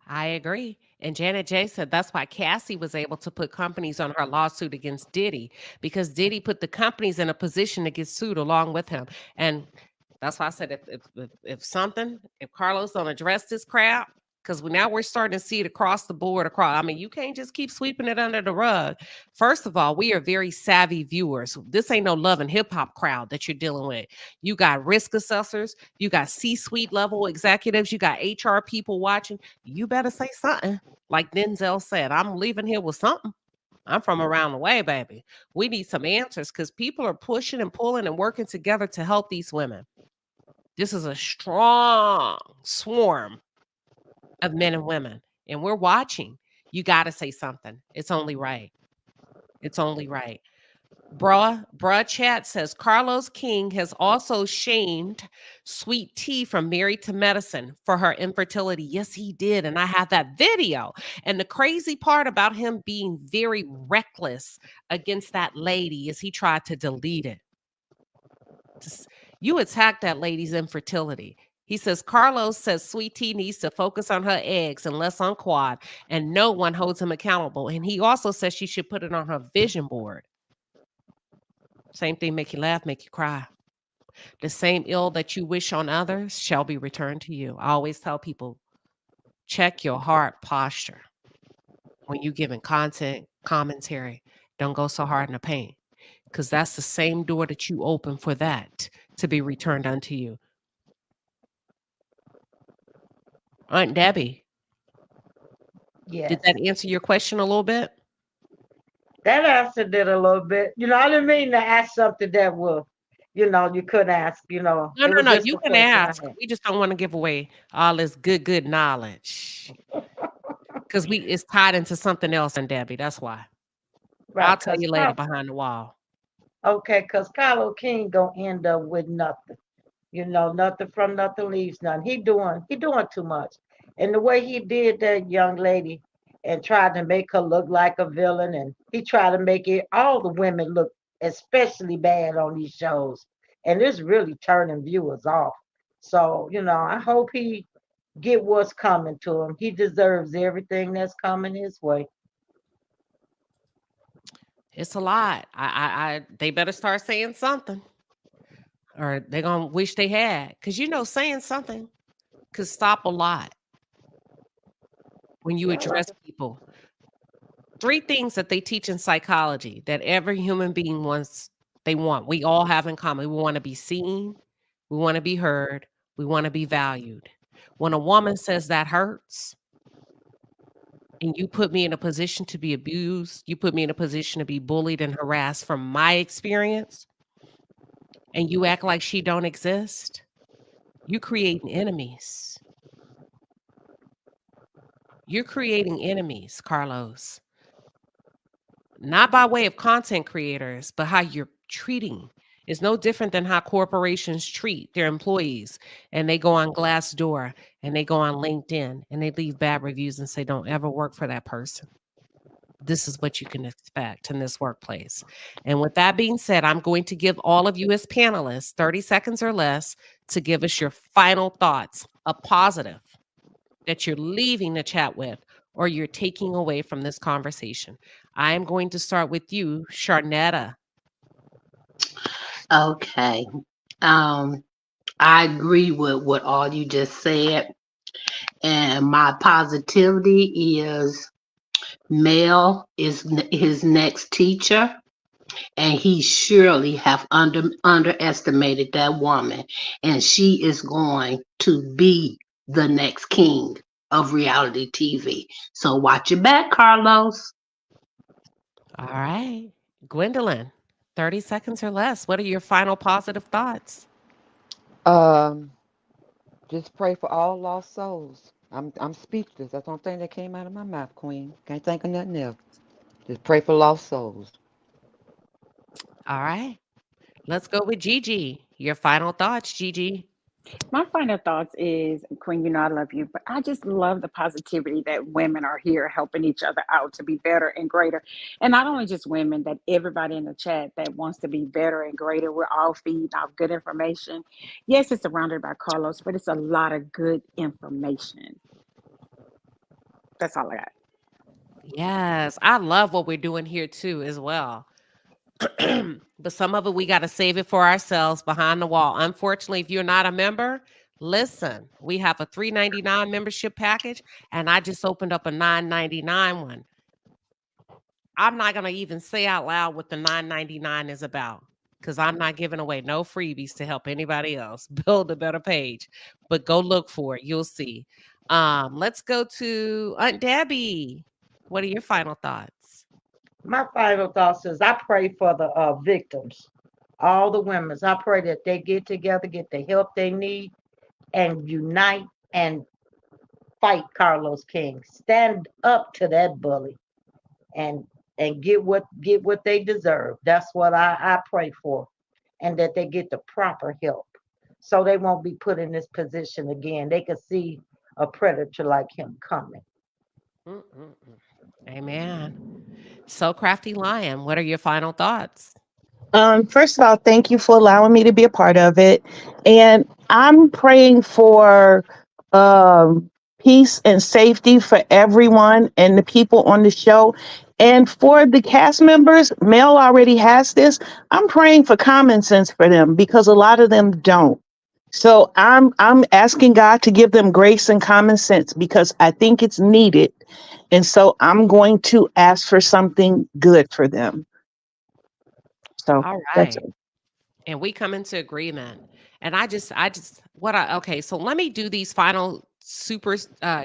Speaker 2: I agree. And Janet J said that's why Cassie was able to put companies on her lawsuit against Diddy, because Diddy put the companies in a position to get sued along with him. And that's why I said if Carlos don't address this crap, because now we're starting to see it across the board. I mean, you can't just keep sweeping it under the rug. First of all, we are very savvy viewers. This ain't no love and hip hop crowd that you're dealing with. You got risk assessors, you got C-suite level executives, you got HR people watching. You better say something. Like Denzel said, I'm leaving here with something. I'm from around the way, baby. We need some answers because people are pushing and pulling and working together to help these women. This is a strong swarm of men and women, and we're watching. You got to say something. It's only right. It's only right. Bruh Chat says Carlos King has also shamed Sweet Tea from Married to Medicine for her infertility. Yes, he did. And I have that video. And the crazy part about him being very reckless against that lady is he tried to delete it. You attacked that lady's infertility. He says, Carlos says Sweet Tea needs to focus on her eggs and less on quad, and no one holds him accountable. And he also says she should put it on her vision board. Same thing, make you laugh, make you cry. The same ill that you wish on others shall be returned to you. I always tell people, check your heart posture. When you're giving content, commentary, don't go so hard in the paint, because that's the same door that you open for that to be returned unto you. Aunt Debbie,
Speaker 4: Yes.
Speaker 2: did that answer your question a little bit?
Speaker 4: That answered it a little bit. I didn't mean to ask something that will, you couldn't ask,
Speaker 2: No,
Speaker 4: It was just
Speaker 2: you
Speaker 4: a
Speaker 2: can
Speaker 4: question I
Speaker 2: ask.
Speaker 4: had.
Speaker 2: We just don't want to give away all this good knowledge. Because it's tied into something else, Aunt Debbie. That's why.
Speaker 4: Right,
Speaker 2: I'll tell you later behind the wall.
Speaker 4: Okay, because Carlo King gonna end up with nothing. Nothing from nothing leaves none. He doing too much. And the way he did that young lady and tried to make her look like a villain, and he tried to make all the women look especially bad on these shows. And it's really turning viewers off. So, I hope he get what's coming to him. He deserves everything that's coming his way.
Speaker 2: It's a lot. They better start saying something, or they're gonna wish they had. Because saying something could stop a lot when you address people. 3 things that they teach in psychology that every human being wants. We all have in common. We want to be seen. We want to be heard. We want to be valued. When a woman says that hurts, and you put me in a position to be abused, you put me in a position to be bullied and harassed from my experience, and you act like she don't exist, you creating enemies. You're creating enemies, Carlos. Not by way of content creators, but how you're treating. It's no different than how corporations treat their employees. And they go on Glassdoor and they go on LinkedIn and they leave bad reviews and say, don't ever work for that person. This is what you can expect in this workplace. And with that being said, I'm going to give all of you as panelists 30 seconds or less to give us your final thoughts, a positive that you're leaving the chat with or you're taking away from this conversation. I am going to start with you, Sharnetta.
Speaker 3: Okay. I agree with what all you just said. And my positivity is Mel is his next teacher, and he surely have underestimated that woman, and she is going to be the next king of reality TV. So watch your back, Carlos.
Speaker 2: All right. Gwendolyn, 30 seconds or less. What are your final positive thoughts?
Speaker 22: Just pray for all lost souls. I'm speechless. That's the only thing that came out of my mouth, Queen. Can't think of nothing else. Just pray for lost souls.
Speaker 2: All right. Let's go with Gigi. Your final thoughts, Gigi.
Speaker 18: My final thoughts is, Queen, I love you, but I just love the positivity that women are here helping each other out to be better and greater. And not only just women, that everybody in the chat that wants to be better and greater. We're all feeding off good information. Yes, it's surrounded by Carlos, but it's a lot of good information. That's all I got.
Speaker 2: Yes, I love what we're doing here too as well. But some of it we got to save it for ourselves behind the wall. Unfortunately, if you're not a member, listen, we have a $3.99 membership package, and I just opened up a $9.99 one. I'm not going to even say out loud what the $9.99 is about because I'm not giving away no freebies to help anybody else build a better page. But go look for it. You'll see. Let's go to Aunt Debbie. What are your final thoughts?
Speaker 4: My final thoughts is I pray for the victims, all the women. I pray that they get together, get the help they need, and unite and fight Carlos King. Stand up to that bully and get what they deserve. That's what I pray for. And that they get the proper help so they won't be put in this position again. They can see a predator like him coming.
Speaker 2: Mm-mm-mm. Amen. So Crafty Lion, what are your final thoughts?
Speaker 13: First of all, thank you for allowing me to be a part of it. And I'm praying for um, peace and safety for everyone and the people on the show. And for the cast members, Mel already has this. I'm praying for common sense for them because a lot of them don't. So I'm asking God to give them grace and common sense because I think it's needed. And so I'm going to ask for something good for them. So
Speaker 2: All
Speaker 13: that's
Speaker 2: right. And we come into agreement. And okay, so let me do these final super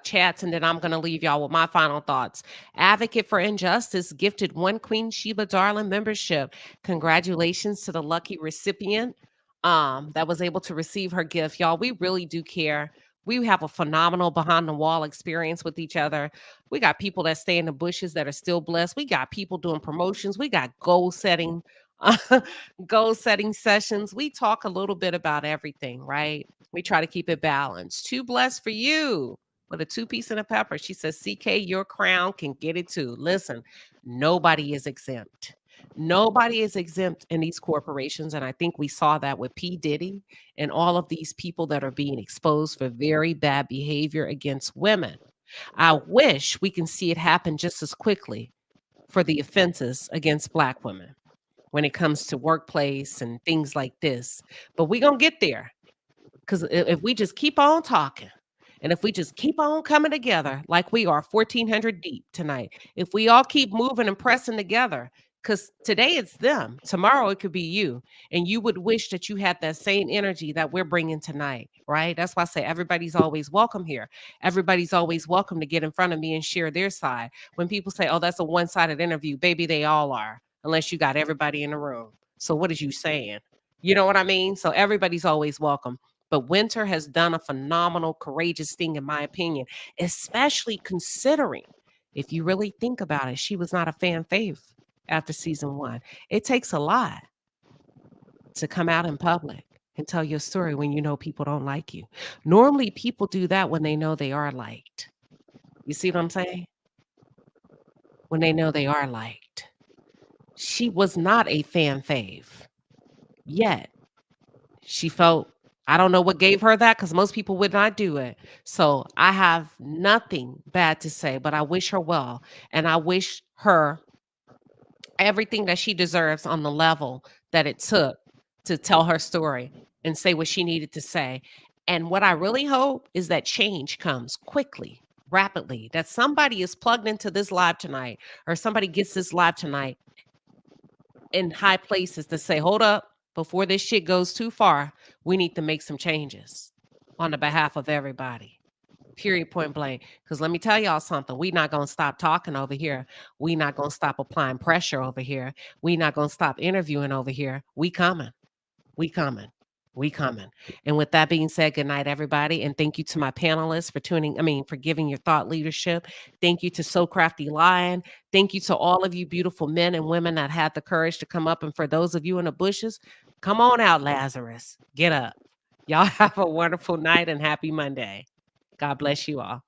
Speaker 2: chats and then I'm going to leave y'all with my final thoughts. Advocate for Injustice gifted one Queen Sheba Darling membership. Congratulations to the lucky recipient that was able to receive her gift. Y'all, we really do care. We have a phenomenal behind the wall experience with each other. We got people that stay in the bushes that are still blessed. We got people doing promotions. We got goal setting goal setting sessions. We talk a little bit about everything, right? We try to keep it balanced. Too blessed for you with a 2-piece and a pepper. She says, CK, your crown can get it too. Listen, nobody is exempt. Nobody is exempt in these corporations. And I think we saw that with P. Diddy and all of these people that are being exposed for very bad behavior against women. I wish we can see it happen just as quickly for the offenses against Black women when it comes to workplace and things like this. But we're going to get there because if we just keep on talking and if we just keep on coming together like we are 1,400 deep tonight, if we all keep moving and pressing together, because today it's them, tomorrow it could be you. And you would wish that you had that same energy that we're bringing tonight, right? That's why I say everybody's always welcome here. Everybody's always welcome to get in front of me and share their side. When people say, oh, that's a one-sided interview, baby, they all are, unless you got everybody in the room. So what is you saying? You know what I mean? So everybody's always welcome. But Winter has done a phenomenal, courageous thing, in my opinion, especially considering, if you really think about it, she was not a fan fave after season 1. It takes a lot to come out in public and tell your story when you know people don't like you. Normally, people do that when they know they are liked. You see what I'm saying? When they know they are liked. She was not a fan fave yet. She felt, I don't know what gave her that because most people would not do it. So I have nothing bad to say, but I wish her well. And I wish her everything that she deserves on the level that it took to tell her story and say what she needed to say. And what I really hope is that change comes quickly, rapidly, that somebody is plugged into this live tonight or somebody gets this live tonight in high places to say, hold up, before this shit goes too far, we need to make some changes on the behalf of everybody. Period, point blank. Because let me tell y'all something. We not going to stop talking over here. We not going to stop applying pressure over here. We not going to stop interviewing over here. We coming. We coming. We coming. And with that being said, good night, everybody. And thank you to my panelists for giving your thought leadership. Thank you to So Crafty Lion. Thank you to all of you beautiful men and women that had the courage to come up. And for those of you in the bushes, come on out, Lazarus. Get up. Y'all have a wonderful night and happy Monday. God bless you all.